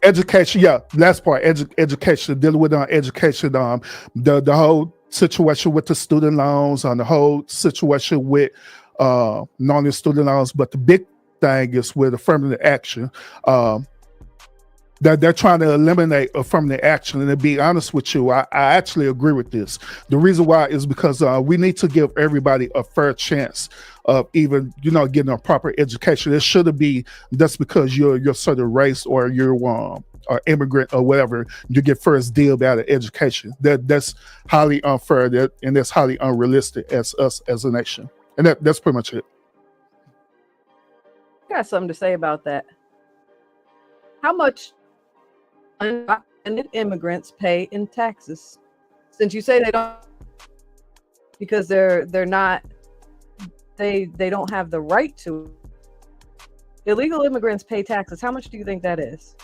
education, yeah, last part, education, dealing with education, the whole situation with the student loans, on the whole situation with non-student loans, but the big thing is with affirmative action. They're trying to eliminate affirmative action, and to be honest with you, I actually agree with this. The reason why is because we need to give everybody a fair chance of even, you know, getting a proper education. It shouldn't be that's because you're certain race or you're or immigrant or whatever, you get first deal out of education. That's highly unfair, and that's highly unrealistic as us as a nation. And that's pretty much it. Got something to say about that. How much undocumented immigrants pay in taxes? Since you say they don't, because they're not, they don't have the right to. Illegal immigrants pay taxes. How much do you think that is?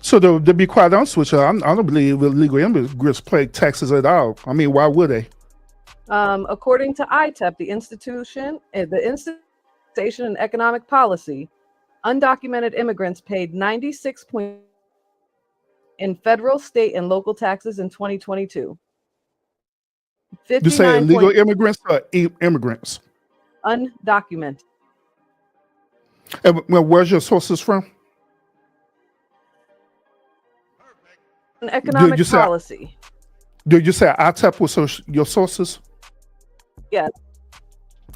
So to be quite honest with you, I don't believe illegal immigrants pay taxes at all. I mean, why would they? According to ITEP, the Institution and Economic Policy, undocumented immigrants paid 96 in federal, state, and local taxes in 2022. You say illegal immigrants or immigrants? Undocumented. And well, where's your sources from? An economic policy. Did you say ITEP was your sources? Yeah.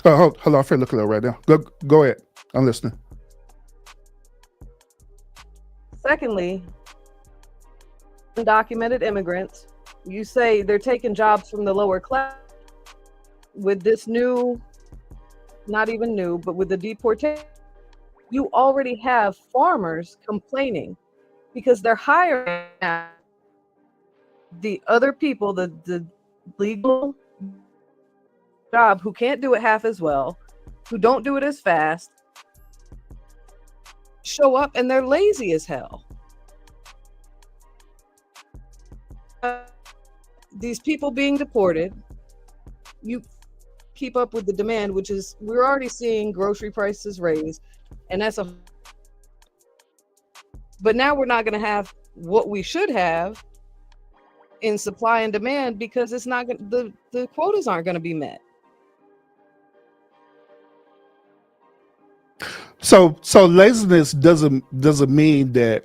Hold on, I'm looking at it right now. Go ahead. I'm listening. Secondly, undocumented immigrants, you say they're taking jobs from the lower class. With this new, not even new, but with the deportation, you already have farmers complaining because they're hiring the other people, the legal job, who can't do it half as well, who don't do it as fast, show up, and they're lazy as hell. These people being deported, you keep up with the demand, which is, we're already seeing grocery prices raise, and that's but now we're not going to have what we should have in supply and demand, because it's not the quotas aren't going to be met. So laziness doesn't mean that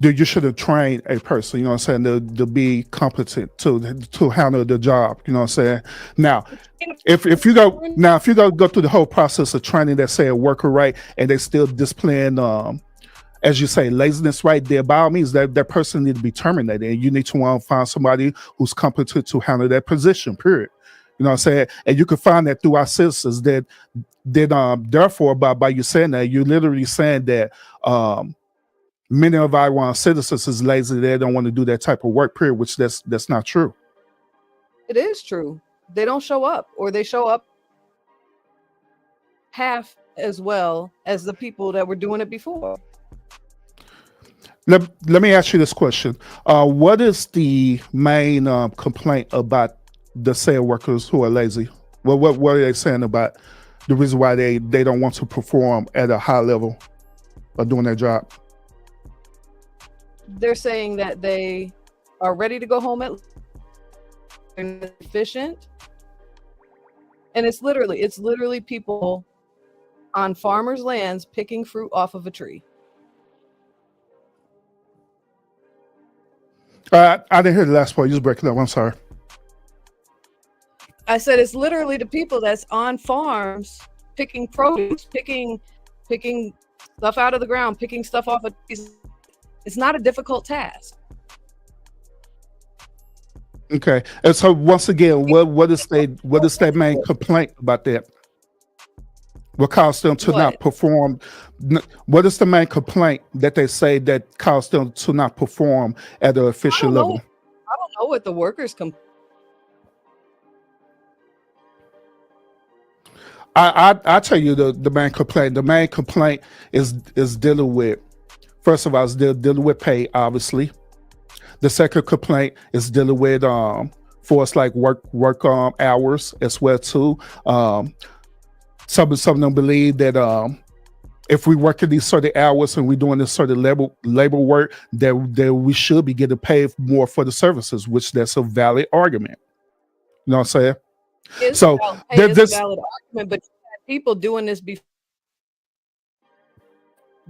you should have trained a person, you know what I'm saying, to be competent to handle the job, you know what I'm saying. Now, if you go through the whole process of training that, say, a worker, right, and they still displaying as you say, laziness right there, by all means, that person need to be terminated, and you need to find somebody who's competent to handle that position, period. You know what I'm saying? And you can find that through our citizens that therefore, by you saying that, you're literally saying that many of our citizens is lazy. They don't want to do that type of work, period, which that's not true. It is true. They don't show up, or they show up half as well as the people that were doing it before. Let me ask you this question. What is the main complaint about the said workers who are lazy? Well, what are they saying about the reason why they don't want to perform at a high level of doing their job? They're saying that they are ready to go home at efficient. And it's literally people on farmers' lands picking fruit off of a tree. I didn't hear the last part. You just breaking up. I'm sorry. I said it's literally the people that's on farms picking produce, picking stuff out of the ground, picking stuff off of trees. It's not a difficult task. Okay. And so once again, what is their main complaint about that? What caused them to not perform? What is the main complaint that they say that caused them to not perform at an official level? I don't know what the workers I tell you the main complaint. The main complaint is dealing with, first of all, is dealing with pay, obviously. The second complaint is dealing with for us like work hours as well too. Some of them believe that if we work in these certain hours and we're doing this certain labor work, that we should be getting paid more for the services, which that's a valid argument. You know what I'm saying? It's So a valid argument, but you had people doing this before.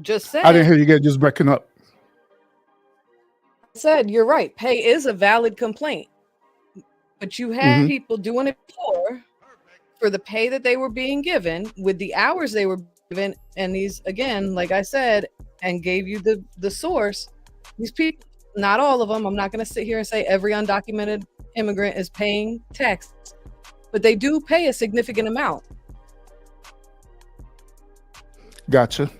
Just said. I didn't hear you get just breaking up. Said you're right. Pay is a valid complaint, but you had people doing it before for the pay that they were being given with the hours they were given, and these, again, like I said, and gave you the source. These people, not all of them. I'm not going to sit here and say every undocumented immigrant is paying taxes, but they do pay a significant amount. Gotcha.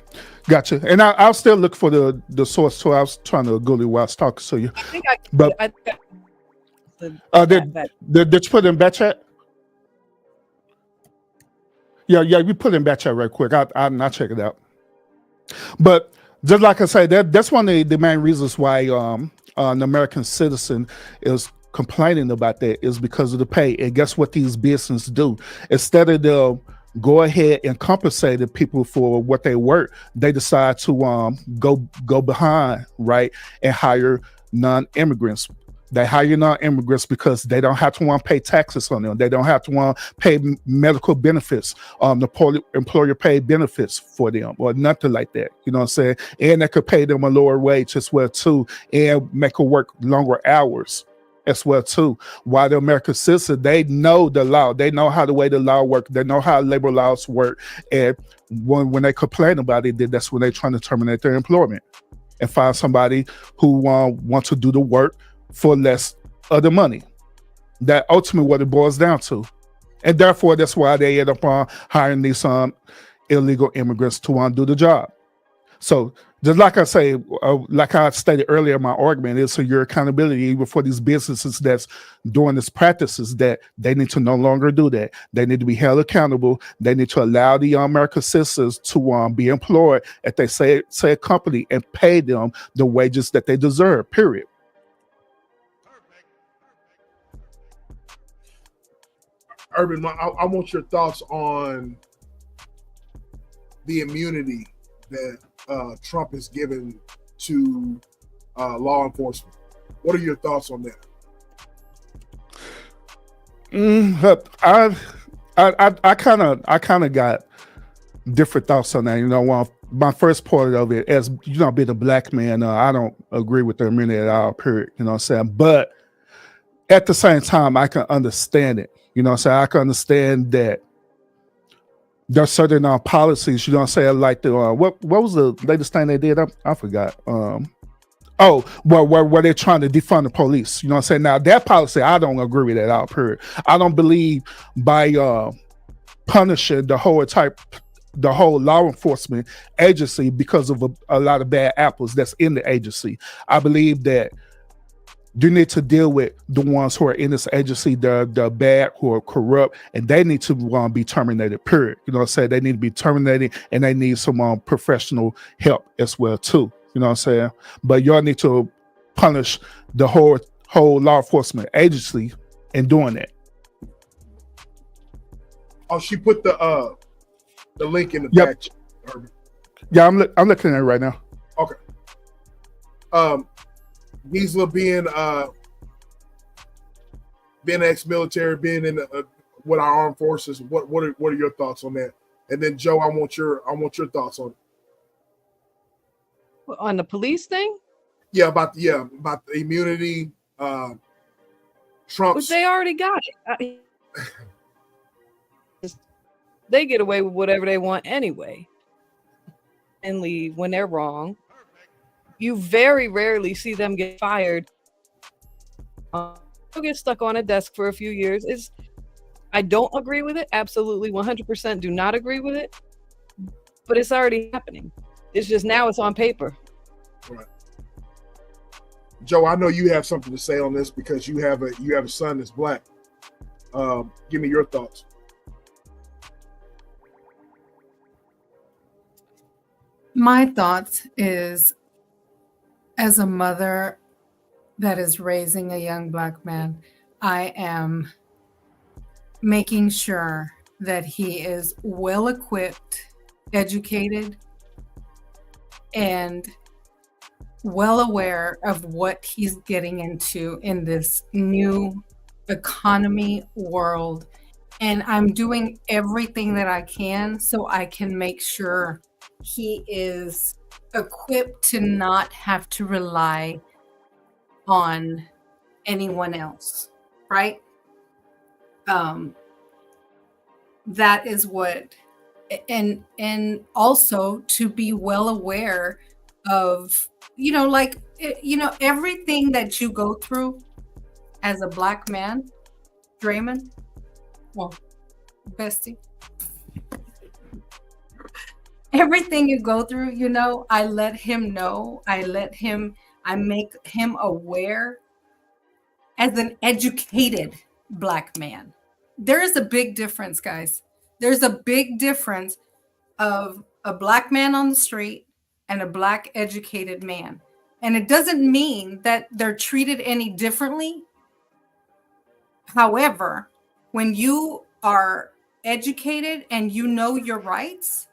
And I'll still look for the source. So I was trying to Google while I was talking to you. I think did you put it in back chat? Yeah, you put it in back chat right quick. I'll check it out. But just like I say, that's one of the main reasons why an American citizen is complaining about that, is because of the pay. And guess what these businesses do? Instead of the go ahead and compensate the people for what they work, they decide to go behind, right, and hire non-immigrants. They hire non-immigrants because they don't have to pay taxes on them. They don't have to pay medical benefits, the employer paid benefits for them or nothing like that. You know what I'm saying? And they could pay them a lower wage as well too, and make them work longer hours as well too. While the American citizen, they know the law, they know how the way the law works, they know how labor laws work, and when they complain about it, then that's when they're trying to terminate their employment and find somebody who wants to do the work for less of the money. That ultimately what it boils down to, and therefore that's why they end up hiring these illegal immigrants to do the job. So just like I say, like I stated earlier, my argument is for your accountability, even for these businesses that's doing these practices, that they need to no longer do that. They need to be held accountable. They need to allow the American citizens to be employed at they say a company and pay them the wages that they deserve, period. Urban, I want your thoughts on the immunity that Trump has given to law enforcement. What are your thoughts on that? I kind of got different thoughts on that. You know, my first part of it, as you know, being a black man, I don't agree with the immunity at all. Period. You know what I'm saying? But at the same time, I can understand it. You know what I'm saying? I can understand that there are certain policies, you know what I'm saying, like the what was the latest thing they did? I forgot. Where they're trying to defund the police. You know what I'm saying? Now that policy, I don't agree with that at all, period. I don't believe by punishing the whole law enforcement agency because of a lot of bad apples that's in the agency. I believe that you need to deal with the ones who are in this agency, the bad, who are corrupt, and they need to be terminated, period. You know what I'm saying? They need to be terminated, and they need some professional help as well, too. You know what I'm saying? But y'all need to punish the whole law enforcement agency in doing that. Oh, she put the link in the Yep. back. Yeah, I'm looking at it right now. Okay. Gisela being ex-military, being in with our armed forces, what are your thoughts on that? And then Joe, I want your thoughts on it. On the police thing? Yeah, about the immunity. Trump's. But they already got it. They get away with whatever they want anyway, and leave when they're wrong. You very rarely see them get fired. They'll get stuck on a desk for a few years. I don't agree with it. Absolutely, 100% do not agree with it. But it's already happening. It's just now it's on paper. Right. Joe, I know you have something to say on this because you have a son that's black. Give me your thoughts. My thoughts is, as a mother that is raising a young Black man, I am making sure that he is well equipped, educated, and well aware of what he's getting into in this new economy world. And I'm doing everything that I can so I can make sure he is equipped to not have to rely on anyone else, right? That is what, and also to be well aware of, everything that you go through as a Black man, Draymond, well, bestie, everything you go through, I let him know, I make him aware as an educated Black man. There is a big difference, guys. There's a big difference of a Black man on the street and a Black educated man. And it doesn't mean that they're treated any differently. However, when you are educated and you know your rights,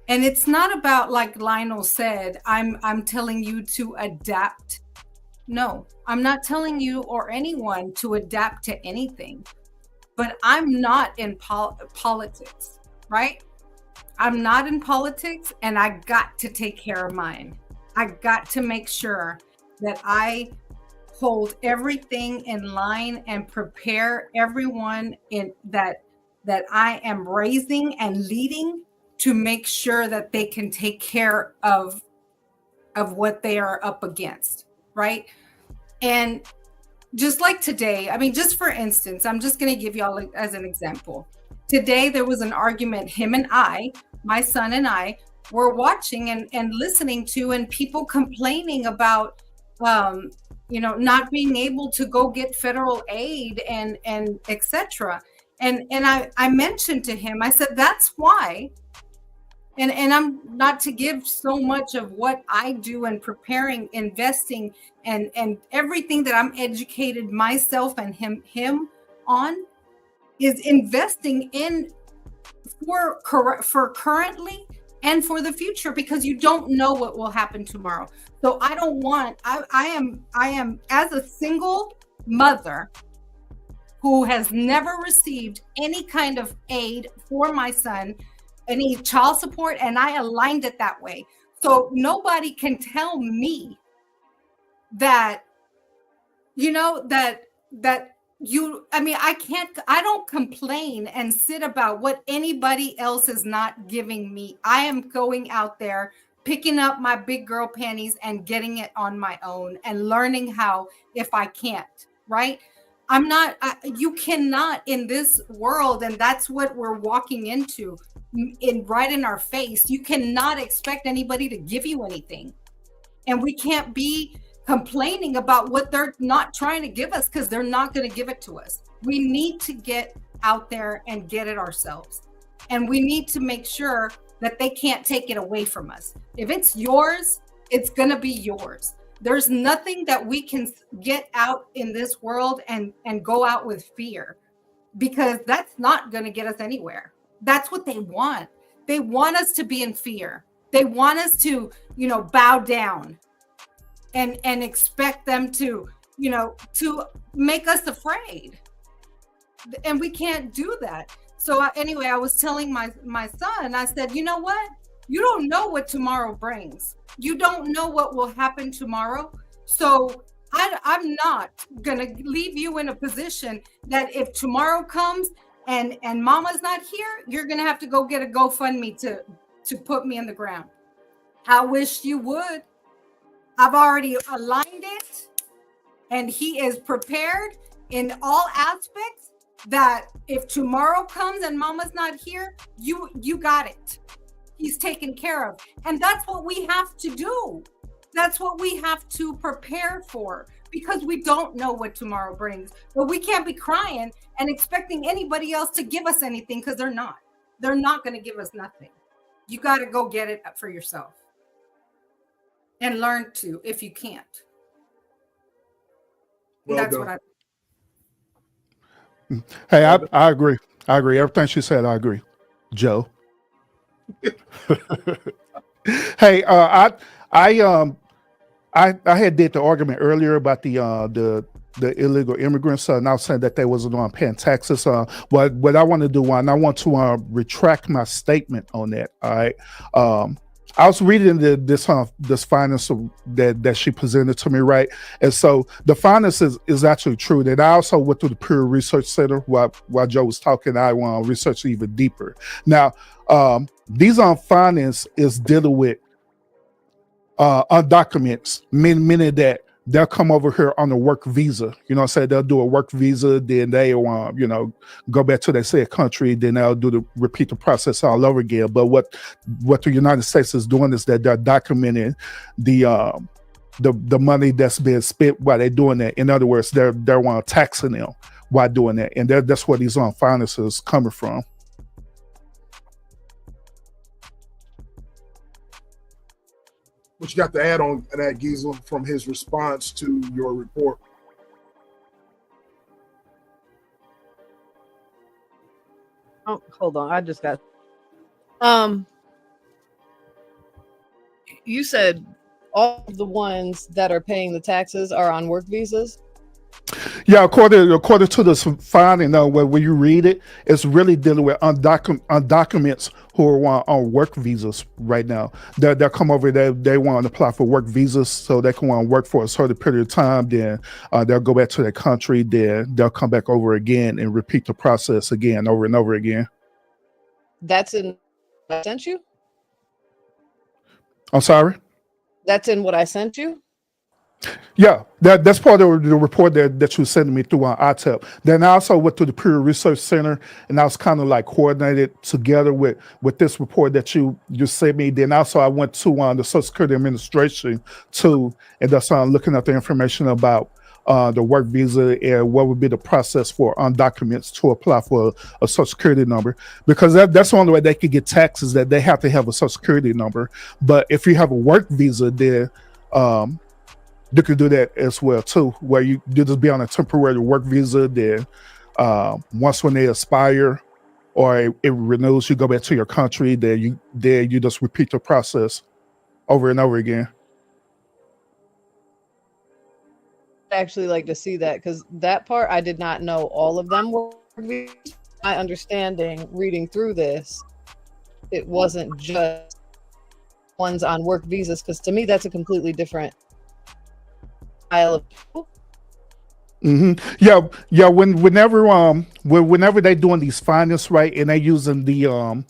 and it's not about, like Lionel said, I'm telling you to adapt. No, I'm not telling you or anyone to adapt to anything. But I'm not in politics, right? I'm not in politics, and I got to take care of mine. I got to make sure that I hold everything in line and prepare everyone in that I am raising and leading to make sure that they can take care of what they are up against, right? And just like today, I mean, just for instance, I'm just going to give y'all as an example. Today, there was an argument him and I, my son and I, were watching and listening to, and people complaining about, not being able to go get federal aid and etc. And I mentioned to him, I said, that's why. And I'm not to give so much of what I do in preparing, investing, and everything that I'm educated myself and him on is investing in for currently and for the future, because you don't know what will happen tomorrow. So I don't want, I am as a single mother who has never received any kind of aid for my son, any child support, and I aligned it that way. So nobody can tell me that, I don't complain and sit about what anybody else is not giving me. I am going out there, picking up my big girl panties and getting it on my own and learning how, if I can't, right? You cannot in this world, and that's what we're walking into right in our face. You cannot expect anybody to give you anything. And we can't be complaining about what they're not trying to give us, because they're not going to give it to us. We need to get out there and get it ourselves. And we need to make sure that they can't take it away from us. If it's yours, it's going to be yours. There's nothing that we can get out in this world and go out with fear, because that's not going to get us anywhere. That's what they want. They want us to be in fear. They want us to, bow down and expect them to, to make us afraid. And we can't do that. So anyway, I was telling my son, I said, you know what? You don't know what tomorrow brings. You don't know what will happen tomorrow. So I'm not going to leave you in a position that if tomorrow comes and mama's not here, you're going to have to go get a GoFundMe to put me in the ground. I wish you would. I've already aligned it, and he is prepared in all aspects that if tomorrow comes and mama's not here, you got it. He's taken care of. And that's what we have to do. That's what we have to prepare for, because we don't know what tomorrow brings. But we can't be crying and expecting anybody else to give us anything, because they're not. They're not going to give us nothing. You got to go get it for yourself and learn to if you can't. Well That's done. what Hey, I agree. I agree. Everything she said, I agree. Joe. Hey, I had did the argument earlier about the illegal immigrants, and I was saying that they wasn't on paying taxes. What I want to do, and I want to retract my statement on that. All right. I was reading this finance that she presented to me, right? And so the finance is actually true. And I also went through the Pew Research Center while Joe was talking. I want to research even deeper. Now, these finance is dealing with undocumented, meaning that they'll come over here on a work visa. You know what I'm saying? They'll do a work visa, then they go back to their said country, then they'll repeat the process all over again. But what the United States is doing is that they're documenting the money that's being spent while they're doing that. In other words, they're taxing them while doing that. And that's where these finances coming from. What you got to add on that, Giesel, from his response to your report? Oh, hold on. I just got. You said all of the ones that are paying the taxes are on work visas. Yeah, according to this finding, when you read it, it's really dealing with undocuments who are on work visas right now. They'll come over, they want to apply for work visas so they can want to work for a certain period of time. Then they'll go back to their country. Then they'll come back over again and repeat the process again, over and over again. That's in what I sent you? I'm sorry? That's in what I sent you? Yeah, that's part of the report that you sent me through on ITEP. Then I also went to the Pew Research Center, and I was kind of like coordinated together with this report that you sent me. Then also I went to the Social Security Administration too, and that's looking at the information about the work visa and what would be the process for undocumented to apply for a Social Security number, because that's the only way they could get taxes, that they have to have a Social Security number. But if you have a work visa, then you can do that as well too, where you just be on a temporary work visa. Then once when they expire or it renews, you go back to your country. Then you just repeat the process over and over again. I'd actually like to see that, because that part I did not know all of them were work visas. My understanding, reading through this, it wasn't just ones on work visas, because to me that's a completely different style of people. Mm-hmm. Yeah. Whenever they doing these findings, right, and they using the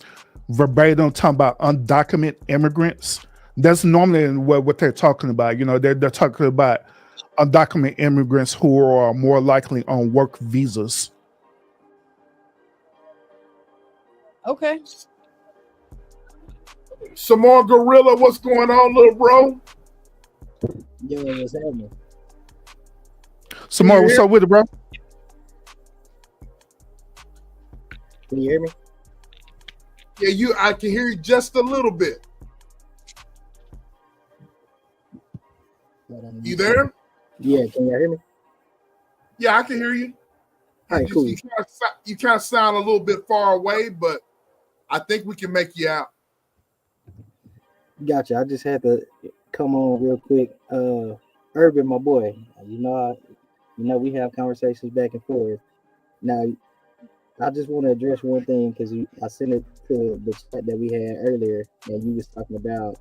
verbatim talking about undocumented immigrants, that's normally what they're talking about. You know, they're talking about undocumented immigrants who are more likely on work visas. Okay. Samar Gorilla, what's going on, little bro? Yo, what's happening? Samar, what's up with it, bro? Can you hear me? Yeah, I can hear you just a little bit. You there? Yeah, can you hear me? Yeah, I can hear you. All right, cool. You kind of sound a little bit far away, but I think we can make you out. Gotcha. I just had to come on real quick. Urban, my boy, you know we have conversations back and forth. Now, I just want to address one thing, because I sent it to the chat that we had earlier, and you was talking about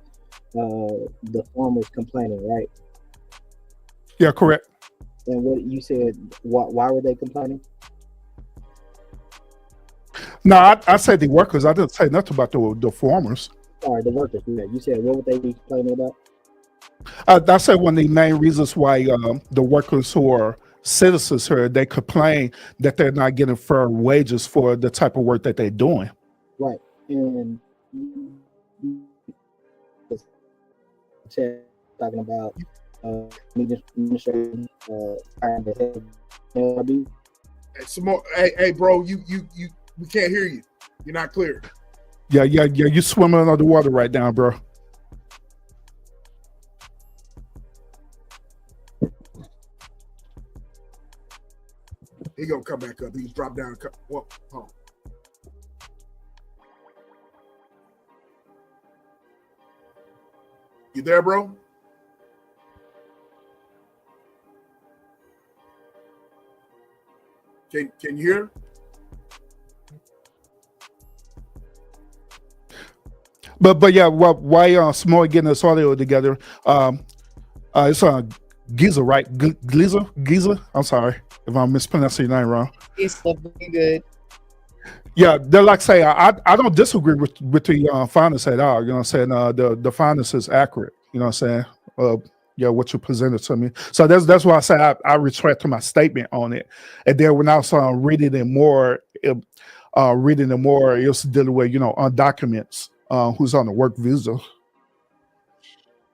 the farmers complaining, right? Yeah, correct. And what you said, why were they complaining? No, I said the workers. I didn't say nothing about the farmers. Sorry, the workers. Yeah, you said what would they be complaining about? I said one of the main reasons why the workers who are citizens here, they complain that they're not getting fair wages for the type of work that they're doing. Right. And talking about administration trying to help LRB. Hey, Samar, hey, bro, we can't hear you. You're not clear. Yeah, yeah, yeah. You swimming under the water right now, bro. He gonna come back up. He's dropped down. Well, oh. You there, bro? Can you hear? But yeah, why Small getting this audio together? It's Giza, right? Giza. I'm sorry if I'm mispronouncing your name wrong. He's still pretty good. Yeah, they're like say I don't disagree with the finance at all. You know what I'm saying? The finance is accurate. You know what I'm saying? Yeah, what you presented to me. So that's why I say I retract to my statement on it. And then when I was reading it more, it was dealing with on documents who's on the work visa.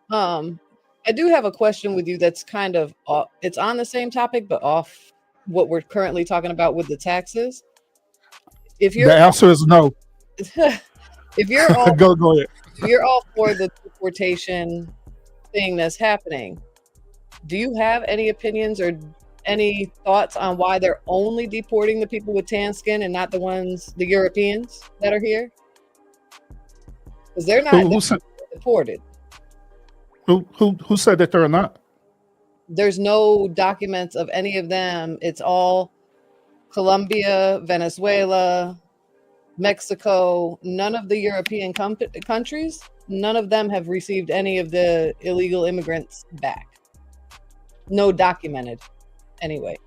I do have a question with you that's kind of it's on the same topic but off what we're currently talking about with the taxes. If you're The answer is no. if you're all Go ahead. if you're all for the deportation thing that's happening, do you have any opinions or any thoughts on why they're only deporting the people with tan skin and not the Europeans that are here? Because they're not Who said deported. who said that they're not? There's no documents of any of them. It's all Colombia, Venezuela, Mexico, none of the European countries, none of them have received any of the illegal immigrants back. No documented anyway.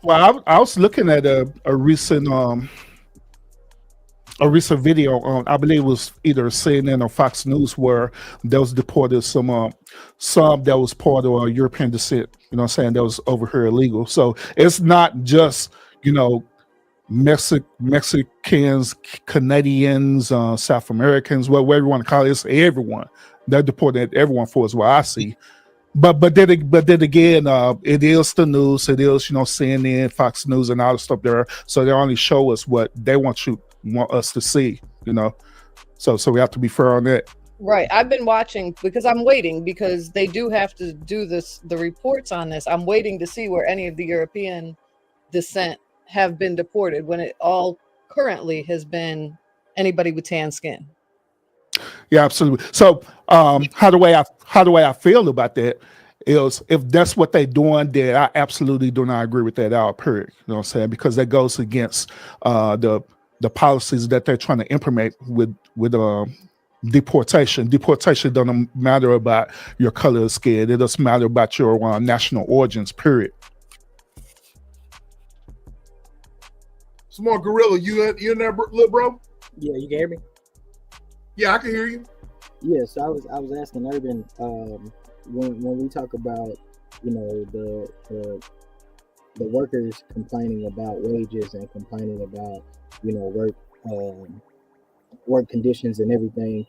Well, I was looking at a recent video on, I believe it was either CNN or Fox News, where there was deported some that was part of European descent, you know what I'm saying, that was over here illegal. So it's not just, Mexicans, Canadians, South Americans, whatever you want to call it, it's everyone. They're deporting everyone for is what I see. But then again, it is the news. It is CNN, Fox News, and all the stuff there. So they only show us what they want us to see. So we have to be fair on that. Right. I've been watching because I'm waiting because they do have to do the reports on this. I'm waiting to see where any of the European descent have been deported when it all currently has been anybody with tan skin. Yeah, absolutely. So how do I feel about that is if that's what they're doing, then I absolutely do not agree with that at all, period. You know what I'm saying? Because that goes against the policies that they're trying to implement with deportation. Deportation doesn't matter about your color of skin. It doesn't matter about your national origins, period. Small Gorilla, you in there, little bro? Yeah, you can hear me? Yeah, I can hear you. Yes, I was asking Urban when we talk about the workers complaining about wages and complaining about work conditions and everything.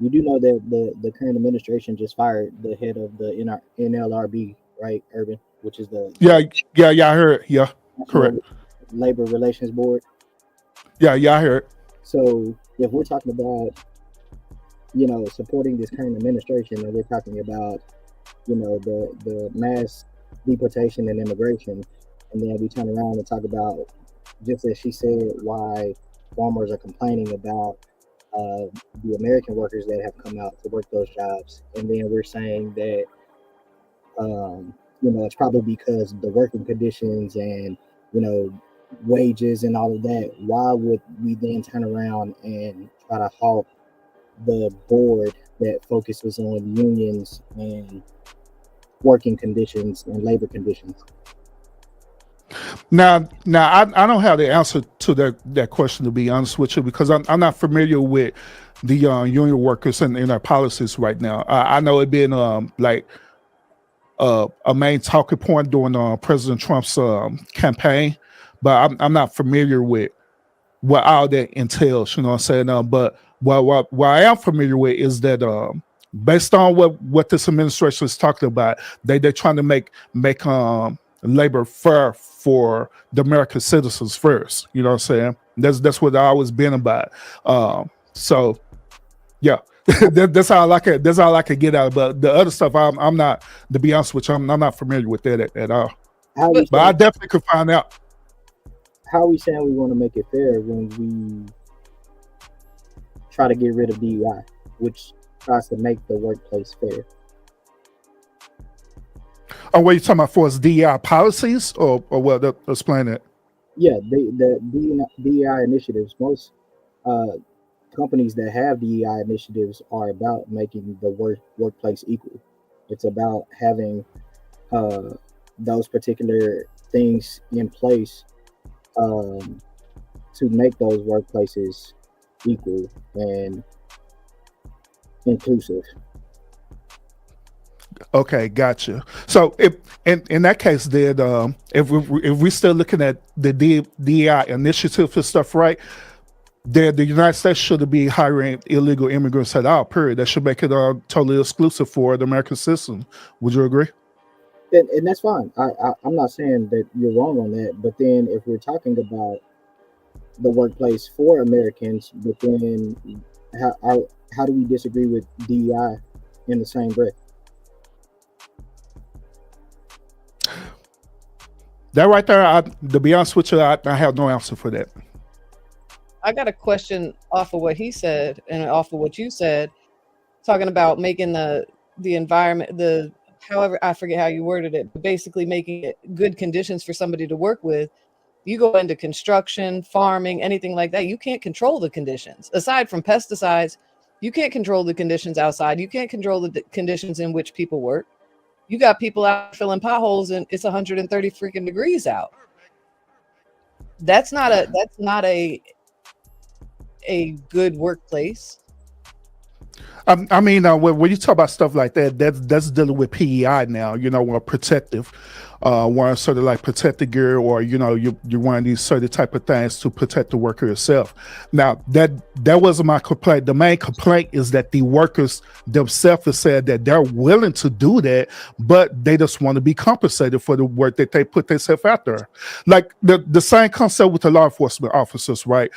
You do know that the current administration just fired the head of the NLRB, right, Urban, which is the I heard. Yeah, correct. Labor Relations Board. Yeah, I heard. So if we're talking about supporting this current administration, and we're talking about the mass deportation and immigration, and then we turn around and talk about, just as she said, why farmers are complaining about the American workers that have come out to work those jobs, and then we're saying that it's probably because the working conditions and wages and all of that. Why would we then turn around and try to halt the board that focuses on unions and working conditions and labor conditions? Now, I don't have the answer to that question, to be honest with you, because I'm not familiar with the union workers and their policies right now. I know it been a main talking point during President Trump's campaign, but I'm not familiar with what all that entails. You know what I'm saying? But what I am familiar with is that based on what this administration is talking about, they're trying to make labor fair for the American citizens first. You know what I'm saying? That's what I always been about. So yeah, that's all I can. That's all I can get out. But the other stuff, I'm not. To be honest with you, I'm not familiar with that at all. How we But I saying, definitely could find out. how we saying we want to make it fair when we try to get rid of DEI, which tries to make the workplace fair? Oh, what you talking about for us DEI policies or what? Explain that. Yeah, the DEI initiatives. Most companies that have DEI initiatives are about making the workplace equal. It's about having those particular things in place to make those workplaces equal and inclusive. Okay, gotcha. So if in that case, then if we still looking at the DEI initiative for stuff, right? The United States shouldn't be hiring illegal immigrants at all. Period. That should make it totally exclusive for the American citizen. Would you agree? And that's fine. I'm not saying that you're wrong on that, but then if we're talking about the workplace for Americans, but then how do we disagree with DEI in the same breath? That right there, to be honest with you, I have no answer for that. I got a question off of what he said and off of what you said, talking about making the environment, however, I forget how you worded it, but basically making it good conditions for somebody to work with. You go into construction, farming, anything like that, you can't control the conditions. Aside from pesticides, you can't control the conditions outside. You can't control the conditions in which people work. You got people out filling potholes and it's 130 freaking degrees out. That's not a good workplace. I mean, when you talk about stuff like that, that's dealing with PEI now. You know, protective, wearing sort of like protective gear, or you know, you're wearing these certain type of things to protect the worker itself. Now, that wasn't my complaint. The main complaint is that the workers themselves have said that they're willing to do that, but they just want to be compensated for the work that they put themselves out there. Like the same concept with the law enforcement officers, right?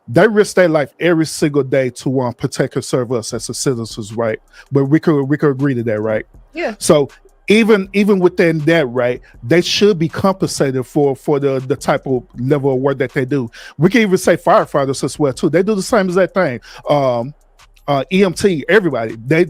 They risk their life every single day to protect and serve us as citizens, right? But we could agree to that, right? Yeah. So even within that, right, they should be compensated for the type of level of work that they do. We can even say firefighters as well too. They do the same as that thing. EMT, everybody, they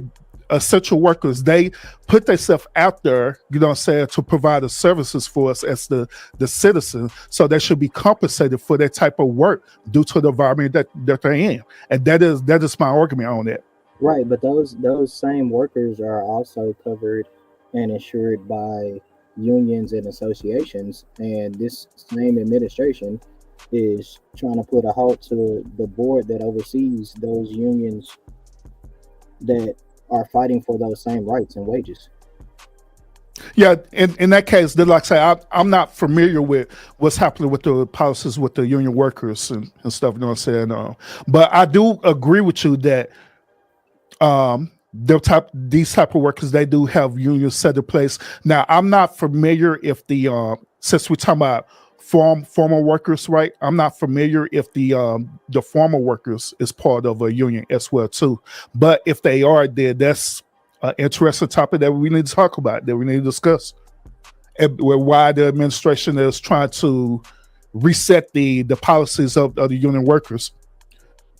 essential workers, they put themselves out there, you know what I'm saying, to provide the services for us as the citizen. So they should be compensated for that type of work due to the environment that they're in. And that is my argument on that. Right, but those same workers are also covered and insured by unions and associations, and this same administration is trying to put a halt to the board that oversees those unions that are fighting for those same rights and wages. Yeah, in that case, then like I say, I'm not familiar with what's happening with the policies with the union workers and stuff, you know what I'm saying? But I do agree with you that these type of workers, they do have unions set in place. Now, I'm not familiar if since we're talking about formal workers, right? I'm not familiar if the formal workers is part of a union as well too. But if they are, then that's an interesting topic that we need to talk about, that we need to discuss. And why the administration is trying to reset the policies of the union workers.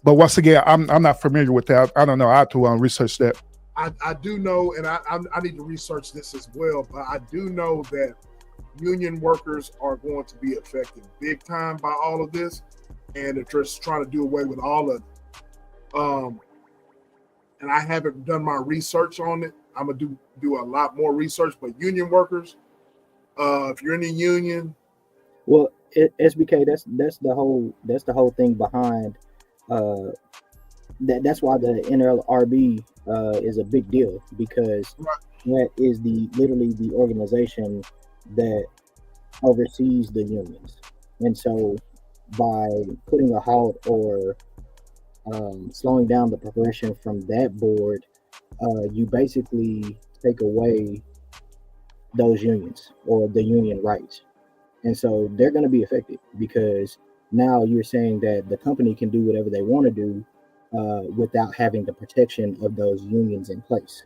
But once again, I'm not familiar with that. I don't know. I have to research that. I do know, and I need to research this as well, but I do know that union workers are going to be affected big time by all of this, and they're just trying to do away with all of it. And I haven't done my research on it. I'm gonna do a lot more research, but union workers, if you're in the union, well, SBK, that's the whole thing behind that's why the NLRB is a big deal, because that is literally the organization that oversees the unions. And so by putting a halt or slowing down the progression from that board, you basically take away those unions or the union rights. And so they're going to be affected because now you're saying that the company can do whatever they want to do without having the protection of those unions in place.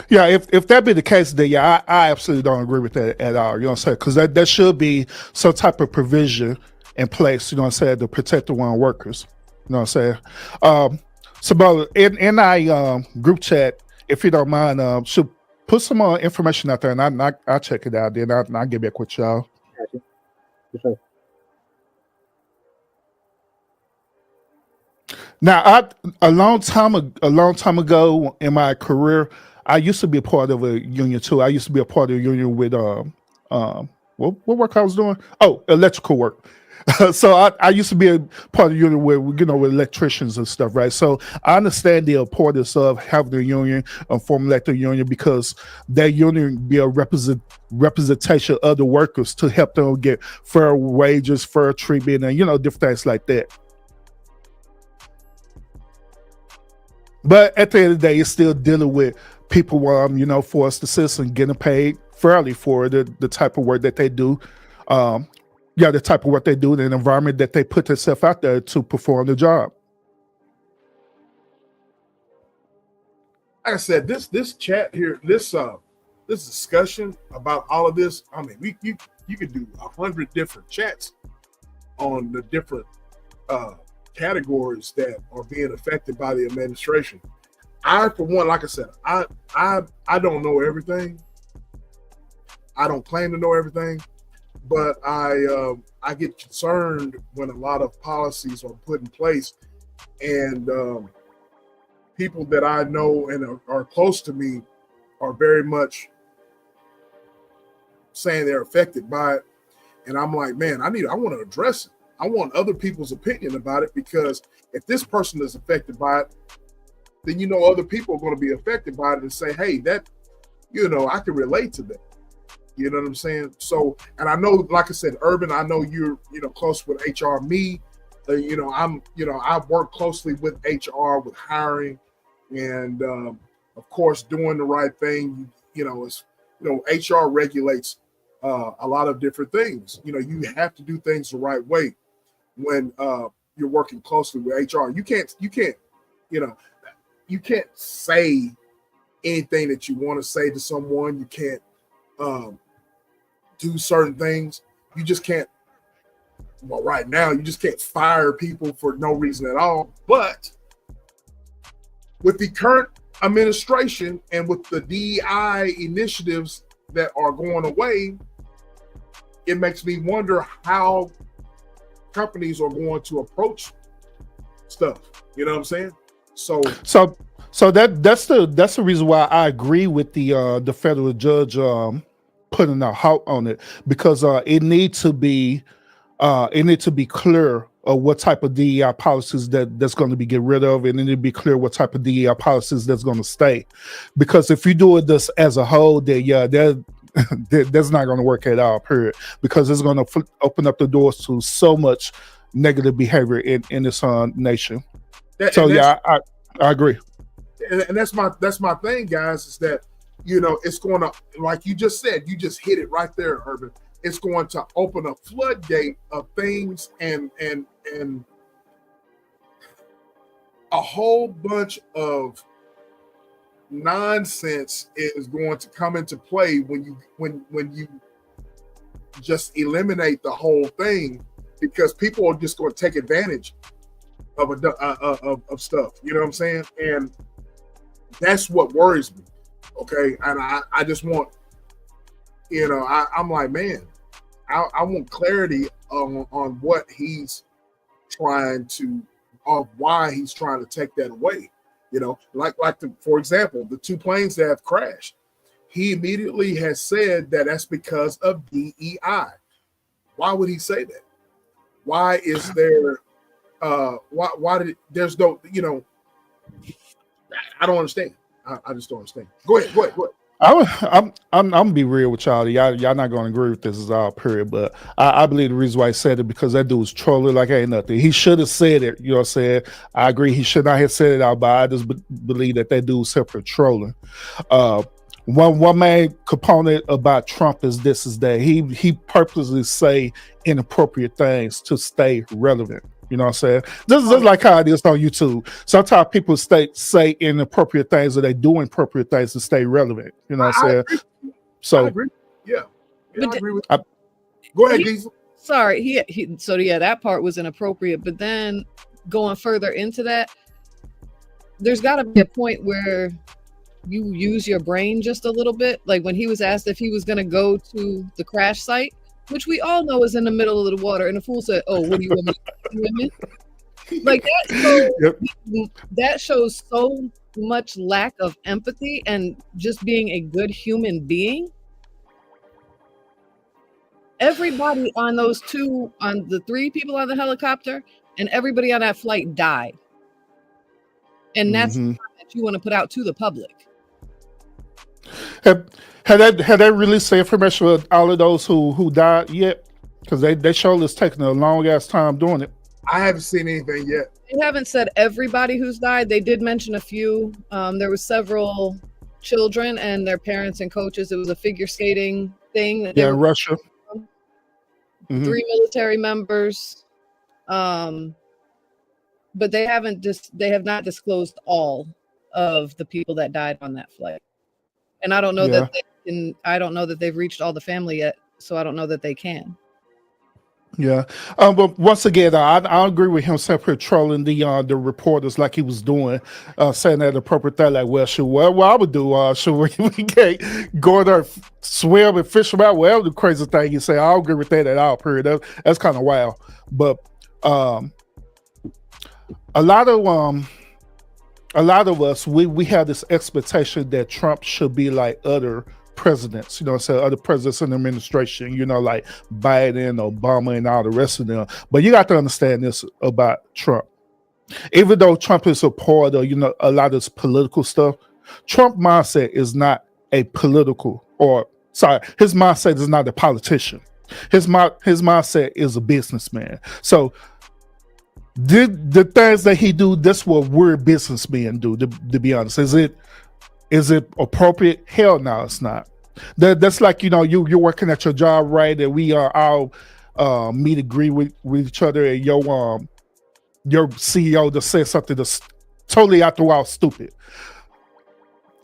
Yeah, if that be the case, then yeah, I absolutely don't agree with that at all. You know what I'm saying? Because that should be some type of provision in place, you know what I'm saying, to protect the one workers. You know what I'm saying? So, bro, in our group chat, if you don't mind, should put some more information out there, and I'll check it out. Then I'll get back with y'all. Gotcha. For sure. Now, a long time ago in my career, I used to be a part of a union too. I used to be a part of a union with what work I was doing? Oh, electrical work. So I used to be a part of the union where with electricians and stuff, right? So I understand the importance of having a union, formulate the union, because that union be a representation of the workers to help them get fair wages, fair treatment, and different things like that. But at the end of the day, it's still dealing with people, for us, the citizen, getting paid fairly for the type of work that they do. The type of work they do in an environment that they put themselves out there to perform the job. Like I said, this chat here, this discussion about all of this, I mean, you could do 100 different chats on the different categories that are being affected by the administration. I, for one, like I said, I don't know everything. I don't claim to know everything, but I get concerned when a lot of policies are put in place, and people that I know and are close to me are very much saying they're affected by it. And I'm like, man, I want to address it. I want other people's opinion about it, because if this person is affected by it, then other people are going to be affected by it and say, hey, that, I can relate to that. You know what I'm saying? So, and I know, like I said, Urban, I know you're, close with HR. Me, I work closely with HR, with hiring, and of course, doing the right thing. HR regulates a lot of different things. You have to do things the right way when you're working closely with HR. You can't say anything that you want to say to someone. You can't do certain things. You just can't. Well, right now, you just can't fire people for no reason at all. But with the current administration and with the DEI initiatives that are going away, it makes me wonder how companies are going to approach stuff. You know what I'm saying? So that's the reason why I agree with the federal judge putting a halt on it, because it needs to be clear of what type of DEI policies that's going to be get rid of, and it need to be clear what type of DEI policies that's going to stay. Because if you do it this as a whole, then that's not going to work at all, period. Because it's going to open up the doors to so much negative behavior in this nation. I agree. And that's my thing, guys, is that it's going to, like you just said, you just hit it right there, Urban. It's going to open a floodgate of things, and a whole bunch of nonsense is going to come into play when you just eliminate the whole thing, because people are just going to take advantage of stuff. You know what I'm saying? And that's what worries me. Okay, and I just want, I'm like, man, I want clarity on what he's trying to, of why he's trying to take that away. For example, the 2 planes that have crashed. He immediately has said that that's because of DEI. Why would he say that? Why is there? Why did there's no? I don't understand. I just don't understand. Go ahead. I'm gonna be real with y'all. Y'all not gonna agree with this, is all period. But I believe the reason why he said it, because that dude was trolling like ain't nothing. He should have said it. You know what I'm saying? I agree. He should not have said it out, but I just believe that dude was separate trolling. one main component about Trump is that he purposely say inappropriate things to stay relevant. You know what I'm saying? This is just like how it is on YouTube. Sometimes people say inappropriate things or they do inappropriate things to stay relevant. You know what I'm saying? I So agree. Yeah, But I agree with you. Go ahead, he- Diesel. Sorry, that part was inappropriate. But then going further into that, there's got to be a point where you use your brain just a little bit. Like when he was asked if he was going to go to the crash site, which we all know is in the middle of the water, and the fool said, "Oh, what do you want me to do, women?" Like that shows so much lack of empathy and just being a good human being. Everybody on the 3 people on the helicopter and everybody on that flight died. And that's Mhm. that you want to put out to the public. Had they released the information of all of those who died yet? Because they showed it's taking a long ass time doing it. I haven't seen anything yet. They haven't said everybody who's died. They did mention a few. There was several children and their parents and coaches. It was a figure skating thing. That Yeah, in Russia. Mhm. 3 military members. But they have not disclosed all of the people that died on that flight. And I don't know Yeah. I don't know that they've reached all the family yet, so I don't know that they can. Yeah, but once again, I agree with him separate trolling the reporters like he was doing, saying that appropriate thing like, well, should what I would do, should we can't go there, swim and fish about whatever the crazy thing you say. I don't agree with that at all. Period. That's kind of wild. But a lot of us we have this expectation that Trump should be like other presidents, you know what I'm saying, other presidents in the administration, you know, like Biden, Obama, and all the rest of them. But you got to understand this about Trump. Even though Trump is a part of, you know, a lot of this political stuff, Trump mindset is not a political his mindset is not a politician. His mindset is a businessman. So the things that he do, that's what we're businessmen do, to be honest. Is it appropriate? Hell no, it's not. That's like, you know, you're working at your job, right? And we are all agree with each other, and your CEO to say something that's totally out the wall stupid.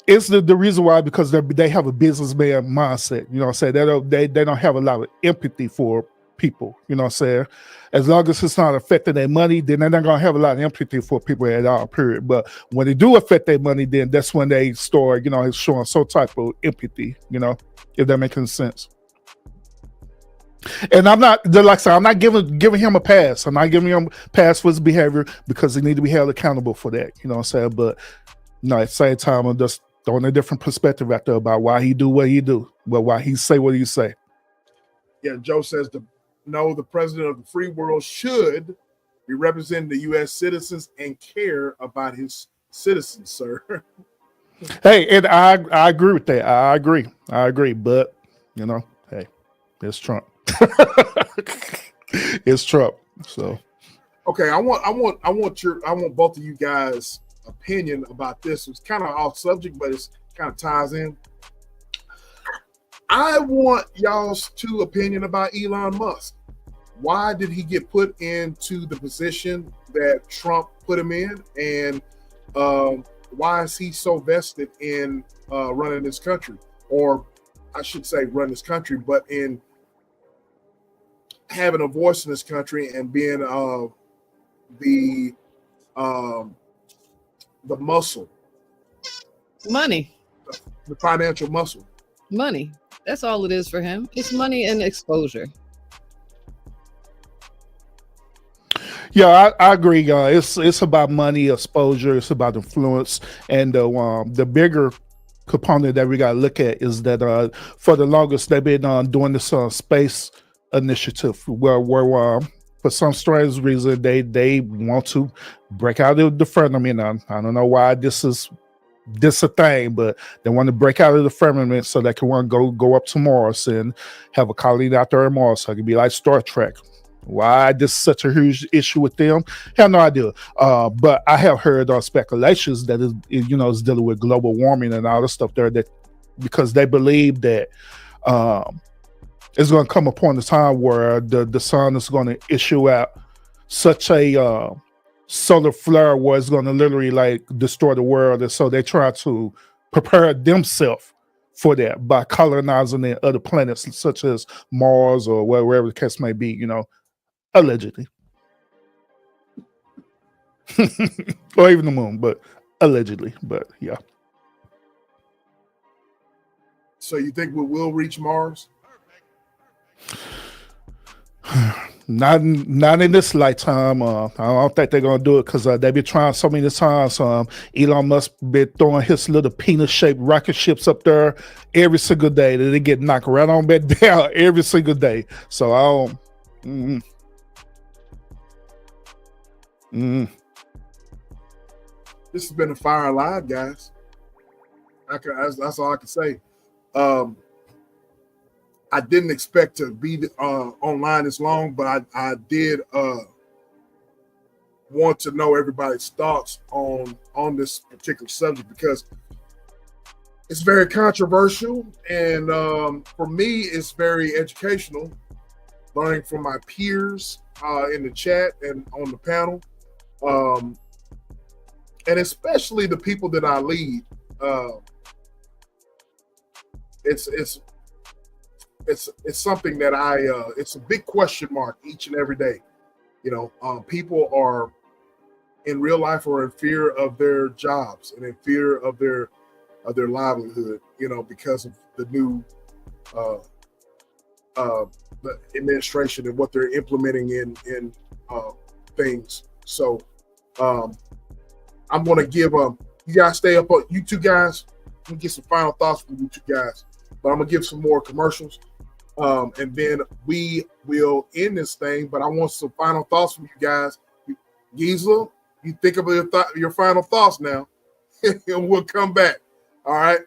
It's the reason why, because they have a businessman mindset. You know what I'm saying? They don't have a lot of empathy for people. You know what I'm saying? As long as it's not affecting their money, then they're not gonna have a lot of empathy for people at all. Period. But when they do affect their money, then that's when they start, you know, showing some type of empathy. You know, if that makes any sense. And I'm not, like I said, I'm not giving him a pass. I'm not giving him a pass for his behavior, because he need to be held accountable for that. You know what I'm saying? But no, at the same time, I'm just throwing a different perspective out there about why he do what he do, but why he say what he say. Yeah, Joe says the president of the free world should be representing the U.S. citizens and care about his citizens, sir. Hey, and I agree with that. I agree. But you know, hey, it's Trump. It's Trump. So Okay, I want both of you guys' opinion about this. It's kind of off subject, but it's kind of ties in. I want y'all's two opinion about Elon Musk. Why did he get put into the position that Trump put him in, and why is he so vested in running this country, or I should say run this country, but in having a voice in this country and being the muscle, Money. the financial muscle? Money. That's all it is for him. It's money and exposure. yeah, I agree. It's about money, exposure. It's about influence, and the bigger component that we got to look at is that for the longest they've been doing this space initiative where for some strange reason they want to break out of the firmament. I don't know why this a thing, but they want to break out of the firmament so they can want to go up to Mars and have a colony out there in Mars, so it can be like Star Trek. Why this is such a huge issue with them? Have no idea. But I have heard speculations that is dealing with global warming and all the stuff there that because they believe that it's going to come upon the time where the sun is going to issue out such a solar flare where it's going to literally like destroy the world. And so they try to prepare themselves for that by colonizing the other planets such as Mars or wherever the case may be, allegedly. Or even the moon, but allegedly. But yeah. So you think we will reach Mars? Not in this lifetime. I don't think they're gonna do it because they've been trying so many times. Elon Musk been throwing his little penis-shaped rocket ships up there every single day. That they get knocked right on back down every single day. So I don't. This has been a fire live, guys. That's all I can say. I didn't expect to be online this long, but I did want to know everybody's thoughts on this particular subject because it's very controversial, and for me, it's very educational. Learning from my peers in the chat and on the panel, and especially the people that I lead. It's something that it's a big question mark each and every day. People are in real life are in fear of their jobs and in fear of their livelihood, because of the new the administration and what they're implementing in things. So I'm going to give you guys stay up on you two guys. Let me get some final thoughts from you two guys, but I'm gonna give some more commercials. And then we will end this thing. But I want some final thoughts from you guys. Gisela, you think of your final thoughts now, and we'll come back. All right.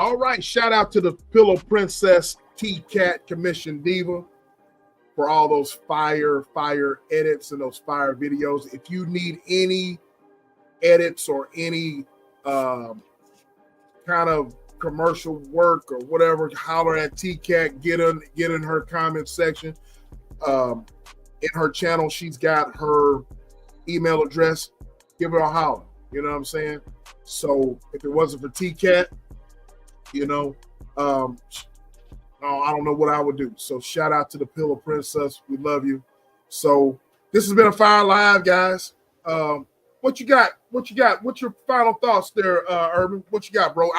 All right. Shout out to the Pillow Princess T-Cat Commission Diva for all those fire edits and those fire videos. If you need any edits or any kind of commercial work or whatever, holler at T-Cat, get in her comment section. In her channel, she's got her email address. Give her a holler. You know what I'm saying? So if it wasn't for T-Cat, you know, I don't know what I would do. So shout out to the Pillow Princess. We love you. So this has been a Fire Live, guys. What you got? What's your final thoughts there, Urban? What you got, bro?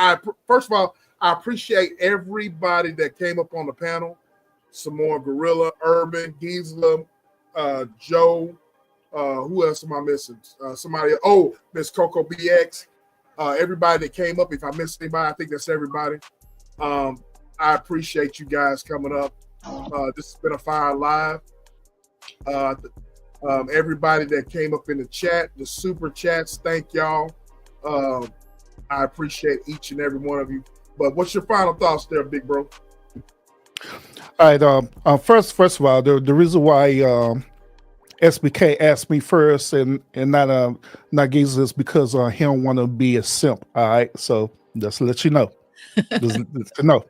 First of all, I appreciate everybody that came up on the panel. Samora Gorilla, Urban, Gisela, Joe. Who else am I missing? Miss Coco BX. Everybody that came up. If I missed anybody, I think that's everybody. I appreciate you guys coming up. This has been a Fire Live. Everybody that came up in the chat, the super chats, thank y'all. I appreciate each and every one of you. But what's your final thoughts there, big bro? All right. First of all, the reason why SBK asked me first and not Giza is because he don't want to be a simp. All right, so just to let you know. Just to know.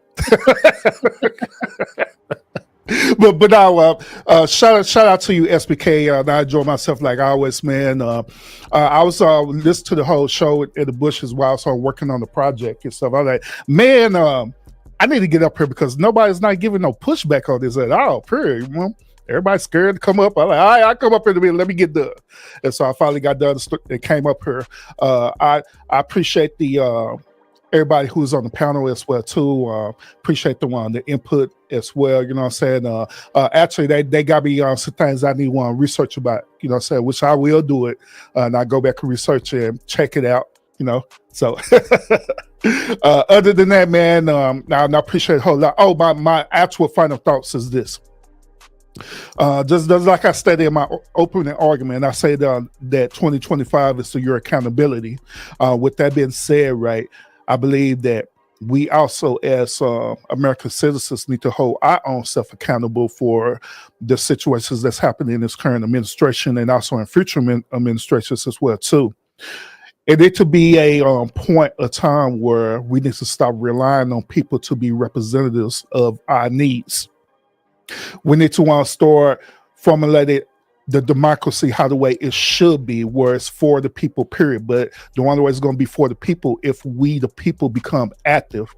but now shout out to you, SBK. I enjoy myself like always, man. I was listening to the whole show in the bushes while I was working on the project and stuff. I was like, man, I need to get up here because nobody's not giving no pushback on this at all. Period. You know? Everybody's scared to come up. I'm like, all right, I come up in the middle. Let me get done. And so I finally got done and came up here. I appreciate the everybody who's on the panel as well too. Appreciate the input as well. You know what I'm saying? Actually, they got me on some things I need to research about. You know what I'm saying? Which I will do it, and I go back and research and check it out. You know, so other than that, man, I appreciate a whole lot. Oh, my actual final thoughts is this. Just like I stated in my opening argument, I say that 2025 is the year accountability. With that being said, right, I believe that we also, as American citizens, need to hold our own self accountable for the situations that's happening in this current administration and also in future administrations as well too. It needs to be a point of time where we need to stop relying on people to be representatives of our needs. We need to start formulating the democracy how the way it should be, where it's for the people, period. But the only way it's going to be for the people if we, the people, become active.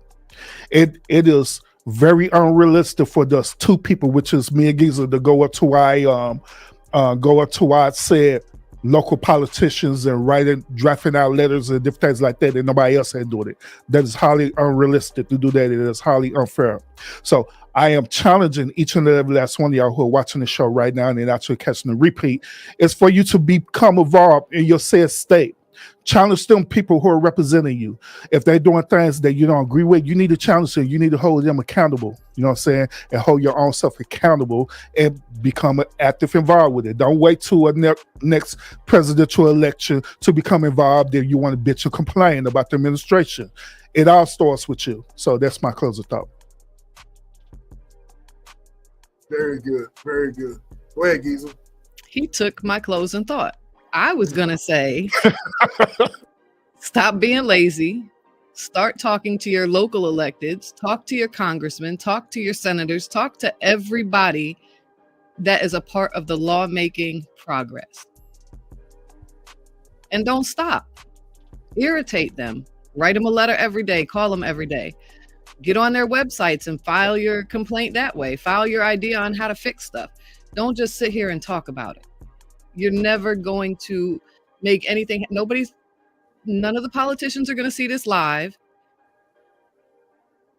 It is very unrealistic for those two people, which is me and Giza, to go up to our said local politicians and drafting out letters and different things like that, and nobody else ain't doing it. That is highly unrealistic to do that. It is highly unfair. So I am challenging each and every last one of y'all who are watching the show right now and then actually catching the repeat, is for you to become involved in your said state. Challenge them people who are representing you. If they're doing things that you don't agree with, you need to challenge them. You need to hold them accountable. You know what I'm saying? And hold your own self accountable and become active involved with it. Don't wait till a next presidential election to become involved if you want to bitch or complain about the administration. It all starts with you. So that's my closing thought. Very good. Very good. Go ahead, Giza. He took my closing thought. I was going to say, stop being lazy. Start talking to your local electeds. Talk to your congressmen. Talk to your senators. Talk to everybody that is a part of the lawmaking progress. And don't stop. Irritate them. Write them a letter every day. Call them every day. Get on their websites and file your complaint that way. File your idea on how to fix stuff. Don't just sit here and talk about it. You're never going to make anything. None of the politicians are going to see this live.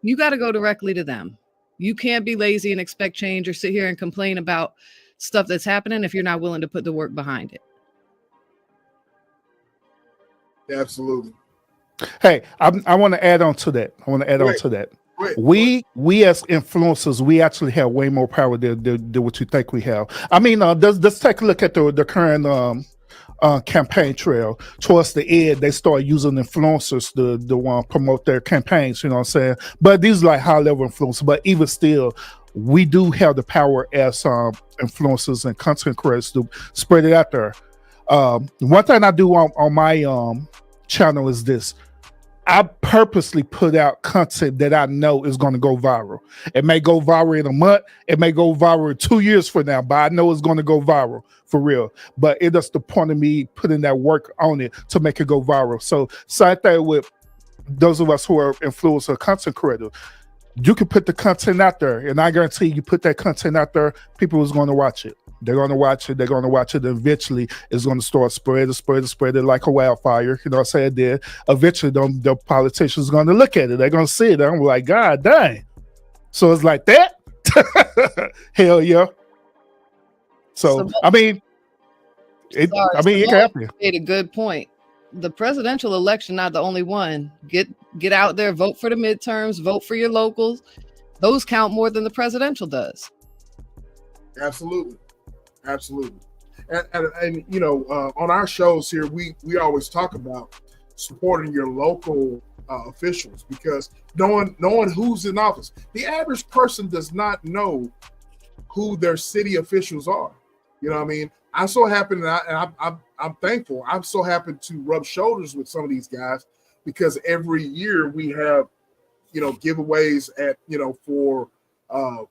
You got to go directly to them. You can't be lazy and expect change or sit here and complain about stuff that's happening if you're not willing to put the work behind it. Absolutely. Hey, I want to add on to that. We as influencers, we actually have way more power than what you think we have. I mean, let's take a look at the current campaign trail. Towards the end, they start using influencers to promote their campaigns. You know what I'm saying? But these are like high level influencers. But even still, we do have the power as influencers and content creators to spread it out there. One thing I do on my channel is this. I purposely put out content that I know is going to go viral. It may go viral in a month. It may go viral 2 years from now, but I know it's going to go viral for real. But it is the point of me putting that work on it to make it go viral. So same thing with those of us who are influencer content creators. You can put the content out there, and I guarantee you put that content out there, people is going to watch it. They're going to watch it. They're going to watch it. And eventually, it's going to start spreading like a wildfire. You know what I'm saying? Then eventually, the politicians are going to look at it. They're going to see it. I'm like, God dang. So it's like that? Hell yeah. So I mean, it can happen. Made a good point. The presidential election, not the only one. Get out there, vote for the midterms, vote for your locals. Those count more than the presidential does. Absolutely. And you know, on our shows here, we always talk about supporting your local officials, because knowing who's in office. The average person does not know who their city officials are. You know what I mean? I so happen, and I'm thankful, I'm so happy to rub shoulders with some of these guys, because every year we have, you know, giveaways at, you know, for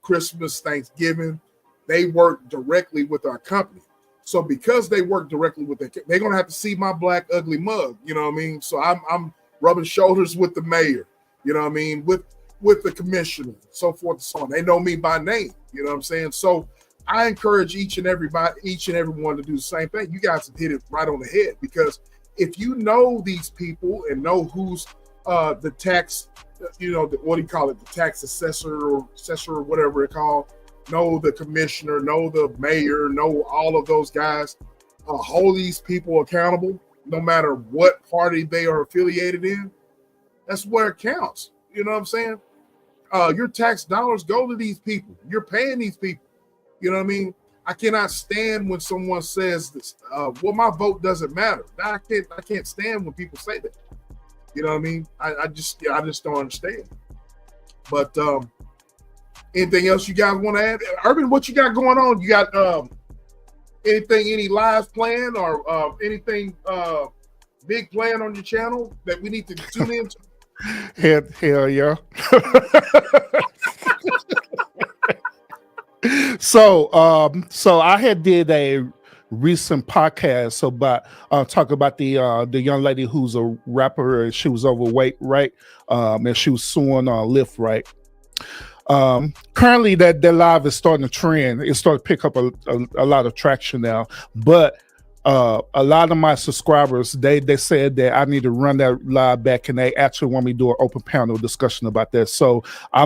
Christmas, Thanksgiving. They work directly with our company. So because they work directly with they're going to have to see my black ugly mug, you know what I mean? So I'm rubbing shoulders with the mayor, you know what I mean? With the commissioner, so forth and so on. They know me by name, you know what I'm saying? So I encourage each and everyone to do the same thing. You guys have hit it right on the head, because if you know these people and know who's the tax, you know, what do you call it? The tax assessor or whatever it's called. Know the commissioner, know the mayor, know all of those guys. Hold these people accountable, no matter what party they are affiliated in. That's where it counts. You know what I'm saying? Your tax dollars go to these people. You're paying these people. You know what I mean? I cannot stand when someone says this. Well, my vote doesn't matter. I can't stand when people say that. You know what I mean? I just don't understand. But anything else you guys want to add? Urban, what you got going on? You got any live plan or anything big plan on your channel that we need to tune into? Hell yeah. So I had did a recent podcast about talk about the young lady who's a rapper, and she was overweight, right? And she was suing Lyft, right? Currently that live is starting to trend. It's starting to pick up a lot of traction now, but a lot of my subscribers, they said that I need to run that live back, and they actually want me to do an open panel discussion about that. So I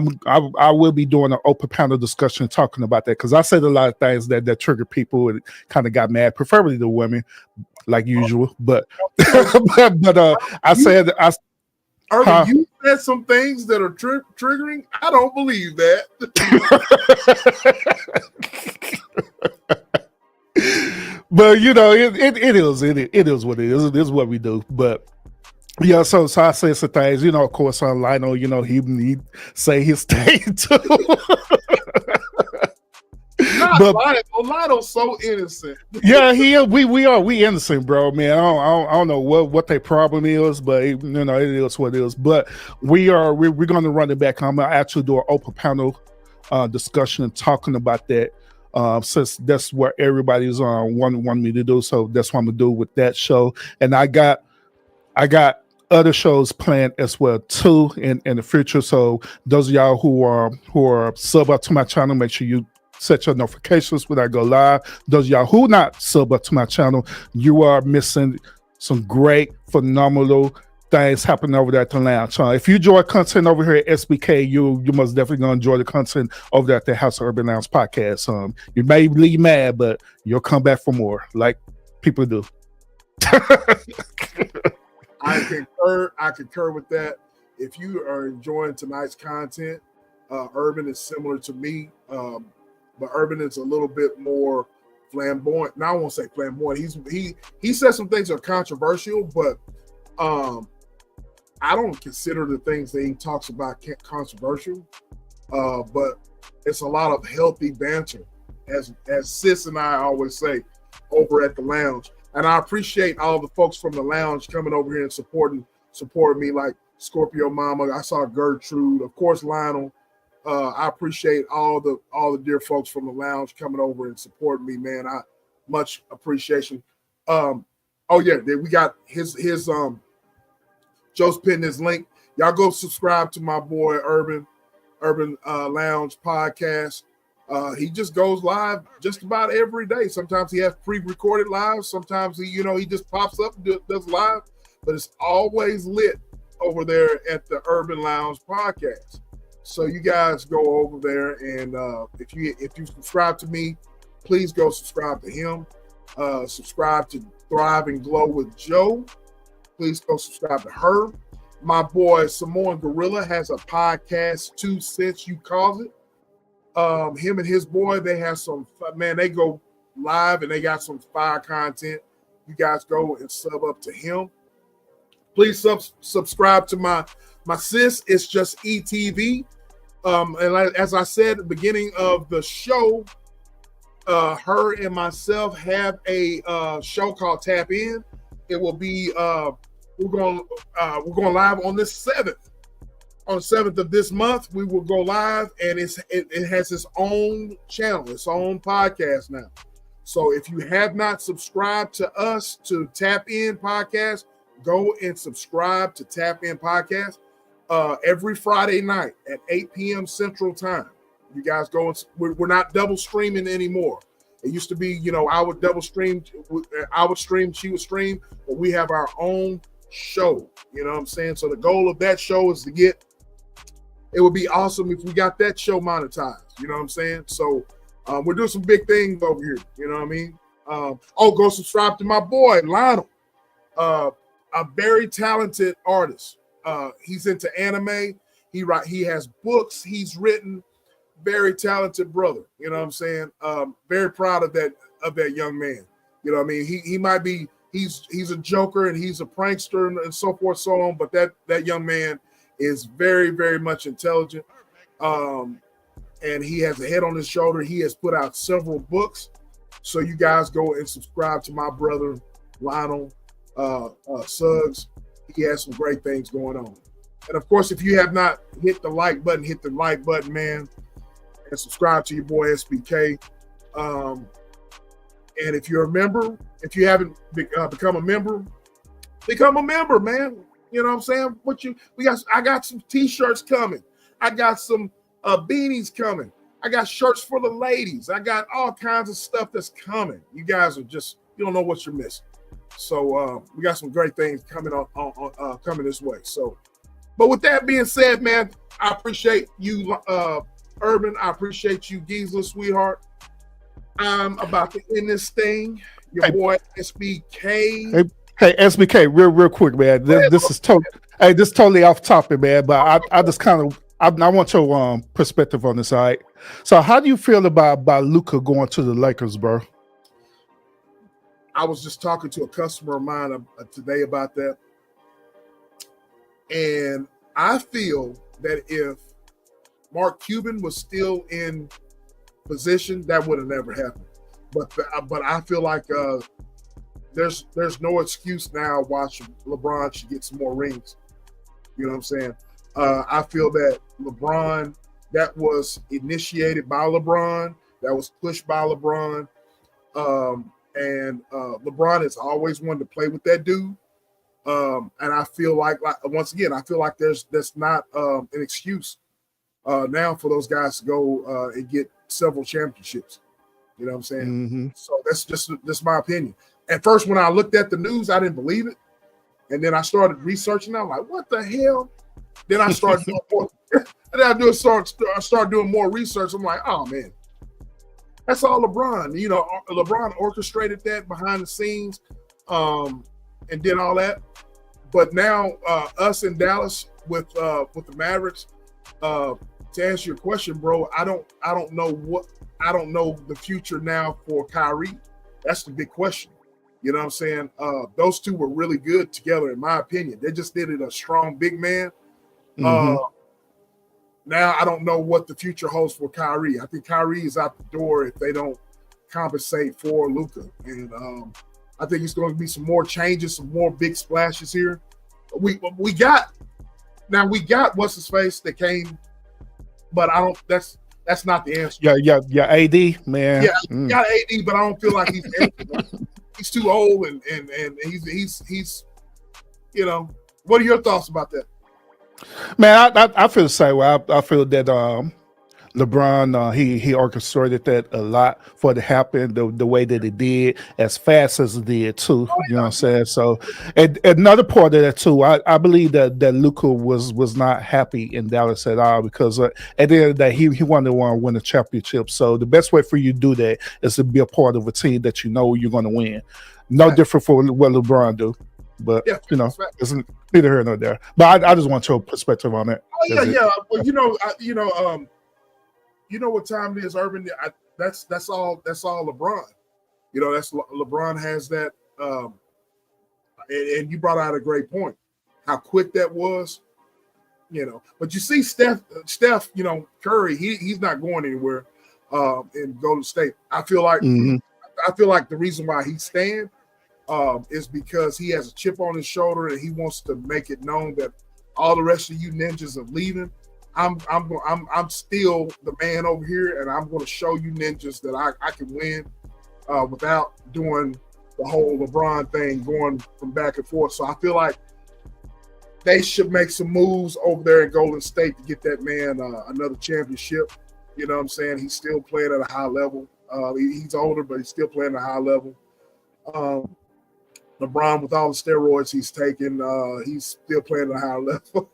will be doing an open panel discussion talking about that, because I said a lot of things that trigger people and kind of got mad, preferably the women, like usual. But I said Urban, you said some things that are triggering. I don't believe that. But you know, it is what it is. It is what we do. But yeah, so I said some things. You know, of course, on Lionel, you know, he say his thing too. But Lionel's so innocent. Yeah, we innocent, bro. Man, I don't know what their problem is, but you know, it is what it is. But we're going to run it back. I'm gonna actually do an open panel discussion talking about that. Since that's what everybody's want me to do, so that's what I'm gonna do with that show. And I got other shows planned as well too in the future. So those of y'all who are sub up to my channel, make sure you set your notifications when I go live. Those of y'all who not sub up to my channel, you are missing some great, phenomenal things happening over there at the lounge. If you enjoy content over here at SBK, you most definitely gonna enjoy the content over there at the House of Urban Lounge podcast. You may leave mad, but you'll come back for more, like people do. I concur with that. If you are enjoying tonight's content, Urban is similar to me, but Urban is a little bit more flamboyant. Now I won't say flamboyant. He says some things are controversial, but I don't consider the things that he talks about controversial. But it's a lot of healthy banter, as Sis and I always say over at the lounge. And I appreciate all the folks from the lounge coming over here and supporting me, like Scorpio Mama. I saw Gertrude, of course, Lionel. I appreciate all the dear folks from the lounge coming over and supporting me, man. I much appreciation. Oh yeah, we got his Joe's pinned his link. Y'all go subscribe to my boy Urban Lounge podcast. He just goes live just about every day. Sometimes he has pre-recorded live. Sometimes he just pops up and does live, but it's always lit over there at the Urban Lounge podcast. So you guys go over there, and if you subscribe to me, please go subscribe to him. Subscribe to Thrive and Glow with Joe. Please go subscribe to her. My boy Samoan Gorilla has a podcast, 2 Cents You Cause It. Him and his boy, they have some, man, they go live and they got some fire content. You guys go and sub up to him. Please subscribe to my sis. It's just ETV. And as I said at the beginning of the show, her and myself have a show called Tap In. It will be we're going live on the 7th. On the 7th of this month, we will go live, and it has its own channel, its own podcast now. So if you have not subscribed to us to Tap In Podcast, go and subscribe to Tap In Podcast every Friday night at 8 p.m. Central Time. You guys go and we're not double streaming anymore. It used to be, I would double stream, I would stream, she would stream, but we have our own show. You know what I'm saying? So the goal of that show is to get. It would be awesome if we got that show monetized. You know what I'm saying? So we're doing some big things over here. You know what I mean? Go subscribe to my boy Lionel, a very talented artist. He's into anime. He has books he's written. Very talented brother. You know what I'm saying? Very proud of that young man. You know what I mean? He might be he's a joker and he's a prankster and so forth, so on. But that young man is very, very much intelligent. And he has a head on his shoulder. He has put out several books. So you guys go and subscribe to my brother Lionel Suggs. He has some great things going on. And of course, if you have not hit the like button, hit the like button, man, and subscribe to your boy SBK. And if you're a member, if you haven't become a member, man. You know what I'm saying? I got some t-shirts coming. I got some beanies coming. I got shirts for the ladies. I got all kinds of stuff that's coming. You guys are you don't know what you're missing. So we got some great things coming on coming this way. So, but with that being said, man, I appreciate you, Urban. I appreciate you, Gisela, sweetheart. I'm about to end this thing. Your boy SBK. Hey, SBK, real quick, man. This is totally off topic, man. But I just kind of I want your perspective on this. All right. So, how do you feel about Luka going to the Lakers, bro? I was just talking to a customer of mine today about that, and I feel that if Mark Cuban was still in position, that would have never happened. But I feel like there's no excuse now why LeBron should get some more rings. You know what I'm saying? I feel that LeBron, that was initiated by LeBron, that was pushed by LeBron, and LeBron has always wanted to play with that dude. And I feel like once again, I feel like that's not an excuse now for those guys to go and get several championships. You know what I'm saying? Mm-hmm. So that's my opinion. At first, when I looked at the news, I didn't believe it. And then I started researching. I'm like, what the hell? Then I started doing more. Start doing more research. I'm like, oh man, that's all LeBron. You know, LeBron orchestrated that behind the scenes, and did all that. But now, us in Dallas with the Mavericks, to answer your question, bro, I don't know what. I don't know the future now for Kyrie. That's the big question. You know what I'm saying? Those two were really good together, in my opinion. They just needed a strong big man. Now I don't know what the future holds for Kyrie. I think Kyrie is out the door if they don't compensate for Luka. And I think it's going to be some more changes, some more big splashes here. We got what's his face that came, but I don't. That's not the answer. Yeah. AD, man. Yeah, got AD, but I don't feel like he's he's too old and he's you know. What are your thoughts about that? Man, I feel the same way. I feel that LeBron he orchestrated that a lot for it to happen the way that it did, as fast as it did too. You know what I'm saying? So, and another part of that too, I believe that Luka was not happy in Dallas at all, because at the end of the day he wanted to win a championship. So the best way for you to do that is to be a part of a team that you know you're going to win. No different for what LeBron do. But you know, it's neither here nor there. But I just want your perspective on that. Oh yeah. Well, you know what time it is, Urban. That's all LeBron. You know, that's LeBron has that. And you brought out a great point. How quick that was. You know, but you see Steph. You know, Curry. He's not going anywhere. In Golden State, I feel like the reason why he's staying. Is because he has a chip on his shoulder and he wants to make it known that all the rest of you ninjas are leaving. I'm still the man over here, and I'm going to show you ninjas that I can win without doing the whole LeBron thing, going from back and forth. So I feel like they should make some moves over there in Golden State to get that man another championship. You know what I'm saying? He's still playing at a high level. He's older, but he's still playing at a high level. LeBron, with all the steroids he's taken, he's still playing at a high level.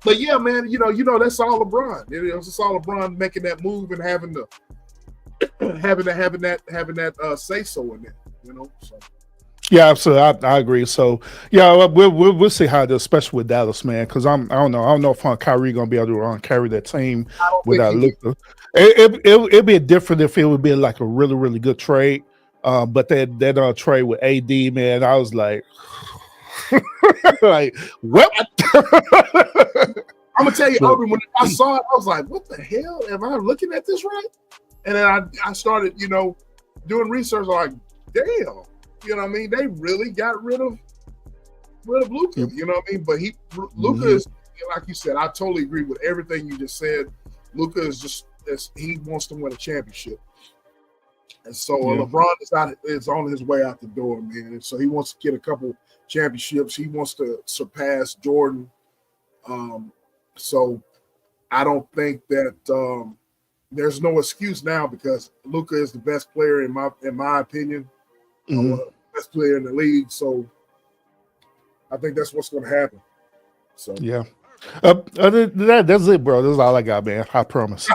But yeah, man, you know that's all LeBron. It's all LeBron making that move and having that say so in there. You know. So. Yeah, absolutely. I agree. So yeah, we'll see how it is, especially with Dallas, man. Because I don't know if Kyrie gonna be able to carry that team without Luka. It'd be different if it would be like a really, really good trade. But that trade with AD, man, I was like, like what? I'm gonna tell you, Urban, when I saw it, I was like, what the hell? Am I looking at this right? And then I started, doing research. Like, damn, you know what I mean? They really got rid of Luka. Yep. You know what I mean? But Luka is, like you said, I totally agree with everything you just said. Luka is he wants to win a championship. And so LeBron is on his way out the door, man. And so he wants to get a couple championships. He wants to surpass Jordan. So I don't think that there's no excuse now, because Luka is the best player in my opinion, best player in the league. So I think that's what's going to happen. So yeah. Other than that, that's it, bro. That's all I got, man. I promise.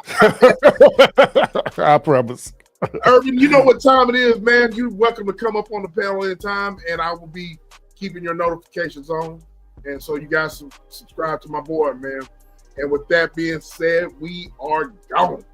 I promise. Urban, you know what time it is, man. You're welcome to come up on the panel anytime, and I will be keeping your notifications on. And so you guys subscribe to my board, man. And with that being said, we are gone.